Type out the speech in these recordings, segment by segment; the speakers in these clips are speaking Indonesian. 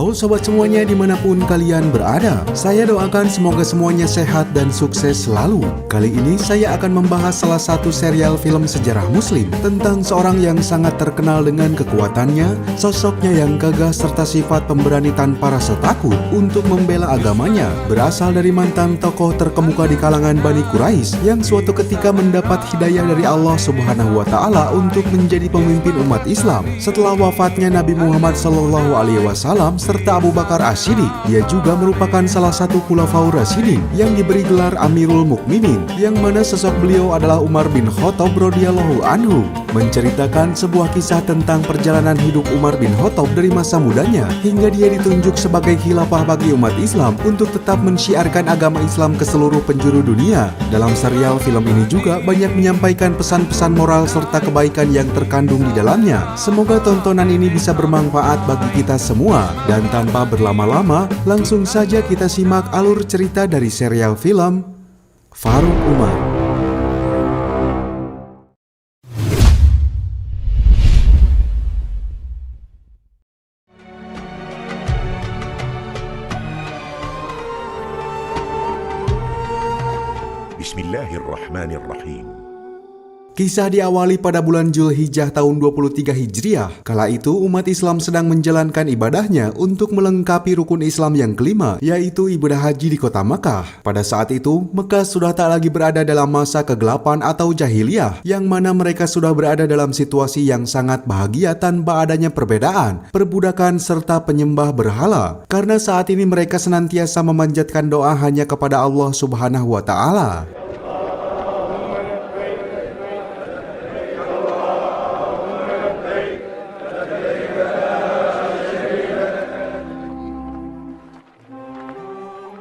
Halo sobat semuanya dimanapun kalian berada. Saya doakan semoga semuanya sehat dan sukses selalu. Kali ini saya akan membahas salah satu serial film sejarah muslim tentang seorang yang sangat terkenal dengan kekuatannya, sosoknya yang gagah serta sifat pemberani tanpa rasa takut untuk membela agamanya. Berasal dari mantan tokoh terkemuka di kalangan Bani Quraisy yang suatu ketika mendapat hidayah dari Allah Subhanahu wa Ta'ala untuk menjadi pemimpin umat Islam setelah wafatnya Nabi Muhammad SAW serta Abu Bakar As-Siddiq. Dia juga merupakan salah satu khulafaur rasyidin yang diberi gelar Amirul Mukminin, yang mana sosok beliau adalah Umar bin Khattab radhiyallahu anhu, menceritakan sebuah kisah tentang perjalanan hidup Umar bin Khattab dari masa mudanya hingga dia ditunjuk sebagai khilafah bagi umat Islam untuk tetap mensyiarkan agama Islam ke seluruh penjuru dunia. Dalam serial film ini juga banyak menyampaikan pesan-pesan moral serta kebaikan yang terkandung di dalamnya. Semoga tontonan ini bisa bermanfaat bagi kita semua. Dan tanpa berlama-lama, langsung saja kita simak alur cerita dari serial film Faruq Umar. Bismillahirrahmanirrahim. Kisah diawali pada bulan Zulhijjah tahun 23 Hijriah. Kala itu umat Islam sedang menjalankan ibadahnya untuk melengkapi rukun Islam yang kelima, yaitu ibadah haji di kota Mekah. Pada saat itu, Mekah sudah tak lagi berada dalam masa kegelapan atau jahiliyah, yang mana mereka sudah berada dalam situasi yang sangat bahagia tanpa adanya perbedaan, perbudakan, serta penyembah berhala. Karena saat ini mereka senantiasa memanjatkan doa hanya kepada Allah Subhanahu wa Ta'ala.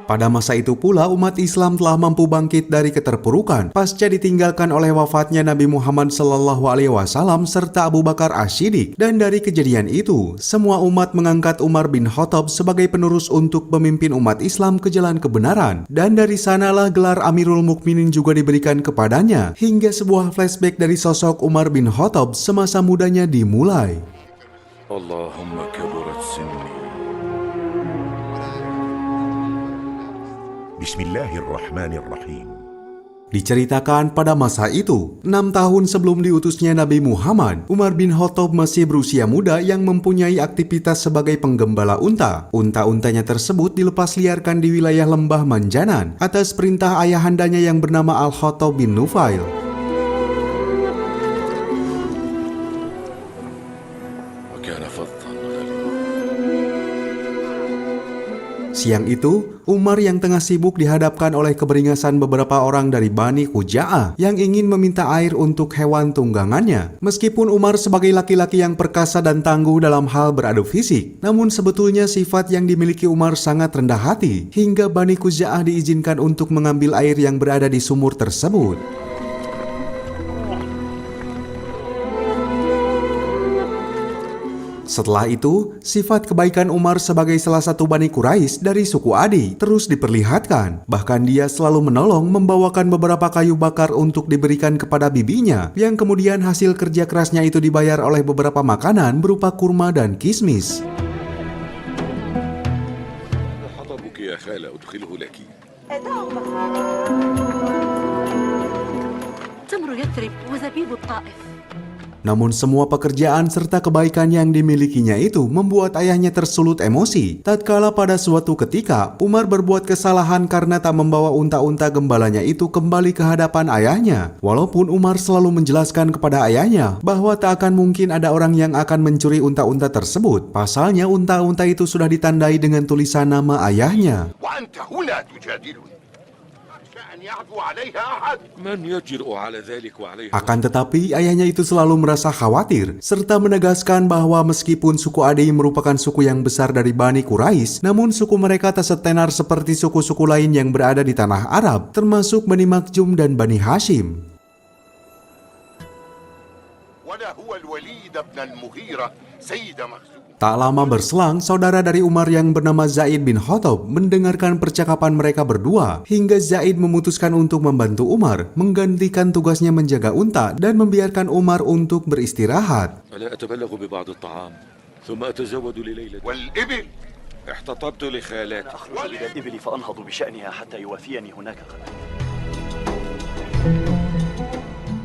Pada masa itu pula umat Islam telah mampu bangkit dari keterpurukan pasca ditinggalkan oleh wafatnya Nabi Muhammad SAW serta Abu Bakar As-Siddiq. Dan dari kejadian itu, semua umat mengangkat Umar bin Khattab sebagai penerus untuk memimpin umat Islam ke jalan kebenaran. Dan dari sanalah gelar Amirul Mukminin juga diberikan kepadanya, hingga sebuah flashback dari sosok Umar bin Khattab semasa mudanya dimulai. Allahumma kaburat sinni. Bismillahirrahmanirrahim. Diceritakan pada masa itu, 6 tahun sebelum diutusnya Nabi Muhammad, Umar bin Khattab masih berusia muda yang mempunyai aktivitas sebagai penggembala unta. Unta-untanya tersebut dilepas liarkan di wilayah lembah Manjanan atas perintah ayahandanya yang bernama Al-Khattab bin Nufail. Siang itu, Umar yang tengah sibuk dihadapkan oleh keberingasan beberapa orang dari Bani Khuza'ah yang ingin meminta air untuk hewan tunggangannya. Meskipun Umar sebagai laki-laki yang perkasa dan tangguh dalam hal beradu fisik, namun sebetulnya sifat yang dimiliki Umar sangat rendah hati, hingga Bani Khuza'ah diizinkan untuk mengambil air yang berada di sumur tersebut. Setelah itu, sifat kebaikan Umar sebagai salah satu Bani Quraisy dari suku Adi terus diperlihatkan. Bahkan dia selalu menolong membawakan beberapa kayu bakar untuk diberikan kepada bibinya, yang kemudian hasil kerja kerasnya itu dibayar oleh beberapa makanan berupa kurma dan kismis. Namun semua pekerjaan serta kebaikan yang dimilikinya itu membuat ayahnya tersulut emosi. Tatkala pada suatu ketika Umar berbuat kesalahan karena tak membawa unta-unta gembalanya itu kembali ke hadapan ayahnya. Walaupun Umar selalu menjelaskan kepada ayahnya bahwa tak akan mungkin ada orang yang akan mencuri unta-unta tersebut. Pasalnya unta-unta itu sudah ditandai dengan tulisan nama ayahnya. Akan tetapi ayahnya itu selalu merasa khawatir serta menegaskan bahwa meskipun suku Adi merupakan suku yang besar dari Bani Quraisy, namun suku mereka tak setenar seperti suku-suku lain yang berada di tanah Arab, termasuk Bani Makhzum dan Bani Hashim. Tak lama berselang, saudara dari Umar yang bernama Zaid bin Khattab mendengarkan percakapan mereka berdua, hingga Zaid memutuskan untuk membantu Umar, menggantikan tugasnya menjaga unta dan membiarkan Umar untuk beristirahat. احتطبت لخالاتي. أخرج إلى الإبل فأنهض بشأنها حتى يوافيني هناك غدا.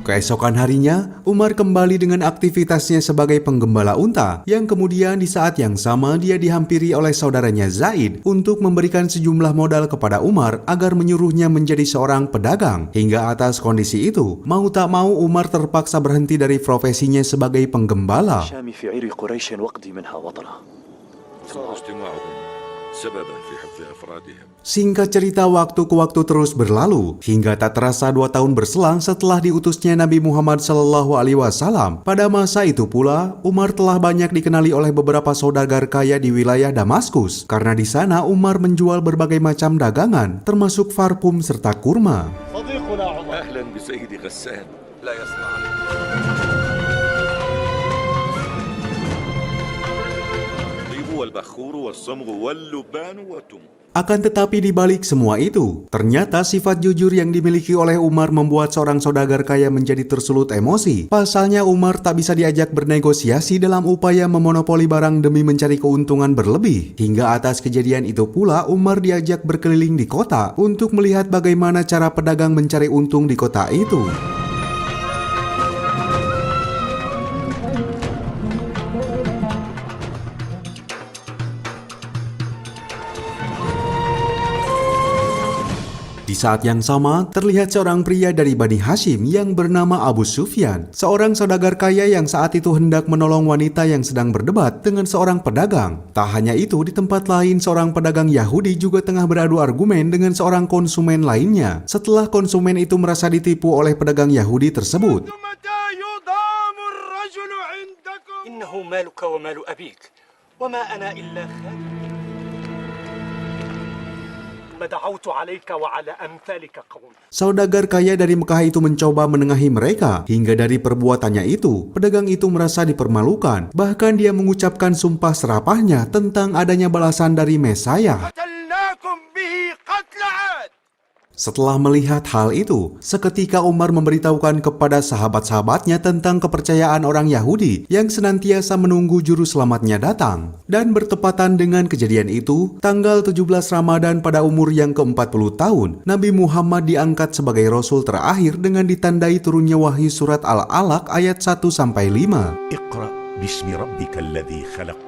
Keesokan harinya, Umar kembali dengan aktivitasnya sebagai penggembala unta, yang kemudian di saat yang sama dia dihampiri oleh saudaranya Zaid untuk memberikan sejumlah modal kepada Umar agar menyuruhnya menjadi seorang pedagang. Hingga atas kondisi itu, mau tak mau Umar terpaksa berhenti dari profesinya sebagai penggembala. شامي في عير قريش وقضي منها وطنا. صار اجتماعهم سببا في حفظ أفرادهم. Singkat cerita, waktu ke waktu terus berlalu hingga tak terasa 2 tahun berselang setelah diutusnya Nabi Muhammad SAW. Pada masa itu pula, Umar telah banyak dikenali oleh beberapa saudagar kaya di wilayah Damaskus karena di sana Umar menjual berbagai macam dagangan, termasuk parfum serta kurma. أهلا بسيدي غسان. لا يصنع. الطيب والبخور والصمغ واللبان والتمر. Akan tetapi di balik semua itu, ternyata sifat jujur yang dimiliki oleh Umar membuat seorang saudagar kaya menjadi tersulut emosi. Pasalnya Umar tak bisa diajak bernegosiasi dalam upaya memonopoli barang demi mencari keuntungan berlebih. Hingga atas kejadian itu pula Umar diajak berkeliling di kota untuk melihat bagaimana cara pedagang mencari untung di kota itu. Di saat yang sama, terlihat seorang pria dari Bani Hashim yang bernama Abu Sufyan, seorang saudagar kaya yang saat itu hendak menolong wanita yang sedang berdebat dengan seorang pedagang. Tak hanya itu, di tempat lain seorang pedagang Yahudi juga tengah beradu argumen dengan seorang konsumen lainnya. Setelah konsumen itu merasa ditipu oleh pedagang Yahudi tersebut. إنه مالك ومال أبيك وما أنا إلا خادم ما دعوت عليك وعلى أمثالك قوم. Saudagar kaya dari Mekah itu mencoba menengahi mereka. Hingga dari perbuatannya itu, pedagang itu merasa dipermalukan. Bahkan dia mengucapkan sumpah serapahnya tentang adanya balasan dari Mesaya. Setelah melihat hal itu, seketika Umar memberitahukan kepada sahabat-sahabatnya tentang kepercayaan orang Yahudi yang senantiasa menunggu juru selamatnya datang. Dan bertepatan dengan kejadian itu, tanggal 17 Ramadan pada umur yang ke-40 tahun, Nabi Muhammad diangkat sebagai Rasul terakhir dengan ditandai turunnya wahyu surat Al-Alaq ayat 1-5. اقرأ باسم ربك الذي خلق.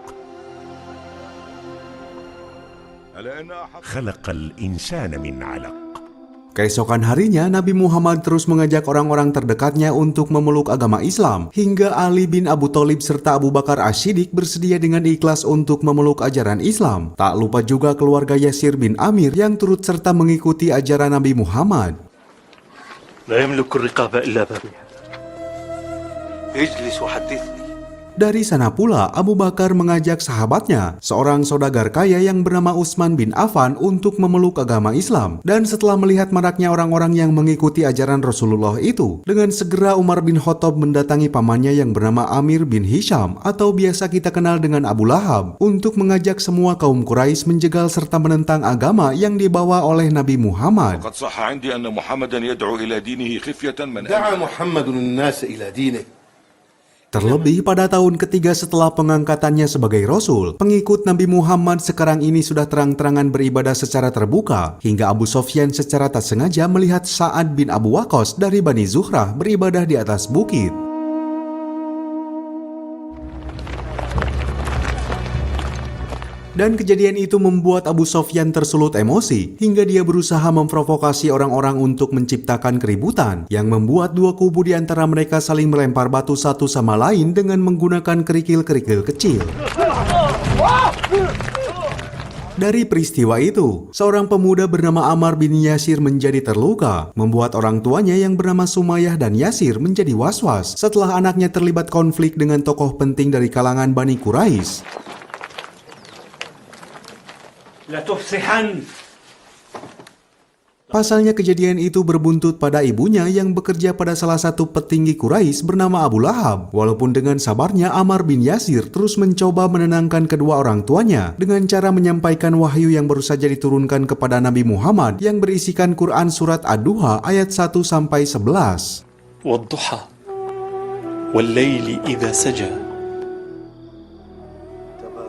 خلق الإنسان من علق. Keesokan harinya, Nabi Muhammad terus mengajak orang-orang terdekatnya untuk memeluk agama Islam, hingga Ali bin Abu Thalib serta Abu Bakar As-Siddiq bersedia dengan ikhlas untuk memeluk ajaran Islam. Tak lupa juga keluarga Yasir bin Amir yang turut serta mengikuti ajaran Nabi Muhammad. لا يملك الرقاب إلا بابها. اجلس وحدثني. Dari sana pula, Abu Bakar mengajak sahabatnya, seorang saudagar kaya yang bernama Utsman bin Affan untuk memeluk agama Islam. Dan setelah melihat maraknya orang-orang yang mengikuti ajaran Rasulullah itu, dengan segera Umar bin Khattab mendatangi pamannya yang bernama Amir bin Hisham atau biasa kita kenal dengan Abu Lahab untuk mengajak semua kaum Quraisy menjegal serta menentang agama yang dibawa oleh Nabi Muhammad. قد صح عندي أن محمدا يدعو إلى دينه خفية من دعا محمد الناس إلى دينه. Terlebih pada tahun ketiga setelah pengangkatannya sebagai Rasul, pengikut Nabi Muhammad sekarang ini sudah terang-terangan beribadah secara terbuka, hingga Abu Sufyan secara tak sengaja melihat Sa'ad bin Abu Waqqas dari Bani Zuhrah beribadah di atas bukit. Dan kejadian itu membuat Abu Sufyan tersulut emosi hingga dia berusaha memprovokasi orang-orang untuk menciptakan keributan yang membuat dua kubu di antara mereka saling melempar batu satu sama lain dengan menggunakan kerikil-kerikil kecil. Dari peristiwa itu, seorang pemuda bernama Ammar bin Yasir menjadi terluka, membuat orang tuanya yang bernama Sumayyah dan Yasir menjadi was-was setelah anaknya terlibat konflik dengan tokoh penting dari kalangan Bani Quraisy. Pasalnya kejadian itu berbuntut pada ibunya yang bekerja pada salah satu petinggi Quraisy bernama Abu Lahab. Walaupun dengan sabarnya, Ammar bin Yasir terus mencoba menenangkan kedua orang tuanya dengan cara menyampaikan wahyu yang baru saja diturunkan kepada Nabi Muhammad yang berisikan Quran surat Ad-Duha ayat 1-11. والضحى والليل إذا سجى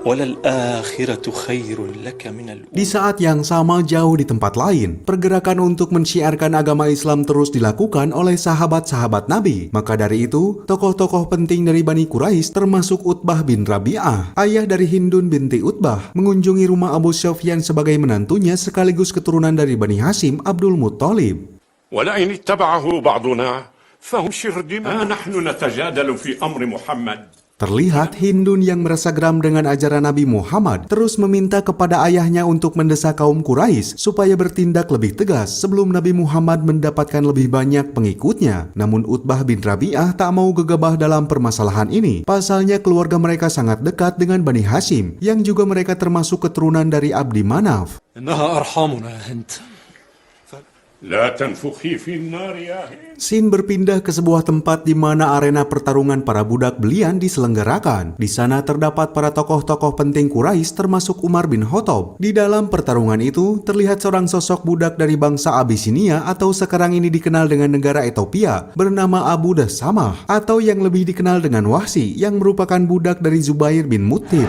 وللآخرة خير لك من الأولى. Di saat yang sama jauh di tempat lain, pergerakan untuk mensyiarkan agama Islam terus dilakukan oleh sahabat-sahabat Nabi. Maka dari itu, tokoh-tokoh penting dari Bani Quraisy termasuk Utbah bin Rabi'ah, ayah dari Hindun binti Utbah, mengunjungi rumah Abu Sufyan sebagai menantunya sekaligus keturunan dari Bani Hashim, Abdul Muttalib. ولئن اتبعه بعضنا فهم شرذمة. نحن نتجادل في أمر محمد. Terlihat Hindun yang merasa geram dengan ajaran Nabi Muhammad terus meminta kepada ayahnya untuk mendesak kaum Quraisy supaya bertindak lebih tegas sebelum Nabi Muhammad mendapatkan lebih banyak pengikutnya. Namun Utbah bin Rabi'ah tak mau gegabah dalam permasalahan ini. Pasalnya keluarga mereka sangat dekat dengan Bani Hashim yang juga mereka termasuk keturunan dari Abdi Manaf. إنها أرحامنا أنت. لا تنفخي في النار يا هند. Scene berpindah ke sebuah tempat di mana arena pertarungan para budak belian diselenggarakan. Di sana terdapat para tokoh-tokoh penting Quraisy termasuk Umar bin Khattab. Di dalam pertarungan itu terlihat seorang sosok budak dari bangsa Abisinia atau sekarang ini dikenal dengan negara Ethiopia bernama Abu Dasamah atau yang lebih dikenal dengan Wahsy yang merupakan budak dari Zubair bin Mut'im.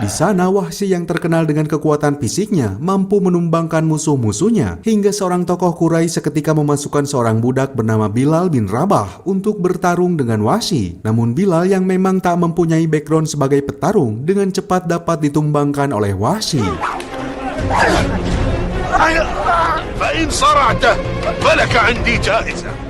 Di sana Wahsy yang terkenal dengan kekuatan fisiknya mampu menumbangkan musuh-musuhnya hingga seorang tokoh Quraisy seketika memasukkan seorang budak bernama Bilal bin Rabah untuk bertarung dengan Wahsy. Namun Bilal yang memang tak mempunyai background sebagai petarung dengan cepat dapat ditumbangkan oleh Wahsy. فإن صرعته فلك عندي جائزة.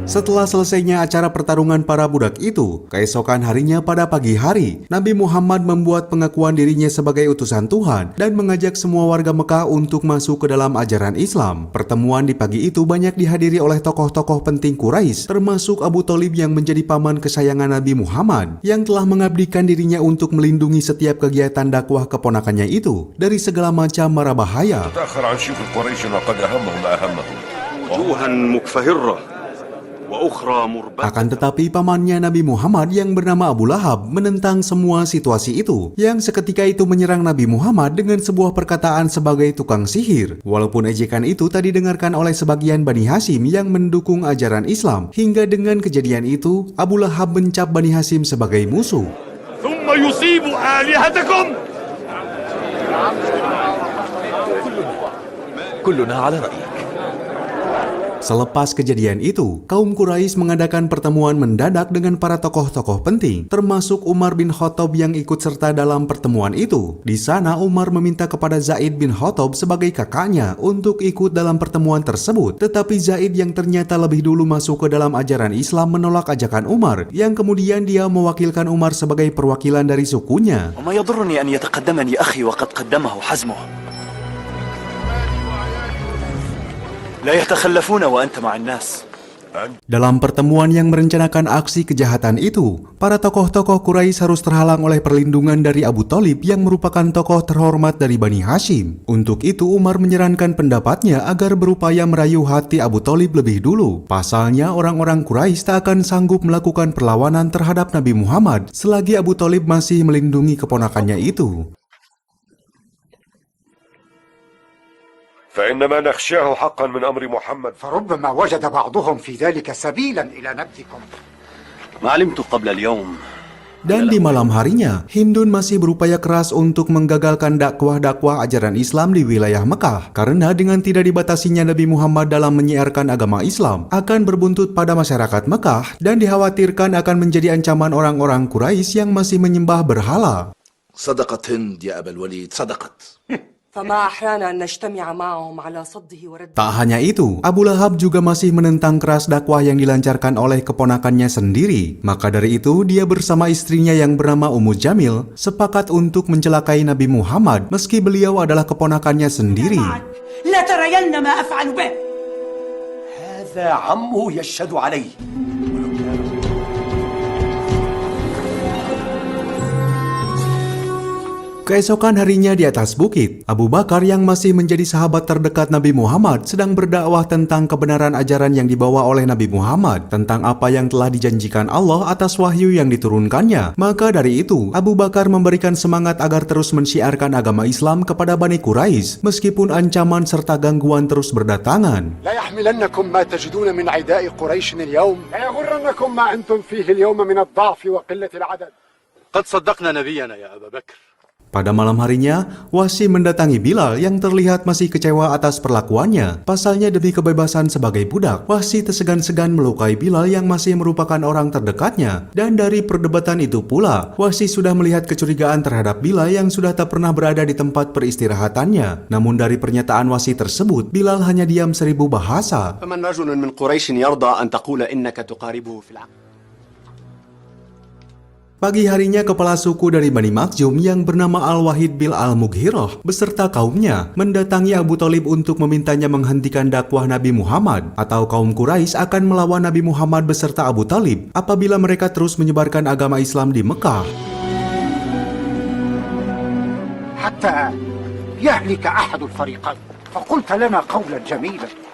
Setelah selesainya acara pertarungan para budak itu, keesokan harinya pada pagi hari, Nabi Muhammad membuat pengakuan dirinya sebagai utusan Tuhan dan mengajak semua warga Mekah untuk masuk ke dalam ajaran Islam. Pertemuan di pagi itu banyak dihadiri oleh tokoh-tokoh penting Quraisy, termasuk Abu Thalib yang menjadi paman kesayangan Nabi Muhammad, yang telah mengabdikan dirinya untuk melindungi setiap kegiatan dakwah keponakannya itu dari segala macam mara bahaya. تأخر عن شيوخ قريش وقد أهمهم ما أهمهم. وجوها مكفهرة وأخرى مربتة. Akan tetapi pamannya Nabi Muhammad yang bernama Abu Lahab menentang semua situasi itu, yang seketika itu menyerang Nabi Muhammad dengan sebuah perkataan sebagai tukang sihir. Walaupun ejekan itu tadi didengarkan oleh sebagian Bani Hashim yang mendukung ajaran Islam, hingga dengan kejadian itu Abu Lahab mencap Bani Hashim sebagai musuh. ثم يصيب آلهتكم. كلنا على رأيك. Selepas kejadian itu, kaum Quraisy mengadakan pertemuan mendadak dengan para tokoh-tokoh penting, termasuk Umar bin Khattab yang ikut serta dalam pertemuan itu. Di sana Umar meminta kepada Zaid bin Khattab sebagai kakaknya untuk ikut dalam pertemuan tersebut, tetapi Zaid yang ternyata lebih dulu masuk ke dalam ajaran Islam menolak ajakan Umar, yang kemudian dia mewakilkan Umar sebagai perwakilan dari sukunya. وما يضرني أن يتقدمني أخي وقد قدمه حزمه. لا يتخلفون وأنت مع الناس. Dalam pertemuan yang merencanakan aksi kejahatan itu, para tokoh-tokoh Quraisy harus terhalang oleh perlindungan dari Abu Thalib yang merupakan tokoh terhormat dari Bani Hashim. Untuk itu Umar menyarankan pendapatnya agar berupaya merayu hati Abu Thalib lebih dulu. Pasalnya orang-orang Quraisy tak akan sanggup melakukan perlawanan terhadap Nabi Muhammad selagi Abu Thalib masih melindungi keponakannya itu. فإنما نخشاه حقا من أمر محمد. فربما وجد بعضهم في ذلك سبيلا إلى نبذكم. ما علمت قبل اليوم. Dan di malam harinya, Hindun masih berupaya keras untuk menggagalkan dakwah-dakwah ajaran Islam di wilayah Mekah. Karena dengan tidak dibatasinya Nabi Muhammad dalam menyiarkan agama Islam, akan berbuntut pada masyarakat Mekah dan dikhawatirkan akan menjadi ancaman orang-orang Quraisy yang masih menyembah berhala. صدقت هند يا أبا الوليد صدقت. فما أحرانا أن نجتمع معهم على صده ورد. Tak hanya itu, Abu Lahab juga masih menentang keras dakwah yang dilancarkan oleh keponakannya sendiri. Maka dari itu, dia bersama istrinya yang bernama Ummu Jamil sepakat untuk mencelakai Nabi Muhammad meski beliau adalah keponakannya sendiri. لا ترين ما أفعل به. هذا عمه يشهد عليه. Keesokan harinya di atas bukit, Abu Bakar yang masih menjadi sahabat terdekat Nabi Muhammad sedang berdakwah tentang kebenaran ajaran yang dibawa oleh Nabi Muhammad tentang apa yang telah dijanjikan Allah atas wahyu yang diturunkannya. Maka dari itu, Abu Bakar memberikan semangat agar terus mensyiarkan agama Islam kepada Bani Quraisy meskipun ancaman serta gangguan terus berdatangan. لا يحملنكم ما تجدون من عداء قريش اليوم لا يغرنكم ما أنتم فيه اليوم من الضعف وقلة العدد. قد صدقنا نبينا يا أبا بكر. Pada malam harinya, Wahsy mendatangi Bilal yang terlihat masih kecewa atas perlakuannya. Pasalnya demi kebebasan sebagai budak, Wahsy tersegan-segan melukai Bilal yang masih merupakan orang terdekatnya. Dan dari perdebatan itu pula, Wahsy sudah melihat kecurigaan terhadap Bilal yang sudah tak pernah berada di tempat peristirahatannya. Namun dari pernyataan Wahsy tersebut, Bilal hanya diam 1000 bahasa. فمن رجل من قريش يرضى أن تقول إنك تقاربه في العقل. Pagi harinya kepala suku dari Bani Makhzum yang bernama Al-Wahid bil Al-Mughirah beserta kaumnya mendatangi Abu Thalib untuk memintanya menghentikan dakwah Nabi Muhammad atau kaum Quraisy akan melawan Nabi Muhammad beserta Abu Thalib apabila mereka terus menyebarkan agama Islam di Mekah. حتى يهلك أحد الفريقين فقلت لنا قولا جميلا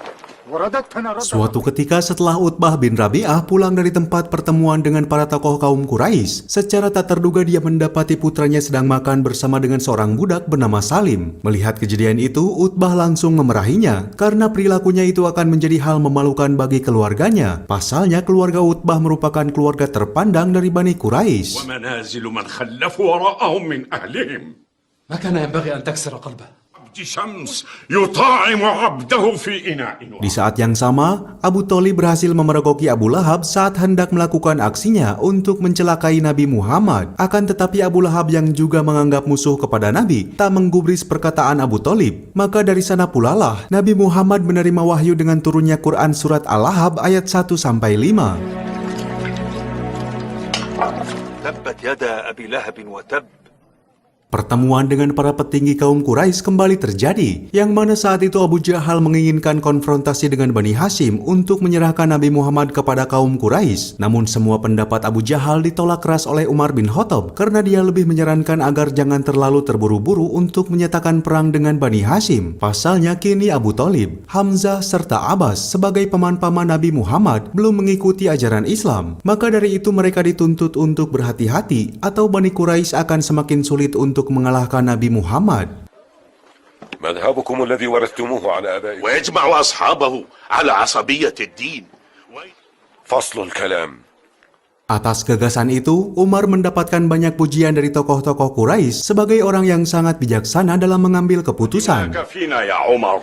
ورددتنا ردا. Suatu ketika setelah Utbah bin Rabi'ah pulang dari tempat pertemuan dengan para tokoh kaum Quraisy, secara tak terduga dia mendapati putranya sedang makan bersama dengan seorang budak bernama Salim. Melihat kejadian itu, Utbah langsung memarahinya karena perilakunya itu akan menjadi hal memalukan bagi keluarganya. Pasalnya keluarga Utbah merupakan keluarga terpandang dari Bani Quraisy. ومنازل من خلفوا وراءهم من أهلهم. ما كان ينبغي أن تكسر قلبه. عبد شمس يطاعم عبده في إناء. Di saat yang sama, Abu Thalib berhasil memergoki Abu Lahab saat hendak melakukan aksinya untuk mencelakai Nabi Muhammad. Akan tetapi Abu Lahab yang juga menganggap musuh kepada Nabi tak menggubris perkataan Abu Thalib. Maka dari sana pula lah Nabi Muhammad menerima wahyu dengan turunnya Quran surat Al-Lahab ayat 1-5. تبت يدا أبي لهب وتب. Pertemuan dengan para petinggi kaum Quraisy kembali terjadi, yang mana saat itu Abu Jahal menginginkan konfrontasi dengan Bani Hashim untuk menyerahkan Nabi Muhammad kepada kaum Quraisy. Namun semua pendapat Abu Jahal ditolak keras oleh Umar bin Khattab karena dia lebih menyarankan agar jangan terlalu terburu-buru untuk menyatakan perang dengan Bani Hashim. Pasalnya kini Abu Thalib, Hamzah serta Abbas sebagai paman-paman Nabi Muhammad belum mengikuti ajaran Islam. Maka dari itu mereka dituntut untuk berhati-hati atau Bani Quraisy akan semakin sulit untuk mengalahkan Nabi Muhammad. مذهبكم الذي ورثتموه على آبائكم. ويجمع أصحابه على عصبية الدين. فصل الكلام. Atas gagasan itu, Umar mendapatkan banyak pujian dari tokoh-tokoh Quraisy sebagai orang yang sangat bijaksana dalam mengambil keputusan. فينا يا عمر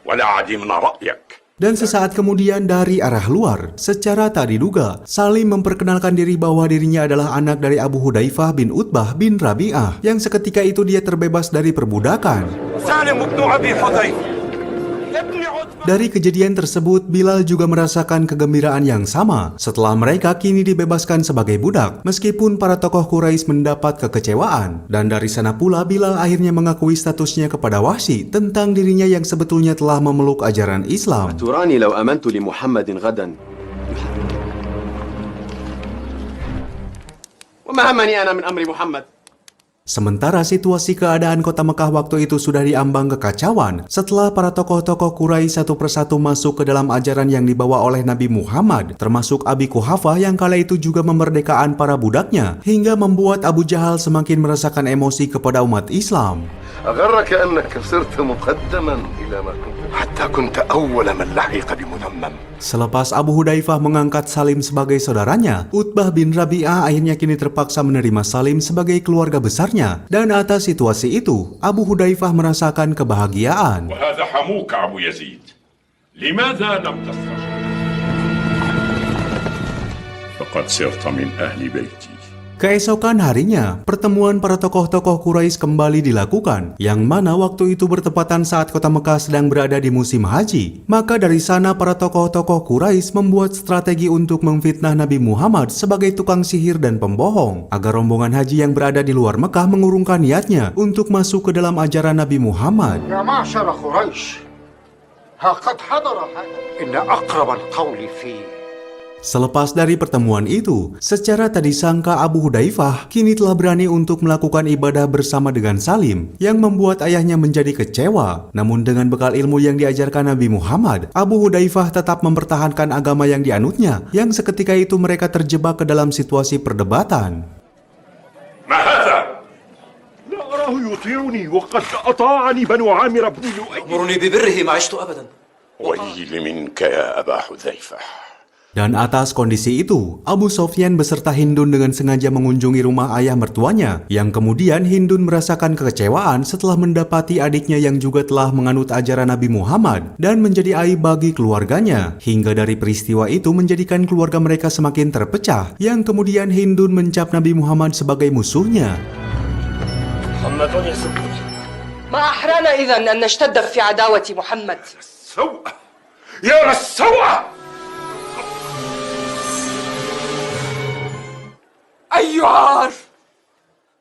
ولا عدمنا رأيك. Dan sesaat kemudian dari arah luar, secara tak diduga, Salim memperkenalkan diri bahwa dirinya adalah anak dari Abu Hudzaifah bin Utbah bin Rabi'ah, yang seketika itu dia terbebas dari perbudakan. سالم بن أبي حذيفة. Dari kejadian tersebut, Bilal juga merasakan kegembiraan yang sama setelah mereka kini dibebaskan sebagai budak, meskipun para tokoh Quraisy mendapat kekecewaan. Dan dari sana pula Bilal akhirnya mengakui statusnya kepada Wahsy tentang dirinya yang sebetulnya telah memeluk ajaran Islam. تراني لو أمنت لمحمد غدا وما همني أنا من أمر محمد. Sementara situasi keadaan kota Mekah waktu itu sudah diambang kekacauan setelah para tokoh-tokoh Quraisy satu persatu masuk ke dalam ajaran yang dibawa oleh Nabi Muhammad, termasuk Abi Quhafah yang kala itu juga memerdekakan para budaknya, hingga membuat Abu Jahal semakin merasakan emosi kepada umat Islam. أغرك أنك صرت مقدما إلى ما كنت حتى كنت أول من لحق بمذمم. Selepas Abu Hudzaifah mengangkat Salim sebagai saudaranya, Utbah bin Rabi'ah akhirnya kini terpaksa menerima Salim sebagai keluarga besarnya. Dan atas situasi itu, Abu Hudzaifah merasakan kebahagiaan. وهذا حموك أبو يزيد. لماذا لم تفرح؟ فقد صرت من أهل بيتي. Keesokan harinya, pertemuan para tokoh-tokoh Quraisy kembali dilakukan, yang mana waktu itu bertepatan saat kota Mekah sedang berada di musim haji. Maka dari sana para tokoh-tokoh Quraisy membuat strategi untuk memfitnah Nabi Muhammad sebagai tukang sihir dan pembohong, agar rombongan haji yang berada di luar Mekah mengurungkan niatnya untuk masuk ke dalam ajaran Nabi Muhammad. يا معشر قريش ها قد حضر هذا إن أقرب القول فيه Selepas dari pertemuan itu, secara tak disangka Abu Hudzaifah kini telah berani untuk melakukan ibadah bersama dengan Salim yang membuat ayahnya menjadi kecewa. Namun dengan bekal ilmu yang diajarkan Nabi Muhammad, Abu Hudzaifah tetap mempertahankan agama yang dianutnya, yang seketika itu mereka terjebak ke dalam situasi perdebatan. ما هذا؟ لا أراه يطيعني وقد أطاعني بنو عامر بن لؤي. أمرني ببره ما عشت أبدا. ويل منك يا أبا حذيفة. Dan atas kondisi itu, Abu Sofyan beserta Hindun dengan sengaja mengunjungi rumah ayah mertuanya, yang kemudian Hindun merasakan kekecewaan setelah mendapati adiknya yang juga telah menganut ajaran Nabi Muhammad dan menjadi aib bagi keluarganya. Hingga dari peristiwa itu menjadikan keluarga mereka semakin terpecah, yang kemudian Hindun mencap Nabi Muhammad sebagai musuhnya. ما أحرانا إذن أن نشتد في عداوة محمد. سوء يا للسوء. أيها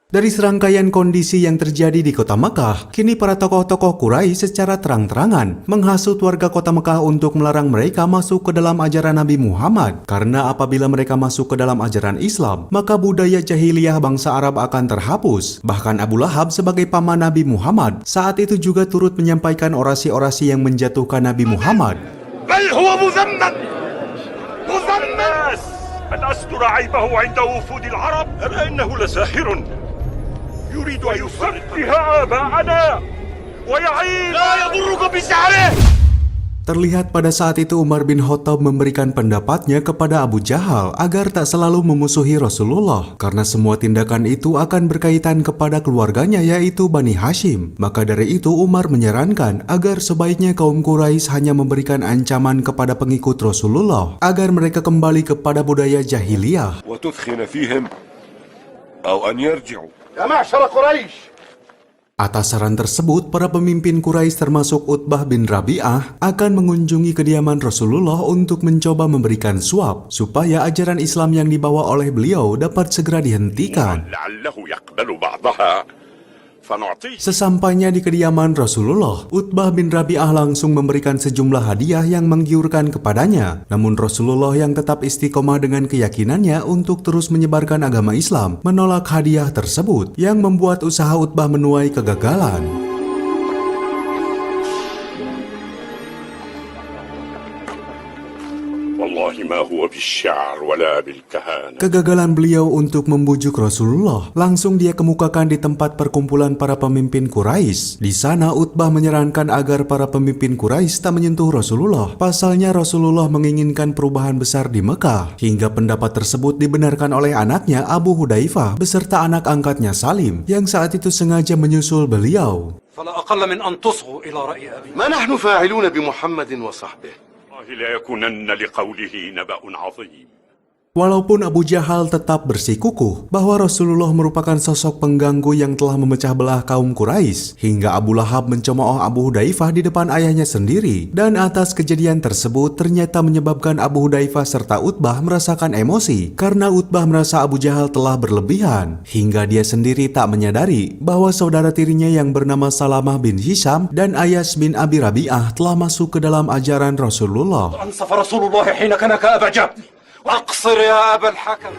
Dari serangkaian kondisi yang terjadi di kota Mekah, kini para tokoh-tokoh Quraisy secara terang-terangan menghasut warga kota Mekah untuk melarang mereka masuk ke dalam ajaran Nabi Muhammad. Karena apabila mereka masuk ke dalam ajaran Islam, maka budaya jahiliyah bangsa Arab akan terhapus. Bahkan Abu Lahab sebagai paman Nabi Muhammad saat itu juga turut menyampaikan orasi-orasi yang menjatuhkan Nabi Muhammad. بل هو مذمم مذمم. أن أستر عيبه عند وفود العرب. أما إنه لساحر يريد أن يسفه آباءنا ويعيب. لا يضرك بسحره. Terlihat pada saat itu Umar bin Khattab memberikan pendapatnya kepada Abu Jahal agar tak selalu memusuhi Rasulullah karena semua tindakan itu akan berkaitan kepada keluarganya yaitu Bani Hashim. Maka dari itu Umar menyarankan agar sebaiknya kaum Quraisy hanya memberikan ancaman kepada pengikut Rasulullah agar mereka kembali kepada budaya jahiliyah. وتثخن فيهم أو أن يرجعوا. يا معشر قريش. Atas saran tersebut, para pemimpin Quraisy termasuk Utbah bin Rabi'ah akan mengunjungi kediaman Rasulullah untuk mencoba memberikan suap supaya ajaran Islam yang dibawa oleh beliau dapat segera dihentikan. لعله يقبل بعضها فنعطيه. Sesampainya di kediaman Rasulullah, Utbah bin Rabi'ah langsung memberikan sejumlah hadiah yang menggiurkan kepadanya. Namun Rasulullah yang tetap istiqomah dengan keyakinannya untuk terus menyebarkan agama Islam menolak hadiah tersebut yang membuat usaha Utbah menuai kegagalan. والله ما هو بالشعر ولا بالكهانة. Kegagalan beliau untuk membujuk Rasulullah langsung dia kemukakan di tempat perkumpulan para pemimpin Quraisy. Di sana Utbah menyarankan agar para pemimpin Quraisy tak menyentuh Rasulullah. Pasalnya Rasulullah menginginkan perubahan besar di Mekah. Hingga pendapat tersebut dibenarkan oleh anaknya Abu Hudzaifah beserta anak angkatnya Salim yang saat itu sengaja menyusul beliau. فلا أقل من أن تصغوا إلى رأي أبي. ما نحن فاعلون بمحمد وصحبه. لا يكونن لقوله نبأ عظيم. Walaupun Abu Jahal tetap bersikukuh bahwa Rasulullah merupakan sosok pengganggu yang telah memecah belah kaum Quraisy, hingga Abu Lahab mencemooh Abu Hudzaifah di depan ayahnya sendiri. Dan atas kejadian tersebut ternyata menyebabkan Abu Hudzaifah serta Utbah merasakan emosi karena Utbah merasa Abu Jahal telah berlebihan, hingga dia sendiri tak menyadari bahwa saudara tirinya yang bernama Salamah bin Hisham dan Ayas bin Abi Rabi'ah telah masuk ke dalam ajaran Rasulullah. أنصف رسول الله حين كان كأبا جهل. أقصر يا أبا الحكم.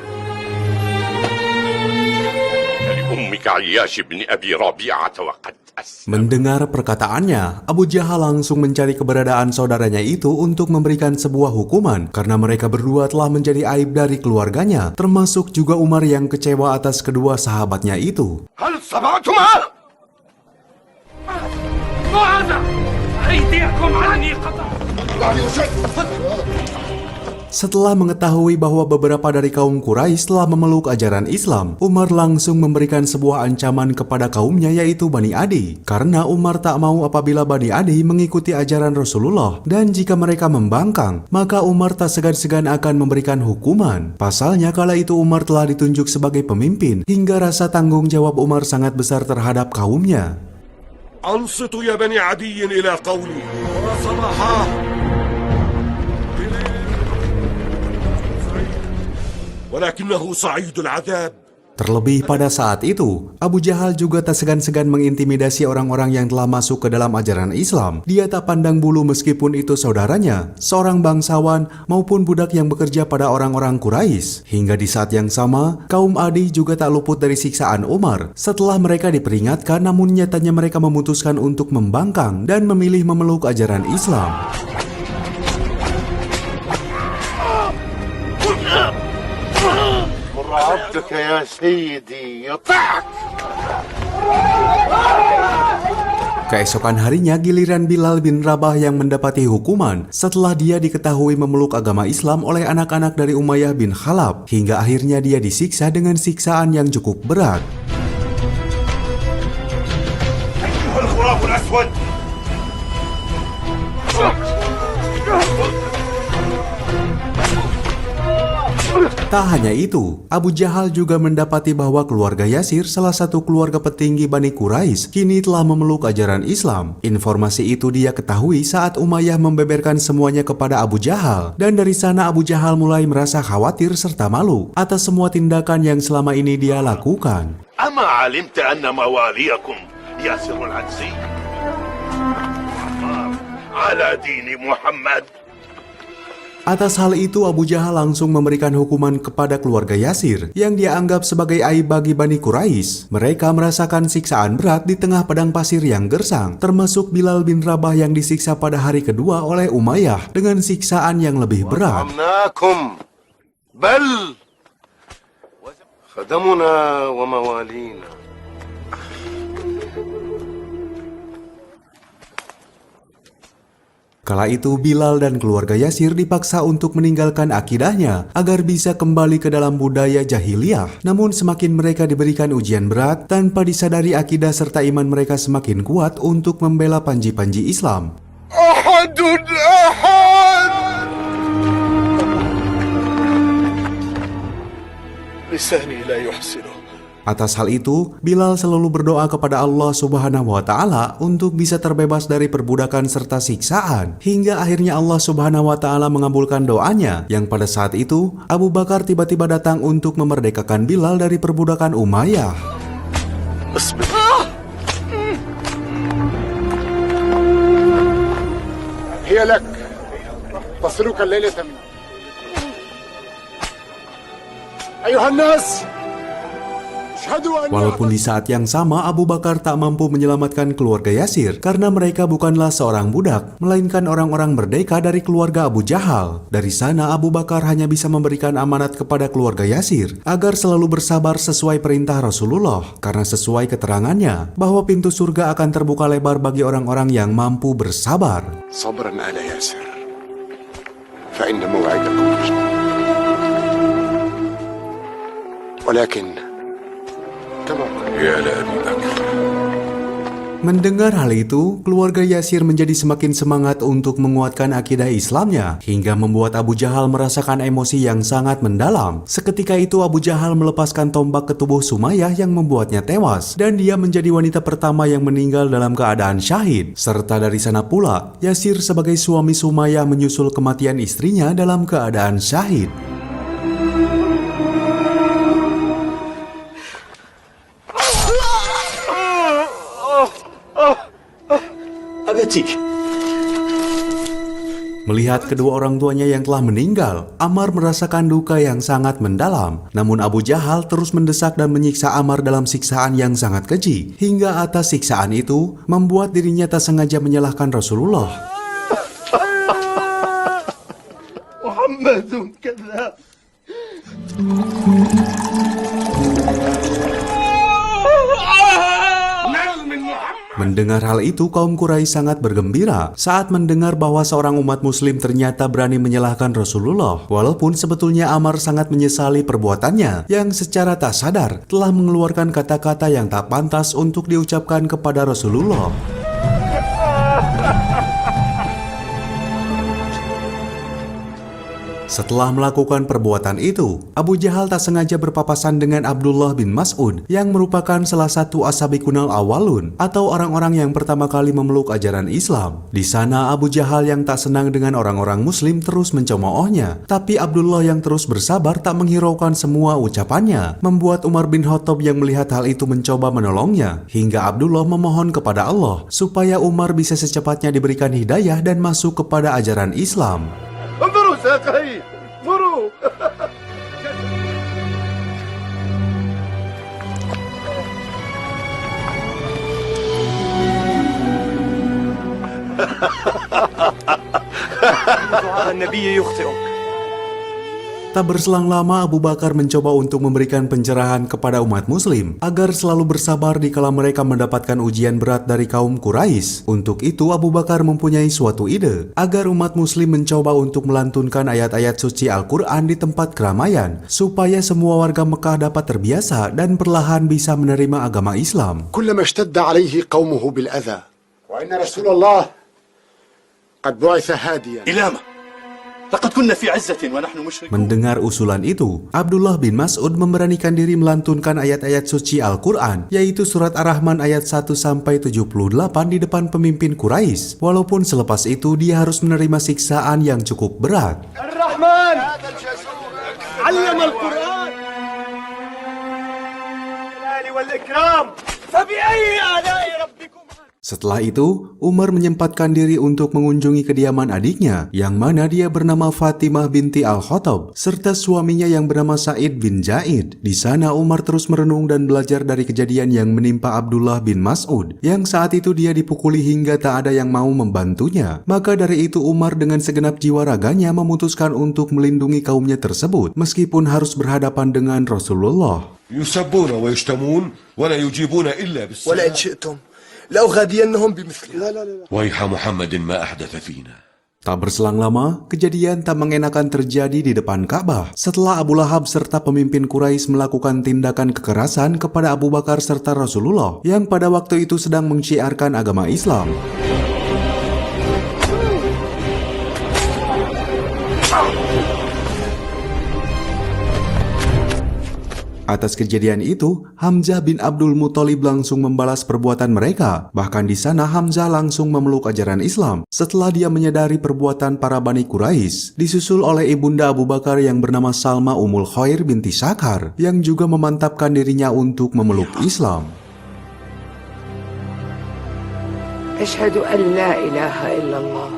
لأمك عياش بن أبي ربيعة وقد أسلم. Mendengar perkataannya, Abu Jahal langsung mencari keberadaan saudaranya itu untuk memberikan sebuah hukuman karena mereka berdua telah menjadi aib dari keluarganya, termasuk juga Umar yang kecewa atas kedua sahabatnya itu. هل سمعتما؟ ما هذا؟ أيديكم عني قطع. Setelah mengetahui bahwa beberapa dari kaum Quraisy telah memeluk ajaran Islam, Umar langsung memberikan sebuah ancaman kepada kaumnya yaitu Bani Adi. Karena Umar tak mau apabila Bani Adi mengikuti ajaran Rasulullah dan jika mereka membangkang, maka Umar tak segan-segan akan memberikan hukuman. Pasalnya kala itu Umar telah ditunjuk sebagai pemimpin hingga rasa tanggung jawab Umar sangat besar terhadap kaumnya. أنصتوا يا بني عدي إلى قولي وصلها. ولكنه صعيد العذاب. Terlebih pada saat itu, Abu Jahal juga tak segan-segan mengintimidasi orang-orang yang telah masuk ke dalam ajaran Islam. Dia tak pandang bulu meskipun itu saudaranya, seorang bangsawan maupun budak yang bekerja pada orang-orang Quraisy. Hingga di saat yang sama, kaum Adi juga tak luput dari siksaan Umar. Setelah mereka diperingatkan, namun nyatanya mereka memutuskan untuk membangkang dan memilih memeluk ajaran Islam. عبدك يا سيدي يطاعك. Keesokan harinya giliran Bilal bin Rabah yang mendapati hukuman setelah dia diketahui memeluk agama Islam oleh anak-anak dari Umayyah bin Khalaf, hingga akhirnya dia disiksa dengan siksaan yang cukup berat. Tak hanya itu, Abu Jahal juga mendapati bahwa keluarga Yasir, salah satu keluarga petinggi Bani Quraisy, kini telah memeluk ajaran Islam. Informasi itu dia ketahui saat Umayyah membeberkan semuanya kepada Abu Jahal, dan dari sana Abu Jahal mulai merasa khawatir serta malu atas semua tindakan yang selama ini dia lakukan. أما علمت أن مواليكم ياسر العنسي على دين محمد. Atas hal itu Abu Jahal langsung memberikan hukuman kepada keluarga Yasir yang dia anggap sebagai aib bagi Bani Quraisy. Mereka merasakan siksaan berat di tengah padang pasir yang gersang, termasuk Bilal bin Rabah yang disiksa pada hari kedua oleh Umayyah dengan siksaan yang lebih berat. بل خدمنا وموالينا. Kala itu Bilal dan keluarga Yasir dipaksa untuk meninggalkan akidahnya agar bisa kembali ke dalam budaya jahiliyah. Namun semakin mereka diberikan ujian berat, tanpa disadari akidah serta iman mereka semakin kuat untuk membela panji-panji Islam. Ahadun ahad. Lisani la yuhsinu. Atas hal itu, Bilal selalu berdoa kepada Allah Subhanahu wa Ta'ala untuk bisa terbebas dari perbudakan serta siksaan, hingga akhirnya Allah Subhanahu wa Ta'ala mengabulkan doanya. Yang pada saat itu, Abu Bakar tiba-tiba datang untuk memerdekakan Bilal dari perbudakan Umayyah. هي لك تصلك الليلة من أيها الناس. Walaupun di saat yang sama Abu Bakar tak mampu menyelamatkan keluarga Yasir karena mereka bukanlah seorang budak, melainkan orang-orang merdeka dari keluarga Abu Jahal. Dari sana Abu Bakar hanya bisa memberikan amanat kepada keluarga Yasir agar selalu bersabar sesuai perintah Rasulullah, karena sesuai keterangannya bahwa pintu surga akan terbuka lebar bagi orang-orang yang mampu bersabar. صبرا آل ياسر فإن موعدكم الجنة ولكن يا لأبي بكر. Mendengar hal itu, keluarga Yasir menjadi semakin semangat untuk menguatkan akidah Islamnya, hingga membuat Abu Jahal merasakan emosi yang sangat mendalam. Seketika itu Abu Jahal melepaskan tombak ke tubuh Sumayyah yang membuatnya tewas, dan dia menjadi wanita pertama yang meninggal dalam keadaan syahid. Serta dari sana pula, Yasir sebagai suami Sumayyah menyusul kematian istrinya dalam keadaan syahid. Melihat kedua orang tuanya yang telah meninggal, Ammar merasakan duka yang sangat mendalam. Namun Abu Jahal terus mendesak dan menyiksa Ammar dalam siksaan yang sangat keji. Hingga atas siksaan itu, membuat dirinya tak sengaja menyalahkan Rasulullah. Muhammadun kadzab. Mendengar hal itu, kaum Quraisy sangat bergembira saat mendengar bahwa seorang umat muslim ternyata berani menyalahkan Rasulullah. Walaupun sebetulnya Ammar sangat menyesali perbuatannya yang secara tak sadar telah mengeluarkan kata-kata yang tak pantas untuk diucapkan kepada Rasulullah. Setelah melakukan perbuatan itu, Abu Jahal tak sengaja berpapasan dengan Abdullah bin Mas'ud yang merupakan salah satu ashabikunal awalun atau orang-orang yang pertama kali memeluk ajaran Islam. Di sana Abu Jahal yang tak senang dengan orang-orang muslim terus mencemoohnya, tapi Abdullah yang terus bersabar tak menghiraukan semua ucapannya, membuat Umar bin Khattab yang melihat hal itu mencoba menolongnya, hingga Abdullah memohon kepada Allah supaya Umar bisa secepatnya diberikan hidayah dan masuk kepada ajaran Islam. انظروا ساقيه انظروا دعاء النبي يخطئك. Tak berselang lama Abu Bakar mencoba untuk memberikan pencerahan kepada umat muslim agar selalu bersabar dikala mereka mendapatkan ujian berat dari kaum Quraisy. Untuk itu Abu Bakar mempunyai suatu ide agar umat muslim mencoba untuk melantunkan ayat-ayat suci Al-Quran di tempat keramaian supaya semua warga Mekah dapat terbiasa dan perlahan bisa menerima agama Islam. كلما اشتد عليه قومه بالأذى وإن رسول الله قد بعث هاديا إلى ما؟ لقد كنا في عزة ونحن مشركون. Mendengar usulan itu, Abdullah bin Mas'ud memberanikan diri melantunkan ayat-ayat suci Al-Quran, yaitu surat Ar-Rahman ayat 1-78 di depan pemimpin Quraisy. Walaupun selepas itu dia harus menerima siksaan yang cukup berat. الرحمن علم القرآن والإكرام فبأي آلاء ربكم. Setelah itu, Umar menyempatkan diri untuk mengunjungi kediaman adiknya, yang mana dia bernama Fatimah binti Al-Khattab, serta suaminya yang bernama Sa'id bin Zaid. Di sana Umar terus merenung dan belajar dari kejadian yang menimpa Abdullah bin Mas'ud, yang saat itu dia dipukuli hingga tak ada yang mau membantunya. Maka dari itu Umar dengan segenap jiwa raganya memutuskan untuk melindungi kaumnya tersebut, meskipun harus berhadapan dengan Rasulullah. يسبون ويشتمون ولا يجيبون إلا بالسلام ولئن شئتم لأغادينهم بمثلها. لا ويح محمد ما أحدث فينا. Tak berselang lama, kejadian tak mengenakan terjadi di depan Ka'bah setelah Abu Lahab serta pemimpin Quraisy melakukan tindakan kekerasan kepada Abu Bakar serta Rasulullah yang pada waktu itu sedang menciarkan agama Islam. Atas kejadian itu, Hamzah bin Abdul Muthalib langsung membalas perbuatan mereka. Bahkan di sana Hamzah langsung memeluk ajaran Islam setelah dia menyadari perbuatan para Bani Quraisy, disusul oleh ibunda Abu Bakar yang bernama Salma Ummul Khair binti Sakhar yang juga memantapkan dirinya untuk memeluk Islam. أشهد أن لا إله إلا الله.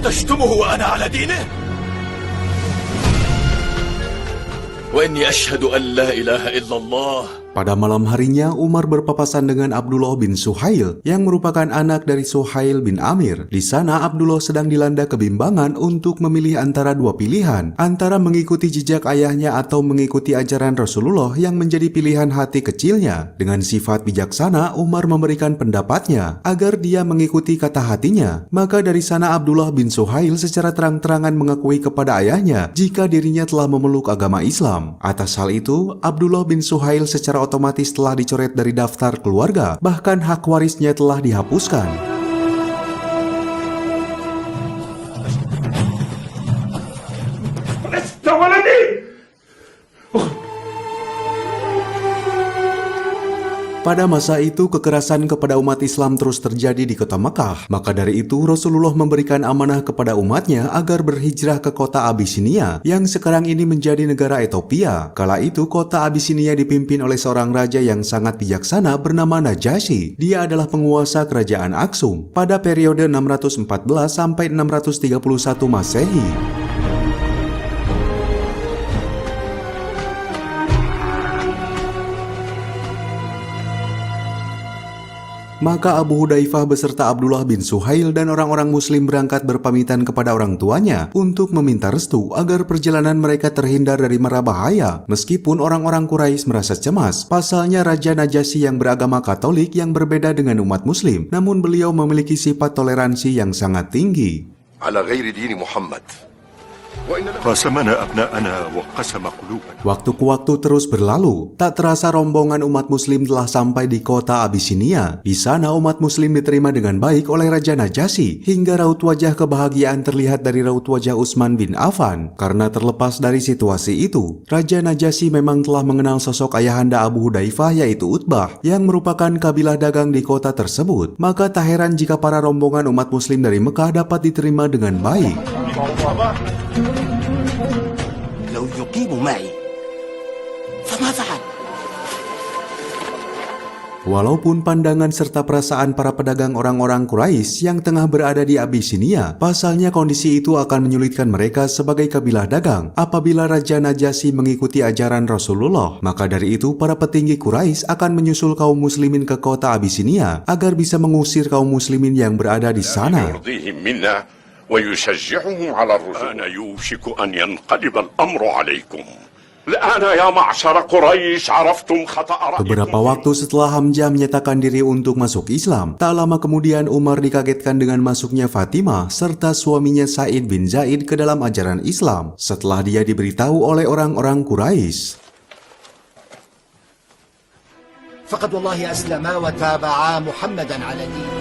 أتشتمه وأنا على دينه؟ وإني أشهد أن لا إله إلا الله. Pada malam harinya, Umar berpapasan dengan Abdullah bin Suhail yang merupakan anak dari Suhail bin Amir. Di sana Abdullah sedang dilanda kebimbangan untuk memilih antara dua pilihan, antara mengikuti jejak ayahnya atau mengikuti ajaran Rasulullah yang menjadi pilihan hati kecilnya. Dengan sifat bijaksana, Umar memberikan pendapatnya agar dia mengikuti kata hatinya. Maka dari sana Abdullah bin Suhail secara terang-terangan mengakui kepada ayahnya jika dirinya telah memeluk agama Islam. Atas hal itu, Abdullah bin Suhail secara otomatis telah dicoret dari daftar keluarga, bahkan hak warisnya telah dihapuskan. Pada masa itu, kekerasan kepada umat Islam terus terjadi di kota Mekah. Maka dari itu, Rasulullah memberikan amanah kepada umatnya agar berhijrah ke kota Abisinia, yang sekarang ini menjadi negara Ethiopia. Kala itu, kota Abisinia dipimpin oleh seorang raja yang sangat bijaksana bernama Najasyi. Dia adalah penguasa kerajaan Aksum pada periode 614 sampai 631 Masehi. Maka Abu Hudzaifah beserta Abdullah bin Suhail dan orang-orang muslim berangkat berpamitan kepada orang tuanya untuk meminta restu agar perjalanan mereka terhindar dari mara bahaya. Meskipun orang-orang Quraisy merasa cemas, pasalnya Raja Najasyi yang beragama Katolik yang berbeda dengan umat muslim, namun beliau memiliki sifat toleransi yang sangat tinggi. على غير دين محمد قاسمنا أبناءنا وقسم قلوبنا. Waktu ke waktu terus berlalu, tak terasa rombongan umat muslim telah sampai di kota Abisinia. Di sana umat muslim diterima dengan baik oleh Raja Najasyi, hingga raut wajah kebahagiaan terlihat dari raut wajah Utsman bin Affan. Karena terlepas dari situasi itu, Raja Najasyi memang telah mengenal sosok ayahanda Abu Hudzaifah yaitu Utbah, yang merupakan kabilah dagang di kota tersebut. Maka tak heran jika para rombongan umat muslim dari Mekah dapat diterima dengan baik. لو يقيم معي فما فعل. Walaupun pandangan serta perasaan para pedagang orang-orang Quraisy yang tengah berada di Abisinia, pasalnya kondisi itu akan menyulitkan mereka sebagai kabilah dagang apabila Raja Najasyi mengikuti ajaran Rasulullah. Maka dari itu para petinggi Quraisy akan menyusul kaum muslimin ke kota Abisinia agar bisa mengusir kaum muslimin yang berada di sana. ويشجعهم على الرجوع. أنا يوشك أن ينقلب الأمر عليكم. الآن يا معشر قريش عرفتم خطأ رأيكم. Beberapa waktu setelah Hamzah menyatakan diri untuk masuk Islam, tak lama kemudian Umar dikagetkan dengan masuknya Fatimah serta suaminya Sa'id bin Zaid ke dalam ajaran Islam setelah dia diberitahu oleh orang-orang Quraisy. فقد والله أسلما وتابعا محمدا على دينه.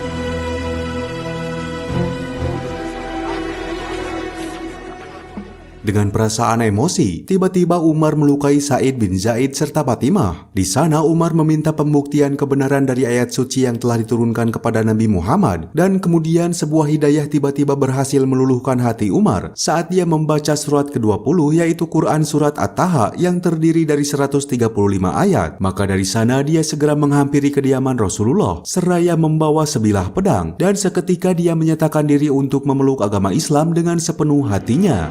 Dengan perasaan emosi, tiba-tiba Umar melukai Sa'id bin Zaid serta Fatimah. Di sana Umar meminta pembuktian kebenaran dari ayat suci yang telah diturunkan kepada Nabi Muhammad, dan kemudian sebuah hidayah tiba-tiba berhasil meluluhkan hati Umar saat dia membaca surat ke-20 yaitu Quran surat At-Taha yang terdiri dari 135 ayat. Maka dari sana dia segera menghampiri kediaman Rasulullah seraya membawa sebilah pedang, dan seketika dia menyatakan diri untuk memeluk agama Islam dengan sepenuh hatinya.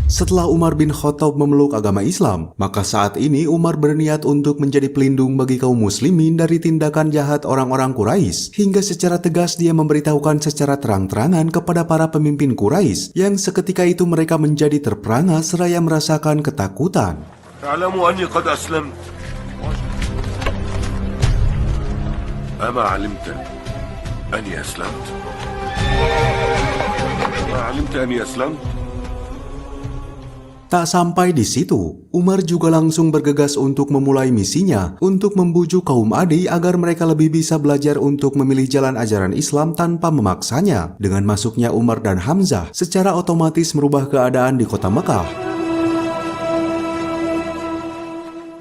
Setelah Umar bin Khattab memeluk agama Islam, maka saat ini Umar berniat untuk menjadi pelindung bagi kaum muslimin dari tindakan jahat orang-orang Quraisy, hingga secara tegas dia memberitahukan secara terang-terangan kepada para pemimpin Quraisy yang seketika itu mereka menjadi terperangah seraya merasakan ketakutan. تعلموا أني قد أسلمت. أما علمت أني أسلمت؟ ما علمت أني أسلمت؟ Tak sampai di situ, Umar juga langsung bergegas untuk memulai misinya untuk membujuk kaum Adi agar mereka lebih bisa belajar untuk memilih jalan ajaran Islam tanpa memaksanya. Dengan masuknya Umar dan Hamzah, secara otomatis merubah keadaan di kota Mekah.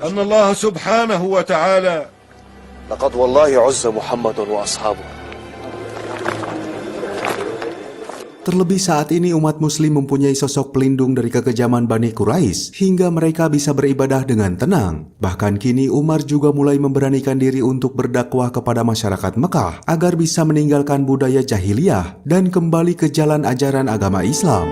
أن الله سبحانه وتعالى لقد والله عز محمد وأصحابه. Terlebih saat ini umat muslim mempunyai sosok pelindung dari kekejaman Bani Quraisy hingga mereka bisa beribadah dengan tenang. Bahkan kini Umar juga mulai memberanikan diri untuk berdakwah kepada masyarakat Mekah agar bisa meninggalkan budaya jahiliyah dan kembali ke jalan ajaran agama Islam.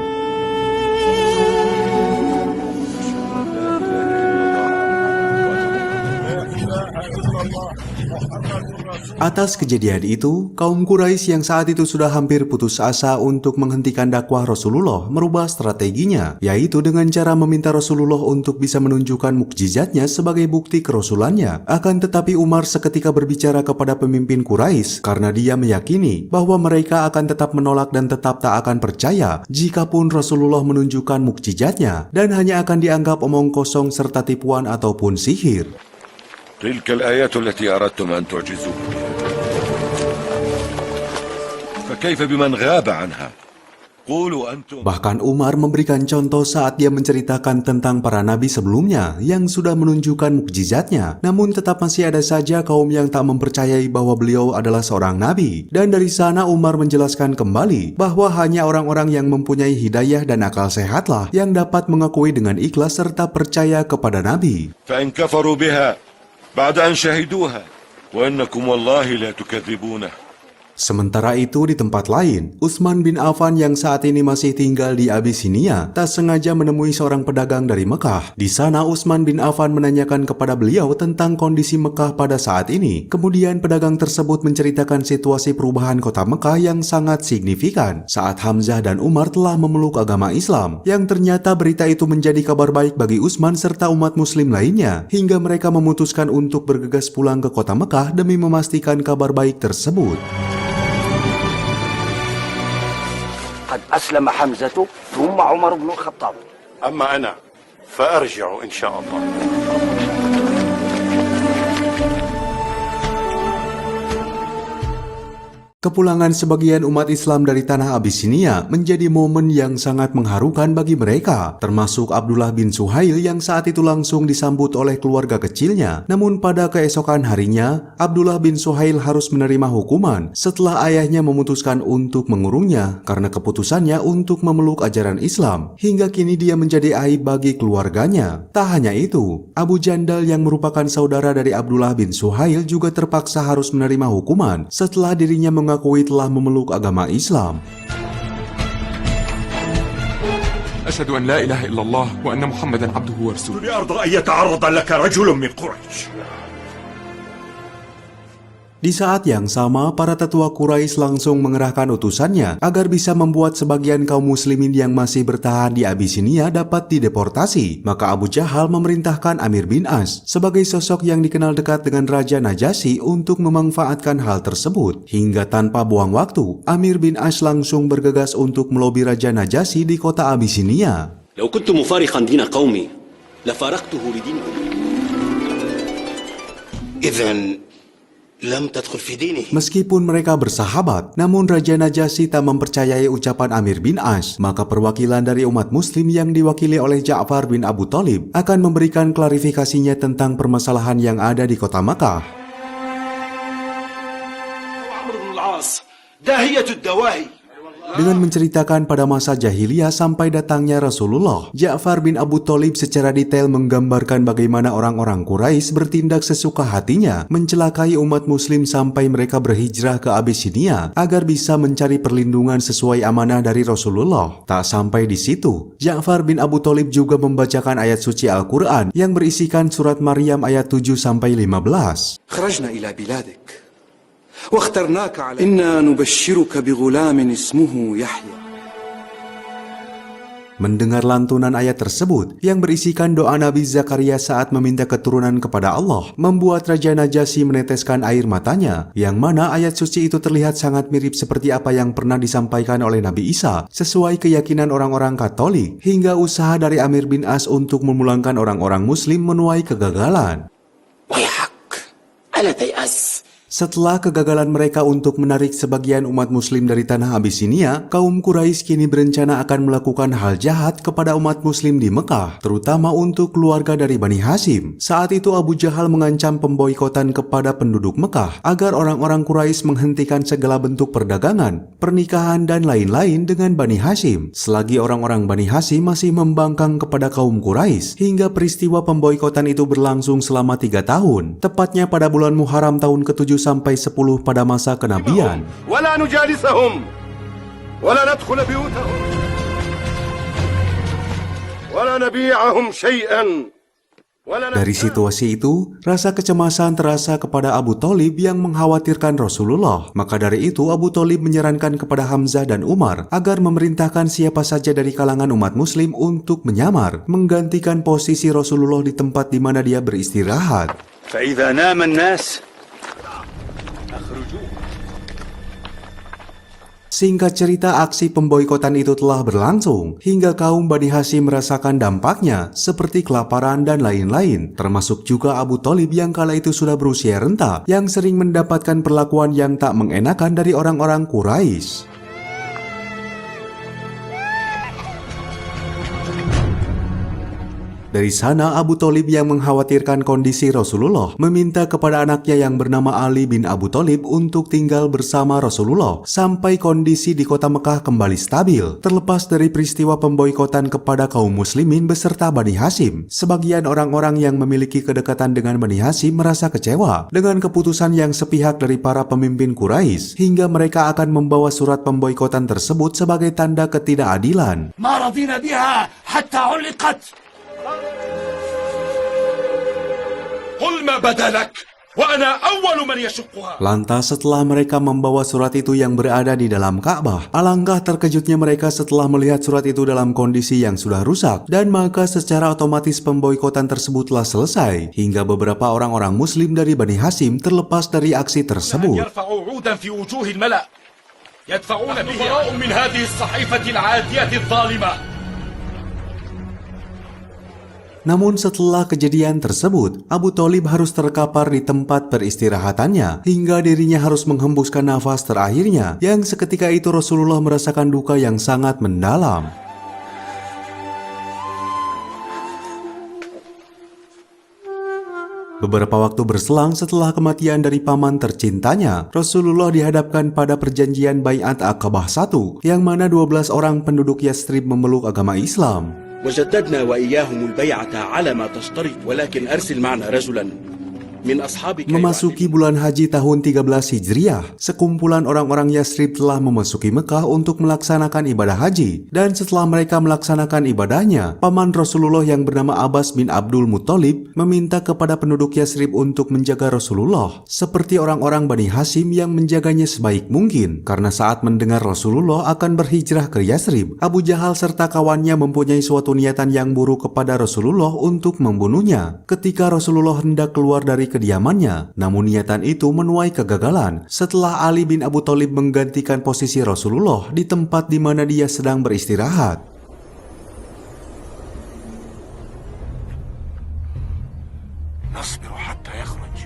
Atas kejadian itu, kaum Quraisy yang saat itu sudah hampir putus asa untuk menghentikan dakwah Rasulullah merubah strateginya, yaitu dengan cara meminta Rasulullah untuk bisa menunjukkan mukjizatnya sebagai bukti kerasulannya. Akan tetapi Umar seketika berbicara kepada pemimpin Quraisy karena dia meyakini bahwa mereka akan tetap menolak dan tetap tak akan percaya jikapun Rasulullah menunjukkan mukjizatnya, dan hanya akan dianggap omong kosong serta tipuan ataupun sihir. تلك الآيات التي أردتم أن تعجزوا فكيف بمن غاب عنها قولوا أنتم. Bahkan Umar memberikan contoh saat dia menceritakan tentang para nabi sebelumnya yang sudah menunjukkan mukjizatnya, namun tetap masih ada saja kaum yang tak mempercayai bahwa beliau adalah seorang nabi. Dan dari sana Umar menjelaskan kembali bahwa hanya orang-orang yang mempunyai hidayah dan akal sehatlah yang dapat mengakui dengan ikhlas serta percaya kepada nabi. فإن كفروا بها بعد أن شهدوها وإنكم والله لا تكذبونه Sementara itu di tempat lain, Utsman bin Affan yang saat ini masih tinggal di Abisinia tak sengaja menemui seorang pedagang dari Mekah. Di sana Utsman bin Affan menanyakan kepada beliau tentang kondisi Mekah pada saat ini. Kemudian pedagang tersebut menceritakan situasi perubahan kota Mekah yang sangat signifikan saat Hamzah dan Umar telah memeluk agama Islam, yang ternyata berita itu menjadi kabar baik bagi Utsman serta umat muslim lainnya, hingga mereka memutuskan untuk bergegas pulang ke kota Mekah demi memastikan kabar baik tersebut. قد أسلم حمزة ثم عمر بن الخطاب. أما أنا فأرجع إن شاء الله. Kepulangan sebagian umat Islam dari tanah Abisinia menjadi momen yang sangat mengharukan bagi mereka, termasuk Abdullah bin Suhail yang saat itu langsung disambut oleh keluarga kecilnya. Namun pada keesokan harinya, Abdullah bin Suhail harus menerima hukuman setelah ayahnya memutuskan untuk mengurungnya karena keputusannya untuk memeluk ajaran Islam. Hingga kini dia menjadi aib bagi keluarganya. Tak hanya itu, Abu Jandal yang merupakan saudara dari Abdullah bin Suhail juga terpaksa harus menerima hukuman setelah dirinya mengakui telah memeluk agama Islam. أشهد أن لا إله إلا الله وأن محمدا عبده ورسوله. لأرضى أن يتعرض لك رجل من قريش. Di saat yang sama, para tetua Quraisy langsung mengerahkan utusannya agar bisa membuat sebagian kaum muslimin yang masih bertahan di Abisinia dapat dideportasi. Maka Abu Jahal memerintahkan Amir bin As sebagai sosok yang dikenal dekat dengan Raja Najasyi untuk memanfaatkan hal tersebut. Hingga tanpa buang waktu, Amir bin As langsung bergegas untuk melobi Raja Najasyi di kota Abisinia. لو كنت مفارقا دين قومي لفارقته لدينكم. إذن Meskipun mereka bersahabat, namun Raja Najasyi tak mempercayai ucapan Amir bin As, maka perwakilan dari umat muslim yang diwakili oleh Ja'far bin Abu Thalib akan memberikan klarifikasinya tentang permasalahan yang ada di kota Makkah. Dengan menceritakan pada masa jahiliyah sampai datangnya Rasulullah, Ja'far bin Abu Thalib secara detail menggambarkan bagaimana orang-orang Quraisy bertindak sesuka hatinya, mencelakai umat muslim sampai mereka berhijrah ke Abisinia agar bisa mencari perlindungan sesuai amanah dari Rasulullah. Tak sampai di situ, Ja'far bin Abu Thalib juga membacakan ayat suci Al-Quran yang berisikan surat Maryam ayat 7-15. Kharajna ila biladik. واخترناك على إنا نبشرك بغلام اسمه يحيى. Mendengar lantunan ayat tersebut yang berisikan doa Nabi Zakaria saat meminta keturunan kepada Allah, membuat Raja Najasyi meneteskan air matanya, yang mana ayat suci itu terlihat sangat mirip seperti apa yang pernah disampaikan oleh Nabi Isa sesuai keyakinan orang-orang Katolik, hingga usaha dari Amir bin As untuk memulangkan orang-orang muslim menuai kegagalan. Setelah kegagalan mereka untuk menarik sebagian umat muslim dari tanah Abisinia, kaum Quraisy kini berencana akan melakukan hal jahat kepada umat muslim di Mekah, terutama untuk keluarga dari Bani Hashim. Saat itu Abu Jahal mengancam pemboikotan kepada penduduk Mekah agar orang-orang Quraisy menghentikan segala bentuk perdagangan, pernikahan, dan lain-lain dengan Bani Hashim, selagi orang-orang Bani Hashim masih membangkang kepada kaum Quraisy, hingga peristiwa pemboikotan itu berlangsung selama 3 tahun, tepatnya pada bulan Muharram tahun ke-7 sampai 10 pada masa kenabian. ولا نجالسهم ولا ندخل بيوتهم ولا نبيعهم شيئا. Dari situasi itu, rasa kecemasan terasa kepada Abu Thalib yang mengkhawatirkan Rasulullah. Maka dari itu Abu Thalib menyarankan kepada Hamzah dan Umar agar memerintahkan siapa saja dari kalangan umat muslim untuk menyamar, menggantikan posisi Rasulullah di tempat di mana dia beristirahat. فإذا نام الناس. Singkat cerita, aksi pemboikotan itu telah berlangsung hingga kaum Bani Hashim merasakan dampaknya seperti kelaparan dan lain-lain, termasuk juga Abu Thalib yang kala itu sudah berusia renta yang sering mendapatkan perlakuan yang tak mengenakan dari orang-orang Quraisy. Dari sana Abu Thalib yang mengkhawatirkan kondisi Rasulullah meminta kepada anaknya yang bernama Ali bin Abu Thalib untuk tinggal bersama Rasulullah sampai kondisi di kota Mekah kembali stabil. Terlepas dari peristiwa pemboikotan kepada kaum muslimin beserta Bani Hashim, sebagian orang-orang yang memiliki kedekatan dengan Bani Hashim merasa kecewa dengan keputusan yang sepihak dari para pemimpin Quraisy hingga mereka akan membawa surat pemboikotan tersebut sebagai tanda ketidakadilan. ما رضينا بها حتى علقت. قل ما بدا لك وأنا أول من يشقها. Lantas setelah mereka membawa surat itu yang berada di dalam Ka'bah, alangkah terkejutnya mereka setelah melihat surat itu dalam kondisi yang sudah rusak, dan maka secara otomatis pemboikotan tersebut telah selesai hingga beberapa orang-orang muslim dari Bani Hashim terlepas dari aksi tersebut. يرفعوا عودا في وجوه الملأ يدفعون به من هذه الصحيفة العادية الظالمة. Namun setelah kejadian tersebut, Abu Thalib harus terkapar di tempat peristirahatannya hingga dirinya harus menghembuskan nafas terakhirnya, yang seketika itu Rasulullah merasakan duka yang sangat mendalam. Beberapa waktu berselang setelah kematian dari paman tercintanya, Rasulullah dihadapkan pada perjanjian Bai'at Aqabah I, yang mana 12 orang penduduk Yathrib memeluk agama Islam. وجددنا وإياهم البيعة على ما تشترط ولكن أرسل معنا رجلا من أصحابك. Memasuki bulan haji tahun 13 Hijriah, sekumpulan orang-orang Yathrib telah memasuki Mekah untuk melaksanakan ibadah haji, dan setelah mereka melaksanakan ibadahnya, paman Rasulullah yang bernama Abbas bin Abdul Muthalib meminta kepada penduduk Yathrib untuk menjaga Rasulullah seperti orang-orang Bani Hashim yang menjaganya sebaik mungkin, karena saat mendengar Rasulullah akan berhijrah ke Yathrib, Abu Jahal serta kawannya mempunyai suatu niatan yang buruk kepada Rasulullah untuk membunuhnya. Ketika Rasulullah hendak keluar dari kediamannya, namun niatan itu menuai kegagalan setelah Ali bin Abu Thalib menggantikan posisi Rasulullah di tempat di mana dia sedang beristirahat. نصبر حتى يخرج.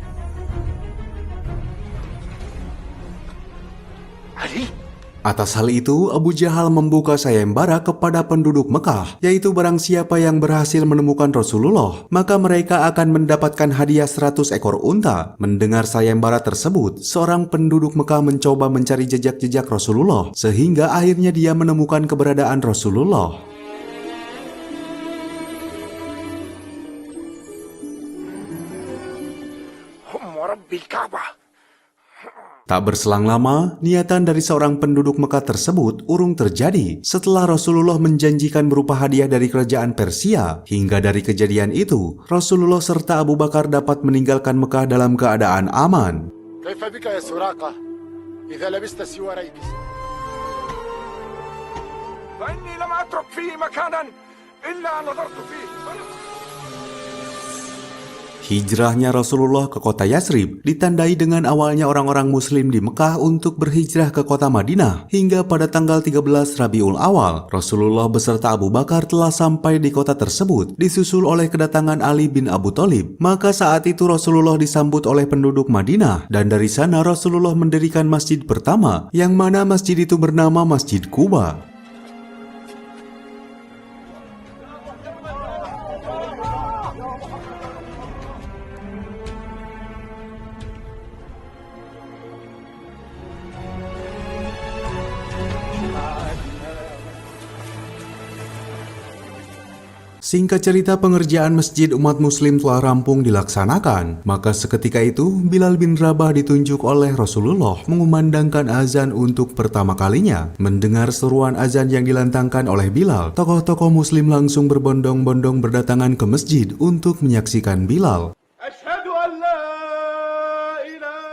علي. Atas hal itu, Abu Jahal membuka sayembara kepada penduduk Mekah, yaitu barang siapa yang berhasil menemukan Rasulullah, maka mereka akan mendapatkan hadiah 100 ekor unta. Mendengar sayembara tersebut, seorang penduduk Mekah mencoba mencari jejak-jejak Rasulullah, sehingga akhirnya dia menemukan keberadaan Rasulullah. Tak berselang lama, niatan dari seorang penduduk Mekah tersebut urung terjadi setelah Rasulullah menjanjikan berupa hadiah dari kerajaan Persia. Hingga dari kejadian itu, Rasulullah serta Abu Bakar dapat meninggalkan Mekah dalam keadaan aman. Hijrahnya Rasulullah ke kota Yathrib ditandai dengan awalnya orang-orang muslim di Mekah untuk berhijrah ke kota Madinah. Hingga pada tanggal 13 Rabiul Awal, Rasulullah beserta Abu Bakar telah sampai di kota tersebut, disusul oleh kedatangan Ali bin Abu Thalib. Maka saat itu Rasulullah disambut oleh penduduk Madinah, dan dari sana Rasulullah mendirikan masjid pertama, yang mana masjid itu bernama Masjid Quba. Singkat cerita, pengerjaan masjid umat muslim telah rampung dilaksanakan. Maka seketika itu, Bilal bin Rabah ditunjuk oleh Rasulullah mengumandangkan azan untuk pertama kalinya. Mendengar seruan azan yang dilantangkan oleh Bilal, tokoh-tokoh muslim langsung berbondong-bondong berdatangan ke masjid untuk menyaksikan Bilal.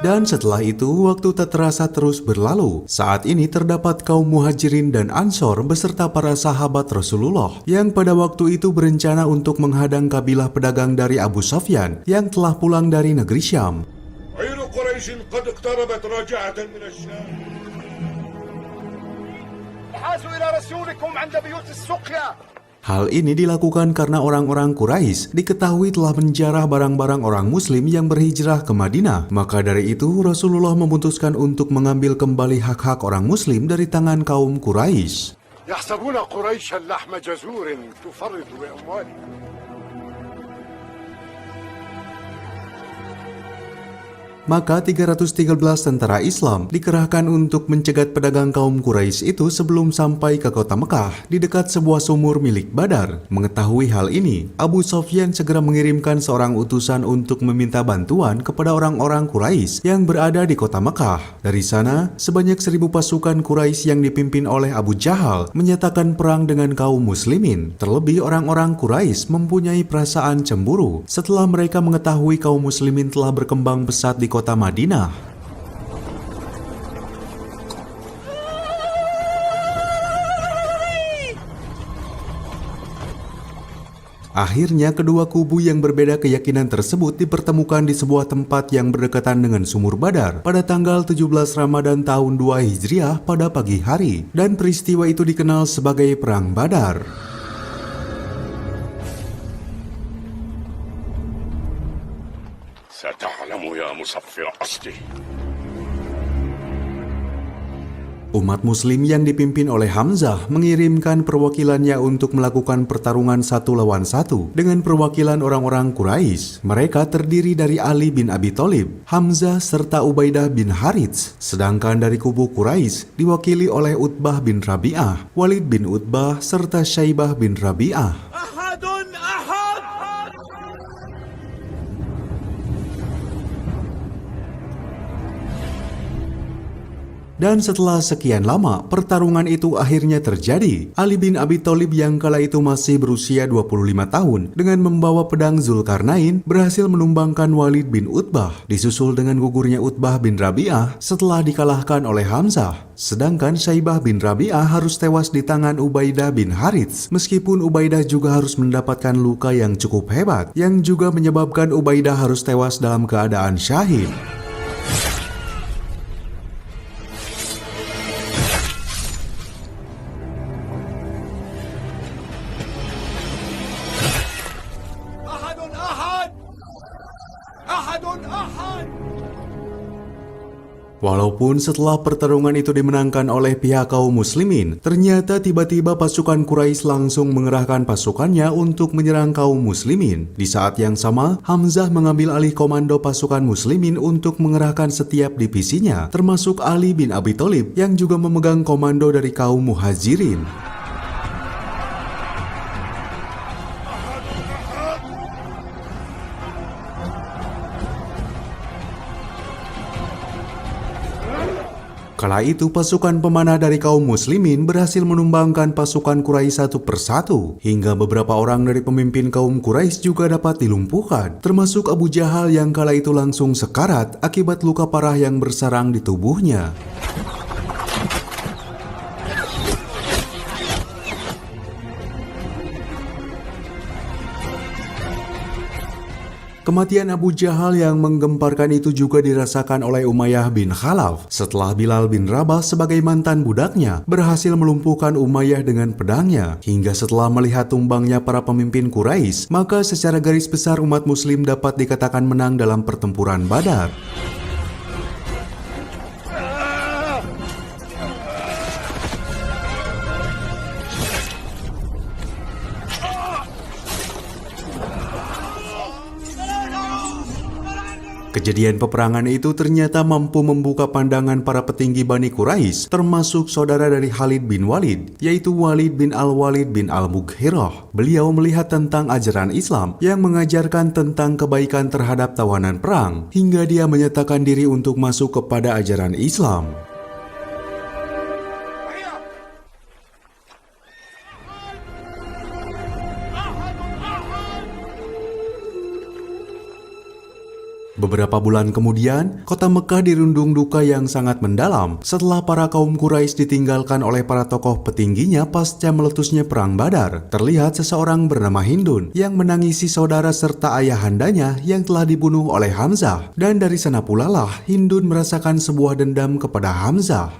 Dan setelah itu, waktu tak terasa terus berlalu. Saat ini terdapat kaum muhajirin dan ansor beserta para sahabat Rasulullah yang pada waktu itu berencana untuk menghadang kabilah pedagang dari Abu Sufyan yang telah pulang dari negeri Syam. Hal ini dilakukan karena orang-orang Quraisy diketahui telah menjarah barang-barang orang muslim yang berhijrah ke Madinah. Maka dari itu Rasulullah memutuskan untuk mengambil kembali hak-hak orang muslim dari tangan kaum Quraisy. Maka 313 tentara Islam dikerahkan untuk mencegat pedagang kaum Quraisy itu sebelum sampai ke kota Mekah di dekat sebuah sumur milik Badar. Mengetahui hal ini, Abu Sufyan segera mengirimkan seorang utusan untuk meminta bantuan kepada orang-orang Quraisy yang berada di kota Mekah. Dari sana, sebanyak 1000 pasukan Quraisy yang dipimpin oleh Abu Jahal menyatakan perang dengan kaum muslimin. Terlebih orang-orang Quraisy mempunyai perasaan cemburu setelah mereka mengetahui kaum muslimin telah berkembang pesat di kota Madinah. Akhirnya kedua kubu yang berbeda keyakinan tersebut dipertemukan di sebuah tempat yang berdekatan dengan sumur Badar pada tanggal 17 Ramadan tahun 2 Hijriah pada pagi hari, dan peristiwa itu dikenal sebagai Perang Badar. ستعلم يا مصفر قصدي. Umat muslim yang dipimpin oleh Hamzah mengirimkan perwakilannya untuk melakukan pertarungan 1 lawan 1 dengan perwakilan orang-orang Quraisy. Mereka terdiri dari Ali bin Abi Thalib, Hamzah serta Ubaidah bin Harits. Sedangkan dari kubu Quraisy diwakili oleh Utbah bin Rabi'ah, Walid bin Utbah serta Syaibah bin Rabi'ah. Dan setelah sekian lama, pertarungan itu akhirnya terjadi. Ali bin Abi Thalib yang kala itu masih berusia 25 tahun dengan membawa pedang Zulkarnain berhasil menumbangkan Walid bin Utbah, disusul dengan gugurnya Utbah bin Rabi'ah setelah dikalahkan oleh Hamzah. Sedangkan Syaibah bin Rabi'ah harus tewas di tangan Ubaidah bin Harits, meskipun Ubaidah juga harus mendapatkan luka yang cukup hebat, yang juga menyebabkan Ubaidah harus tewas dalam keadaan syahid. Walaupun setelah pertarungan itu dimenangkan oleh pihak kaum muslimin, ternyata tiba-tiba pasukan Quraisy langsung mengerahkan pasukannya untuk menyerang kaum muslimin. Di saat yang sama, Hamzah mengambil alih komando pasukan muslimin untuk mengerahkan setiap divisinya, termasuk Ali bin Abi Thalib yang juga memegang komando dari kaum Muhajirin. Kala itu pasukan pemanah dari kaum muslimin berhasil menumbangkan pasukan Quraisy satu persatu, hingga beberapa orang dari pemimpin kaum Quraisy juga dapat dilumpuhkan, termasuk Abu Jahal yang kala itu langsung sekarat akibat luka parah yang bersarang di tubuhnya. Kematian Abu Jahal yang menggemparkan itu juga dirasakan oleh Umayyah bin Khalaf setelah Bilal bin Rabah sebagai mantan budaknya berhasil melumpuhkan Umayyah dengan pedangnya. Hingga setelah melihat tumbangnya para pemimpin Quraisy, maka secara garis besar umat muslim dapat dikatakan menang dalam pertempuran Badar. Kejadian peperangan itu ternyata mampu membuka pandangan para petinggi Bani Quraisy, termasuk saudara dari Khalid bin Walid, yaitu Walid bin Al-Walid bin Al-Mughirah. Beliau melihat tentang ajaran Islam yang mengajarkan tentang kebaikan terhadap tawanan perang, hingga dia menyatakan diri untuk masuk kepada ajaran Islam. Beberapa bulan kemudian, kota Mekah dirundung duka yang sangat mendalam setelah para kaum Quraisy ditinggalkan oleh para tokoh petingginya pasca meletusnya Perang Badar. Terlihat seseorang bernama Hindun yang menangisi saudara serta ayahandanya yang telah dibunuh oleh Hamzah. Dan dari sana pula lah Hindun merasakan sebuah dendam kepada Hamzah.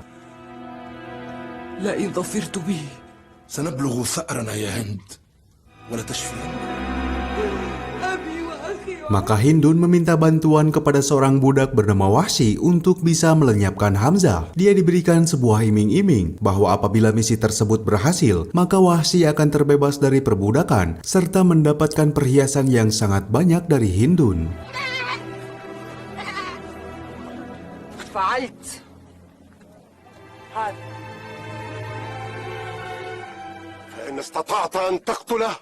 لئن ظفرت به سنبلغ ثأرنا يا هند ولا تشفين. Maka Hindun meminta bantuan kepada seorang budak bernama Wahsy untuk bisa melenyapkan Hamzah. Dia diberikan sebuah iming-iming bahwa apabila misi tersebut berhasil, maka Wahsy akan terbebas dari perbudakan serta mendapatkan perhiasan yang sangat banyak dari Hindun. فعلت هذا فإن استطعت أن تقتله.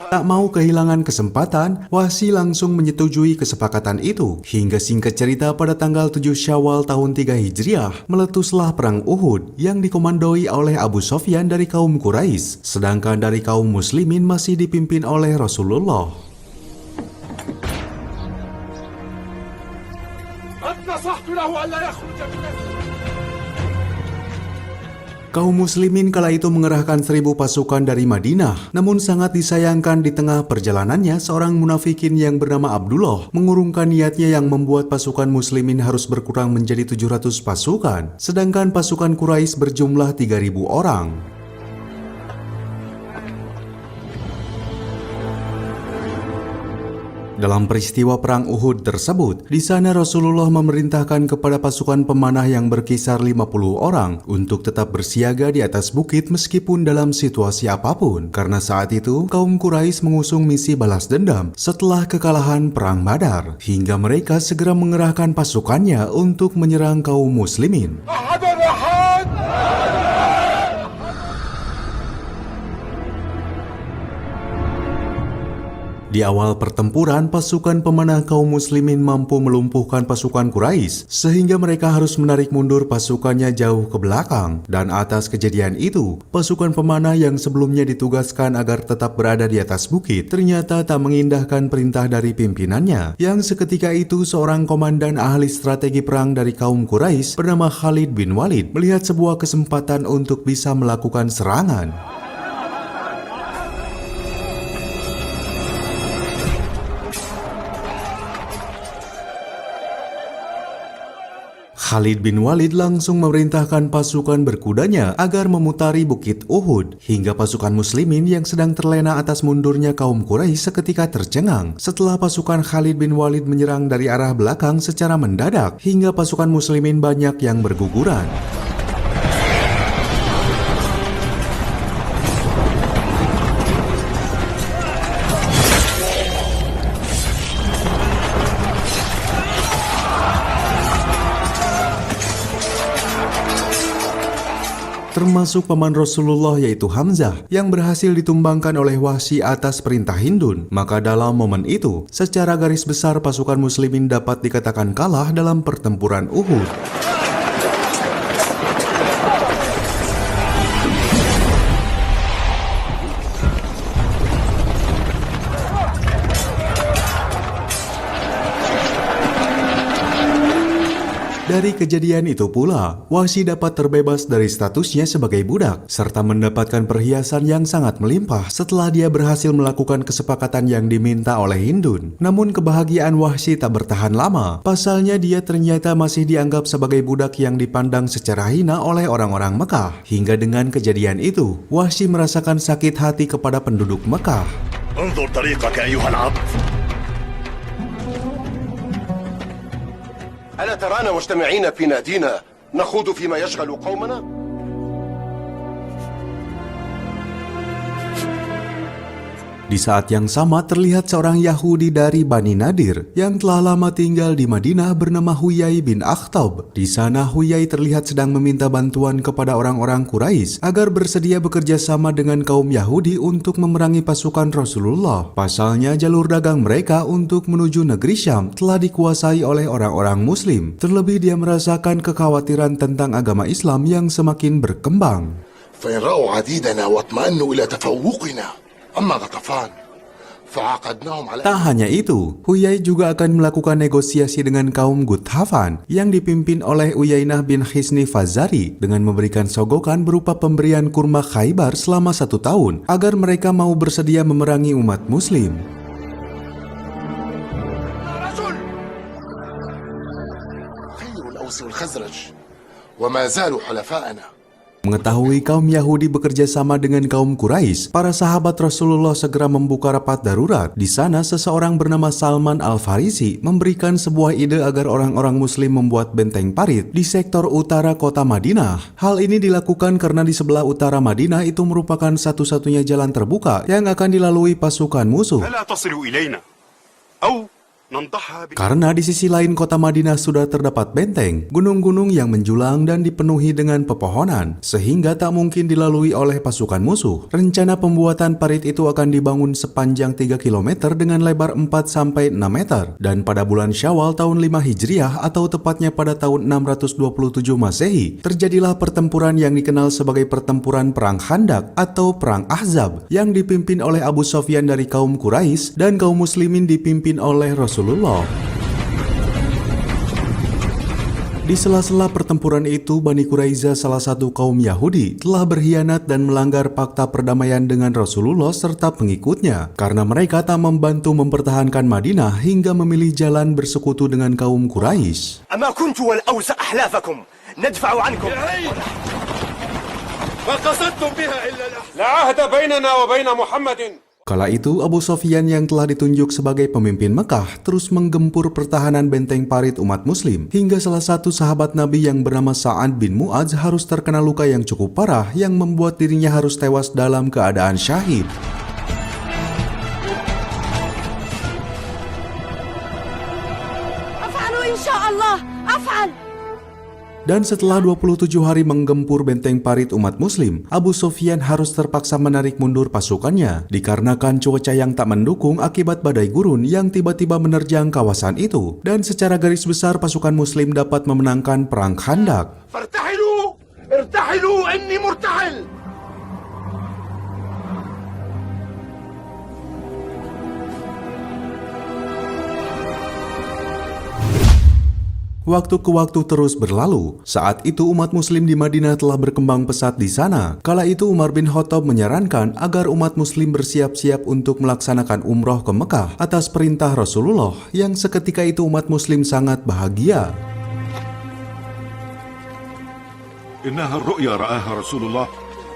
Tak mau kehilangan kesempatan, Wahsy langsung menyetujui kesepakatan itu. Hingga singkat cerita pada tanggal 7 Syawal tahun 3 Hijriah, meletuslah perang Uhud yang dikomandoi oleh Abu Sofyan dari kaum Quraisy, sedangkan dari kaum muslimin masih dipimpin oleh Rasulullah. Kaum muslimin kala itu mengerahkan 1000 pasukan dari Madinah. Namun sangat disayangkan di tengah perjalanannya seorang munafikin yang bernama Abdullah mengurungkan niatnya yang membuat pasukan muslimin harus berkurang menjadi 700 pasukan. Sedangkan pasukan Quraisy berjumlah 3000 orang. Dalam peristiwa perang Uhud tersebut, di sana Rasulullah memerintahkan kepada pasukan pemanah yang berkisar 50 orang untuk tetap bersiaga di atas bukit meskipun dalam situasi apapun. Karena saat itu, kaum Quraisy mengusung misi balas dendam setelah kekalahan perang Badar, hingga mereka segera mengerahkan pasukannya untuk menyerang kaum muslimin. Di awal pertempuran, pasukan pemanah kaum muslimin mampu melumpuhkan pasukan Quraisy, sehingga mereka harus menarik mundur pasukannya jauh ke belakang. Dan atas kejadian itu, pasukan pemanah yang sebelumnya ditugaskan agar tetap berada di atas bukit, ternyata tak mengindahkan perintah dari pimpinannya, yang seketika itu seorang komandan ahli strategi perang dari kaum Quraisy bernama Khalid bin Walid melihat sebuah kesempatan untuk bisa melakukan serangan. Khalid bin Walid langsung memerintahkan pasukan berkudanya agar memutari bukit Uhud, hingga pasukan muslimin yang sedang terlena atas mundurnya kaum Quraisy seketika tercengang setelah pasukan Khalid bin Walid menyerang dari arah belakang secara mendadak, hingga pasukan muslimin banyak yang berguguran. Termasuk paman Rasulullah yaitu Hamzah yang berhasil ditumbangkan oleh Wahsy atas perintah Hindun. Maka dalam momen itu, secara garis besar pasukan muslimin dapat dikatakan kalah dalam pertempuran Uhud. Dari kejadian itu pula, Wahsy dapat terbebas dari statusnya sebagai budak, serta mendapatkan perhiasan yang sangat melimpah setelah dia berhasil melakukan kesepakatan yang diminta oleh Hindun. Namun kebahagiaan Wahsy tak bertahan lama, pasalnya dia ternyata masih dianggap sebagai budak yang dipandang secara hina oleh orang-orang Mekah. Hingga dengan kejadian itu, Wahsy merasakan sakit hati kepada penduduk Mekah. انظر طريقك أيها العبد. ألا ترانا مجتمعين في نادينا نخوض فيما يشغل قومنا؟ Di saat yang sama terlihat seorang Yahudi dari Bani Nadir yang telah lama tinggal di Madinah bernama Huyai bin Akhtab. Di sana Huyai terlihat sedang meminta bantuan kepada orang-orang Quraisy agar bersedia bekerja sama dengan kaum Yahudi untuk memerangi pasukan Rasulullah. Pasalnya jalur dagang mereka untuk menuju negeri Syam telah dikuasai oleh orang-orang Muslim. Terlebih dia merasakan kekhawatiran tentang agama Islam yang semakin berkembang. فإن رأوا عديدنا واطمأنوا إلى تفوقنا أما غطفان فعاقدناهم على. Tak hanya itu, Huyai juga akan melakukan negosiasi dengan kaum Gutafan yang dipimpin oleh Uyainah bin Hisni Fazari dengan memberikan sogokan berupa pemberian kurma Khaybar selama 1 tahun agar mereka mau bersedia memerangi umat Muslim. خير الأوس والخزرج وما زالوا حلفاءنا. Mengetahui kaum Yahudi bekerja sama dengan kaum Quraisy, para sahabat Rasulullah segera membuka rapat darurat. Di sana seseorang bernama Salman Al-Farisi memberikan sebuah ide agar orang-orang Muslim membuat benteng parit di sektor utara kota Madinah. Hal ini dilakukan karena di sebelah utara Madinah itu merupakan satu-satunya jalan terbuka yang akan dilalui pasukan musuh. فلا تصلوا إلينا أو Karena di sisi lain kota Madinah sudah terdapat benteng, gunung-gunung yang menjulang dan dipenuhi dengan pepohonan, sehingga tak mungkin dilalui oleh pasukan musuh. Rencana pembuatan parit itu akan dibangun sepanjang 3 km dengan lebar 4-6 meter. Dan pada bulan Syawal tahun 5 Hijriah atau tepatnya pada tahun 627 Masehi, terjadilah pertempuran yang dikenal sebagai pertempuran Perang Khandak atau Perang Ahzab yang dipimpin oleh Abu Sofyan dari kaum Quraisy dan kaum muslimin dipimpin oleh Rasulullah. Di sela-sela pertempuran itu, Bani Quraiza, salah satu kaum Yahudi, telah berkhianat dan melanggar fakta perdamaian dengan Rasulullah serta pengikutnya, karena mereka tak membantu mempertahankan Madinah hingga memilih jalan bersekutu dengan kaum Quraisy. أما كنت والأوس أحلافكم ندفع عنكم ما قصدتم بها إلا لا عهد بيننا وبين محمد. Kala itu, Abu Sofyan yang telah ditunjuk sebagai pemimpin Mekah terus menggempur pertahanan benteng parit umat muslim, hingga salah satu sahabat Nabi yang bernama Sa'ad bin Mu'adz harus terkena luka yang cukup parah yang membuat dirinya harus tewas dalam keadaan syahid. Dan setelah 27 hari menggempur benteng parit umat muslim, Abu Sofyan harus terpaksa menarik mundur pasukannya dikarenakan cuaca yang tak mendukung akibat badai gurun yang tiba-tiba menerjang kawasan itu. Dan secara garis besar pasukan muslim dapat memenangkan Perang Khandak. فارتحلوا ارتحلوا إني مرتحل. Waktu ke waktu terus berlalu. Saat itu umat muslim di Madinah telah berkembang pesat di sana. Kala itu Umar bin Khattab menyarankan agar umat muslim bersiap-siap untuk melaksanakan umroh ke Mekah atas perintah Rasulullah, yang seketika itu umat muslim sangat bahagia. إنها الرؤيا رآها رسول الله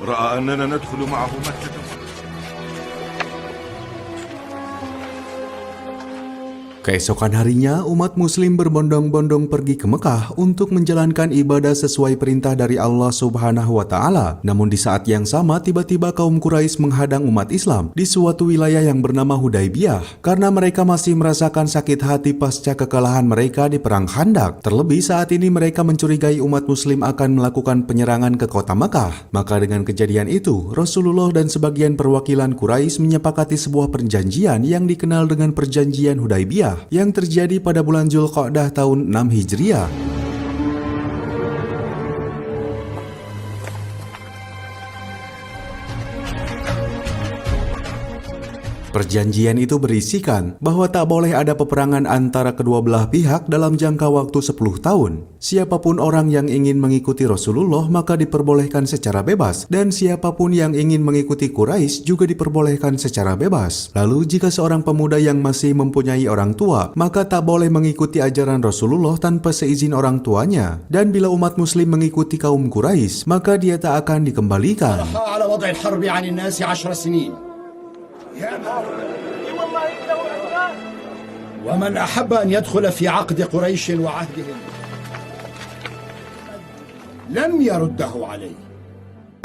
رأى أننا ندخل معه مكة. Keesokan harinya, umat muslim berbondong-bondong pergi ke Mekah untuk menjalankan ibadah sesuai perintah dari Allah Subhanahu wa Ta'ala. Namun di saat yang sama, tiba-tiba kaum Quraisy menghadang umat Islam di suatu wilayah yang bernama Hudaybiyah, karena mereka masih merasakan sakit hati pasca kekalahan mereka di Perang Khandak. Terlebih saat ini mereka mencurigai umat muslim akan melakukan penyerangan ke kota Mekah. Maka dengan kejadian itu, Rasulullah dan sebagian perwakilan Quraisy menyepakati sebuah perjanjian yang dikenal dengan Perjanjian Hudaybiyah, yang terjadi pada bulan Zulqa'dah tahun 6 Hijriah. Perjanjian itu berisikan bahwa tak boleh ada peperangan antara kedua belah pihak dalam jangka waktu 10 tahun. Siapapun orang yang ingin mengikuti Rasulullah maka diperbolehkan secara bebas, dan siapapun yang ingin mengikuti Quraisy juga diperbolehkan secara bebas. Lalu jika seorang pemuda yang masih mempunyai orang tua, maka tak boleh mengikuti ajaran Rasulullah tanpa seizin orang tuanya. Dan bila umat muslim mengikuti kaum Quraisy, maka dia tak akan dikembalikan. ومن أحب أن يدخل في عقد قريش وعهدهم لم يرده عليه.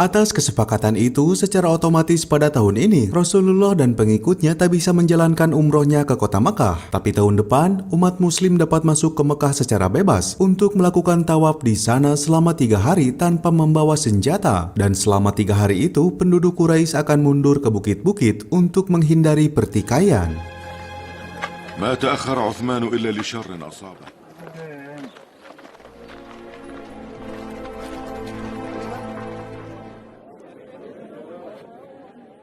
Atas kesepakatan itu, secara otomatis pada tahun ini, Rasulullah dan pengikutnya tak bisa menjalankan umrohnya ke kota Mekah. Tapi tahun depan, umat muslim dapat masuk ke Mekah secara bebas untuk melakukan tawaf di sana selama 3 hari tanpa membawa senjata. Dan selama 3 hari itu, penduduk Quraisy akan mundur ke bukit-bukit untuk menghindari pertikaian. ما تأخر عثمان إلا لشر أصابه.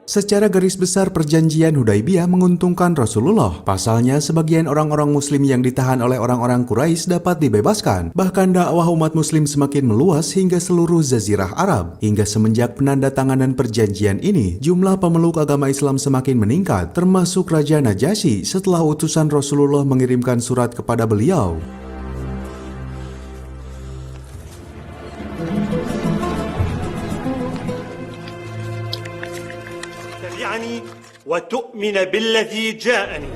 Secara garis besar perjanjian Hudaybiyah menguntungkan Rasulullah. Pasalnya sebagian orang-orang muslim yang ditahan oleh orang-orang Quraisy dapat dibebaskan. Bahkan dakwah umat muslim semakin meluas hingga seluruh Jazirah Arab. Hingga semenjak penandatanganan perjanjian ini, jumlah pemeluk agama Islam semakin meningkat, termasuk Raja Najasyi setelah utusan Rasulullah mengirimkan surat kepada beliau. وتؤمن بالذي جاءني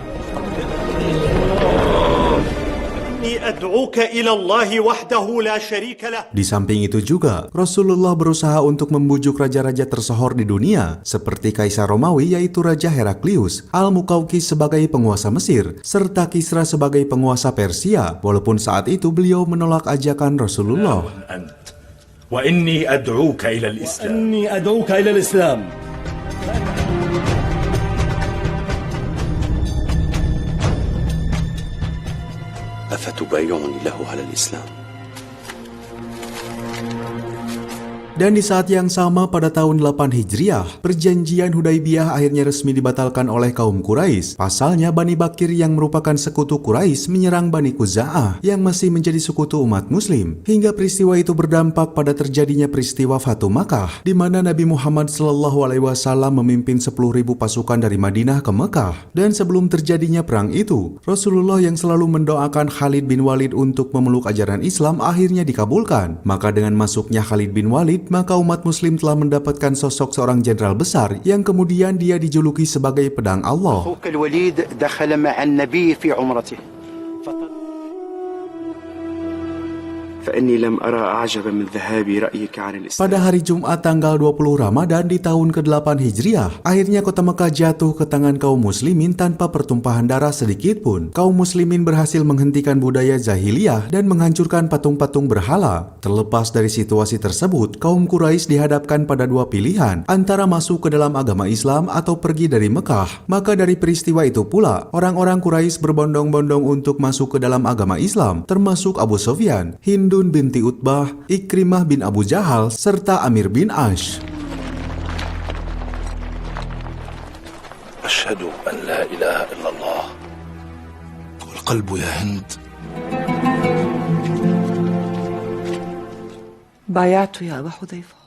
إني أدعوك إلى الله وحده لا شريك له. Di samping itu juga, Rasulullah berusaha untuk membujuk raja-raja tersohor di dunia, seperti Kaisar Romawi yaitu Raja Heraklius, Al-Muqawqis sebagai penguasa Mesir, serta Kisra sebagai penguasa Persia, walaupun saat itu beliau menolak ajakan Rasulullah. وإني أدعوك إلى الإسلام. أفتبايعني له على الإسلام. Dan di saat yang sama pada tahun 8 Hijriah, perjanjian Hudaibiyah akhirnya resmi dibatalkan oleh kaum Quraisy. Pasalnya Bani Bakir yang merupakan sekutu Quraisy menyerang Bani Khuza'ah yang masih menjadi sekutu umat muslim. Hingga peristiwa itu berdampak pada terjadinya peristiwa Fatu Makkah, di mana Nabi Muhammad SAW memimpin 10.000 pasukan dari Madinah ke Mekah. Dan sebelum terjadinya perang itu, Rasulullah yang selalu mendoakan Khalid bin Walid untuk memeluk ajaran Islam akhirnya dikabulkan. Maka dengan masuknya Khalid bin Walid, maka umat muslim telah mendapatkan sosok seorang jenderal besar yang kemudian dia dijuluki sebagai pedang Allah. Pada hari Jumat tanggal 20 Ramadan di tahun ke-8 Hijriah, akhirnya kota Mekah jatuh ke tangan kaum muslimin tanpa pertumpahan darah sedikit pun. Kaum muslimin berhasil menghentikan budaya jahiliyah dan menghancurkan patung-patung berhala. Terlepas dari situasi tersebut, kaum Quraisy dihadapkan pada dua pilihan, antara masuk ke dalam agama Islam atau pergi dari Mekah. Maka dari peristiwa itu pula, orang-orang Quraisy berbondong-bondong untuk masuk ke dalam agama Islam, termasuk Abu Sufyan, Hindun binti Utbah, Ikrimah bin Abu Jahal, serta Amir bin Ash. Asyhadu an la ilaha illallah wal qalbu ya Hind. Bayatu ya Abu Hudzaifah.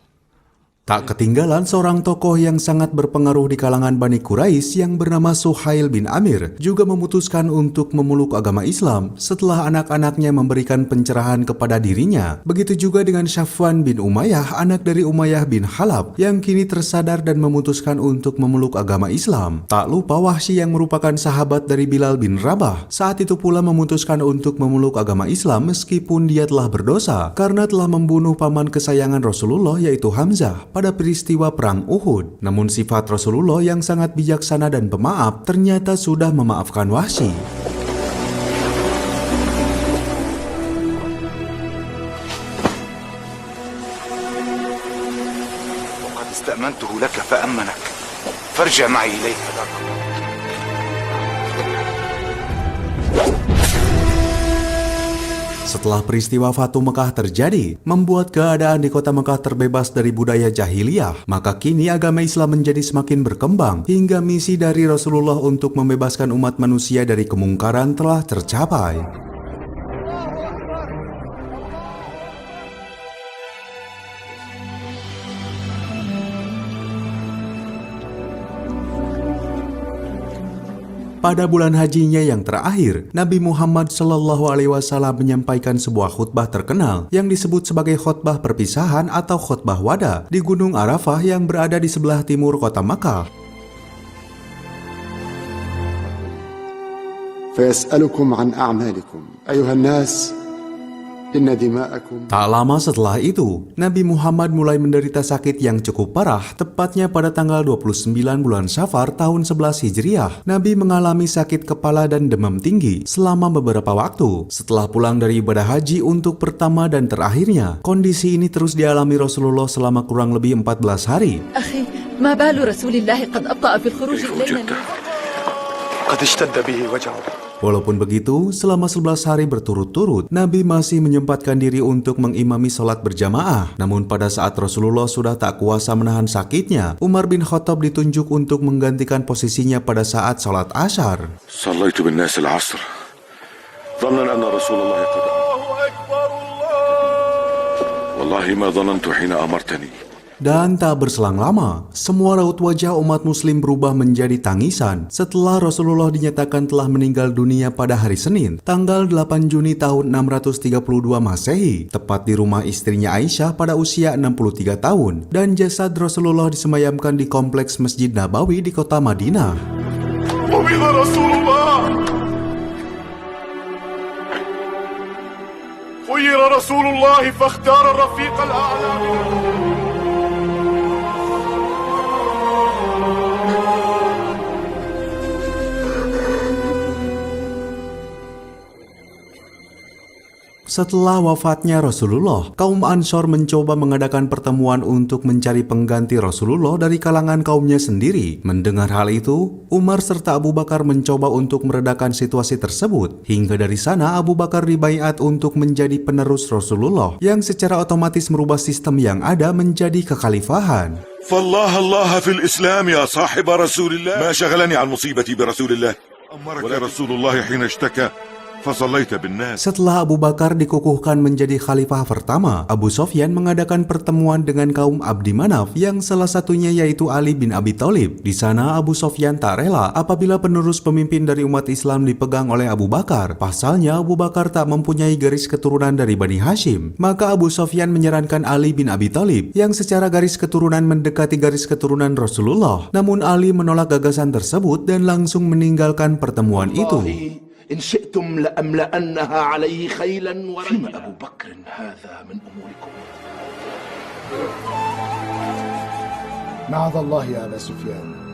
Tak ketinggalan seorang tokoh yang sangat berpengaruh di kalangan Bani Quraisy yang bernama Suhail bin Amir juga memutuskan untuk memeluk agama Islam setelah anak-anaknya memberikan pencerahan kepada dirinya. Begitu juga dengan Safwan bin Umayyah, anak dari Umayyah bin Halab, yang kini tersadar dan memutuskan untuk memeluk agama Islam. Tak lupa Wahsy yang merupakan sahabat dari Bilal bin Rabah saat itu pula memutuskan untuk memeluk agama Islam meskipun dia telah berdosa karena telah membunuh paman kesayangan Rasulullah yaitu Hamzah pada peristiwa perang Uhud. Namun sifat Rasulullah yang sangat bijaksana dan pemaaf ternyata sudah memaafkan Wahsy. وقد استأمنته لك فأمنك فارجع معي إليه. Setelah peristiwa Fatu Mekah terjadi, membuat keadaan di kota Mekah terbebas dari budaya jahiliyah, maka kini agama Islam menjadi semakin berkembang hingga misi dari Rasulullah untuk membebaskan umat manusia dari kemungkaran telah tercapai. Pada bulan hajinya yang terakhir, Nabi Muhammad SAW menyampaikan sebuah khutbah terkenal yang disebut sebagai khutbah perpisahan atau khutbah wada di Gunung Arafah yang berada di sebelah timur kota Makkah. فيسألكم عن أعمالكم أيها الناس. Tak lama setelah itu, Nabi Muhammad mulai menderita sakit yang cukup parah, tepatnya pada tanggal 29 bulan Syafar tahun 11 Hijriah. Nabi mengalami sakit kepala dan demam tinggi selama beberapa waktu. Setelah pulang dari ibadah haji untuk pertama dan terakhirnya, kondisi ini terus dialami Rasulullah selama kurang lebih 14 hari. Akhi, ma balu Rasulillah qad abta'a fil khuruj ilayna. Qad ishtadda bihi waj'uhu. Walaupun begitu, selama 11 hari berturut-turut, Nabi masih menyempatkan diri untuk mengimami sholat berjamaah. Namun pada saat Rasulullah sudah tak kuasa menahan sakitnya, Umar bin Khattab ditunjuk untuk menggantikan posisinya pada saat sholat Asyar. Sallaitu bin nas al-'asr. Dhannan anna Rasulullah qad Wallahi ma dhanantu hina amartani. Dan tak berselang lama, semua raut wajah umat muslim berubah menjadi tangisan setelah Rasulullah dinyatakan telah meninggal dunia pada hari Senin, tanggal 8 Juni tahun 632 Masehi, tepat di rumah istrinya Aisyah pada usia 63 tahun, dan jasad Rasulullah disemayamkan di kompleks Masjid Nabawi di kota Madinah. خير رسول الله فاختار الرفيق الأعلى Setelah wafatnya Rasulullah, kaum Ansor mencoba mengadakan pertemuan untuk mencari pengganti Rasulullah dari kalangan kaumnya sendiri. Mendengar hal itu, Umar serta Abu Bakar mencoba untuk meredakan situasi tersebut. Hingga dari sana Abu Bakar dibaiat untuk menjadi penerus Rasulullah yang secara otomatis merubah sistem yang ada menjadi kekhalifahan. فالله الله في الإسلام يا صاحب رسول الله ما شغلني عن مصيبتي برسول الله أمرك رسول الله حين اشتكى Setelah Abu Bakar dikukuhkan menjadi khalifah pertama, Abu Sofyan mengadakan pertemuan dengan kaum Abdi Manaf yang salah satunya yaitu Ali bin Abi Thalib. Di sana Abu Sofyan tak rela apabila penerus pemimpin dari umat Islam dipegang oleh Abu Bakar. Pasalnya Abu Bakar tak mempunyai garis keturunan dari Bani Hashim. Maka Abu Sofyan menyarankan Ali bin Abi Thalib yang secara garis keturunan mendekati garis keturunan Rasulullah. Namun Ali menolak gagasan tersebut dan langsung meninggalkan pertemuan itu. إن شئتم لأملأنها عليه خيلا ورجلا أبو بكر هذا من أموركم معاذ الله يا أبا سفيان.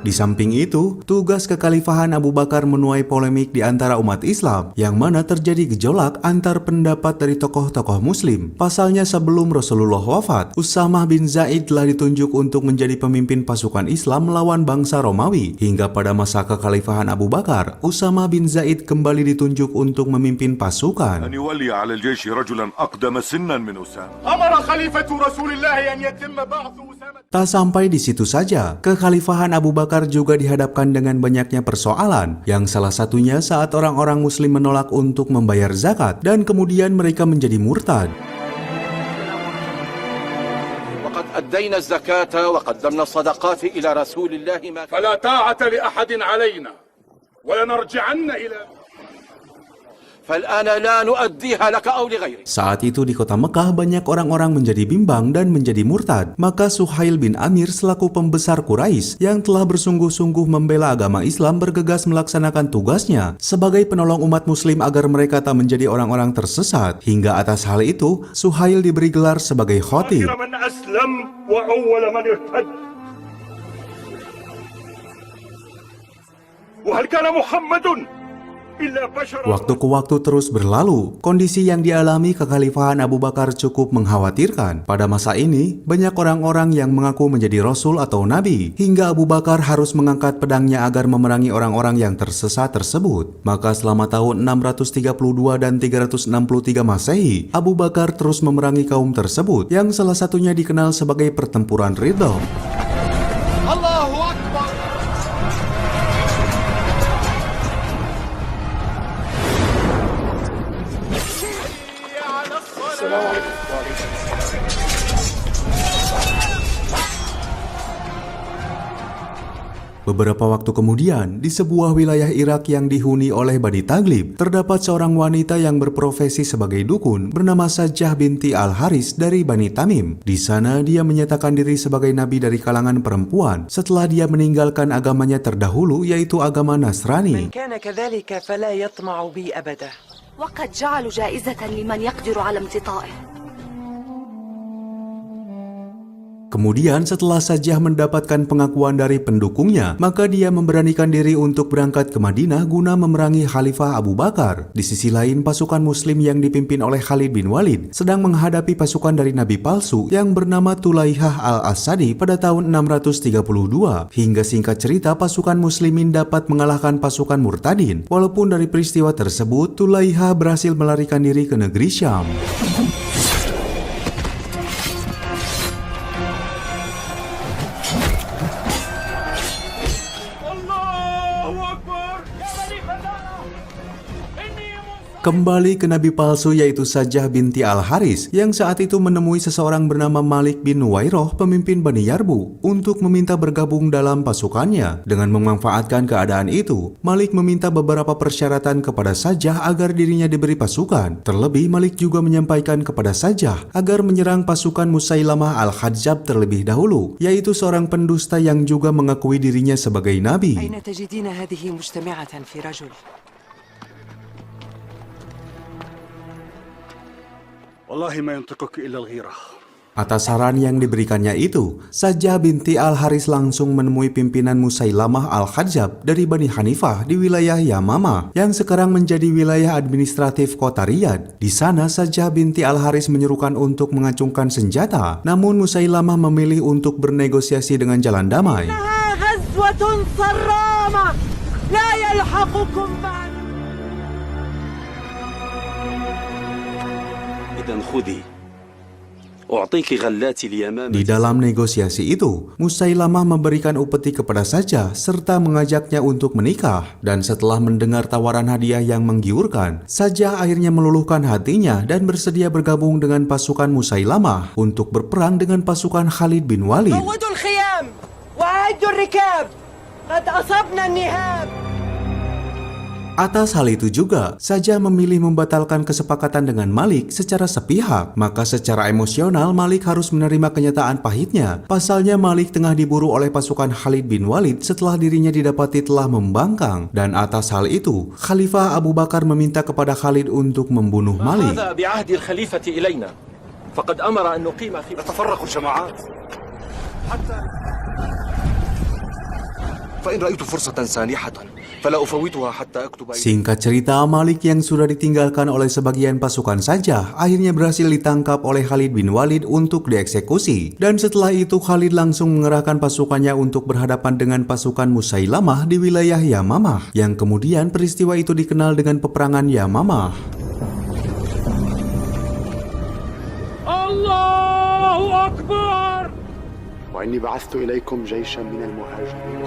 Di samping itu, tugas kekhalifahan Abu Bakar menuai polemik di antara umat Islam, yang mana terjadi gejolak antar pendapat dari tokoh-tokoh Muslim. Pasalnya sebelum Rasulullah wafat, Usamah bin Zaid telah ditunjuk untuk menjadi pemimpin pasukan Islam melawan bangsa Romawi. Hingga pada masa kekhalifahan Abu Bakar, Usamah bin Zaid kembali ditunjuk untuk memimpin pasukan. Tak sampai di situ saja, kekhalifahan Abu Bakar juga dihadapkan dengan banyaknya persoalan, yang salah satunya saat orang-orang Muslim menolak untuk membayar zakat dan kemudian mereka menjadi murtad. وقد أدينا الزكاة وقدمنا الصدقات إلى رسول الله فلا طاعة لأحد علينا ولنرجعن إلى فالآن لا نؤديها لك أو لغيرك. Saat itu di kota Mekah banyak orang-orang menjadi bimbang dan menjadi murtad. Maka Suhail bin Amir selaku pembesar Quraisy yang telah bersungguh-sungguh membela agama Islam bergegas melaksanakan tugasnya sebagai penolong umat Muslim agar mereka tak menjadi orang-orang tersesat. Hingga atas hal itu, Suhail diberi gelar sebagai khatib. Waktu ke waktu terus berlalu, kondisi yang dialami kekhalifahan Abu Bakar cukup mengkhawatirkan. Pada masa ini, banyak orang-orang yang mengaku menjadi Rasul atau Nabi, hingga Abu Bakar harus mengangkat pedangnya agar memerangi orang-orang yang tersesat tersebut. Maka selama tahun 632 dan 363 Masehi, Abu Bakar terus memerangi kaum tersebut, yang salah satunya dikenal sebagai pertempuran Ridha. Allahu Akbar. Beberapa waktu kemudian, di sebuah wilayah Irak yang dihuni oleh Bani Taglib, terdapat seorang wanita yang berprofesi sebagai dukun bernama Sajjah binti Al-Haris dari Bani Tamim. Di sana dia menyatakan diri sebagai nabi dari kalangan perempuan setelah dia meninggalkan agamanya terdahulu, yaitu agama Nasrani. وقد جعلوا جائزة لمن يقدر على امتطائه. Kemudian setelah Sajjah mendapatkan pengakuan dari pendukungnya, maka dia memberanikan diri untuk berangkat ke Madinah guna memerangi Khalifah Abu Bakar. Di sisi lain, pasukan Muslim yang dipimpin oleh Khalid bin Walid sedang menghadapi pasukan dari Nabi palsu yang bernama Tulaihah al-Asadi pada tahun 632. Hingga singkat cerita, pasukan Muslimin dapat mengalahkan pasukan Murtadin. Walaupun dari peristiwa tersebut, Tulaihah berhasil melarikan diri ke negeri Syam. Kembali ke nabi palsu yaitu Sajjah binti Al-Haris yang saat itu menemui seseorang bernama Malik bin Nuwairoh, pemimpin Bani Yarbu, untuk meminta bergabung dalam pasukannya. Dengan memanfaatkan keadaan itu, Malik meminta beberapa persyaratan kepada Sajjah agar dirinya diberi pasukan. Terlebih, Malik juga menyampaikan kepada Sajjah agar menyerang pasukan Musailamah Al-Hajjab terlebih dahulu, yaitu seorang pendusta yang juga mengakui dirinya sebagai nabi. والله ما ينطقك إلا الغيرة. Atas saran yang diberikannya itu, Sajjah binti Al-Haris langsung menemui pimpinan Musailamah Al-Kadzdzab dari Bani Hanifah di wilayah Yamama yang sekarang menjadi wilayah administratif kota Riyadh. Di sana Sajjah binti Al-Haris menyerukan untuk mengacungkan senjata, namun Musailamah memilih untuk bernegosiasi dengan jalan damai. Di dalam negosiasi itu, Musailamah memberikan upeti kepada Sajjah serta mengajaknya untuk menikah. Dan setelah mendengar tawaran hadiah yang menggiurkan, Sajjah akhirnya meluluhkan hatinya dan bersedia bergabung dengan pasukan Musailamah untuk berperang dengan pasukan Khalid bin Walid. Atas hal itu juga, Sajjah memilih membatalkan kesepakatan dengan Malik secara sepihak. Maka secara emosional Malik harus menerima kenyataan pahitnya. Pasalnya Malik tengah diburu oleh pasukan Khalid bin Walid setelah dirinya didapati telah membangkang. Dan atas hal itu, Khalifah Abu Bakar meminta kepada Khalid untuk membunuh Malik. Singkat cerita, Malik yang sudah ditinggalkan oleh sebagian pasukan Sajjah akhirnya berhasil ditangkap oleh Khalid bin Walid untuk dieksekusi. Dan setelah itu Khalid langsung mengerahkan pasukannya untuk berhadapan dengan pasukan Musailamah di wilayah Yamamah, yang kemudian peristiwa itu dikenal dengan peperangan Yamamah. Allahu Akbar. Wa inni ba'athtu ilaikum jayshan minal muhajirin.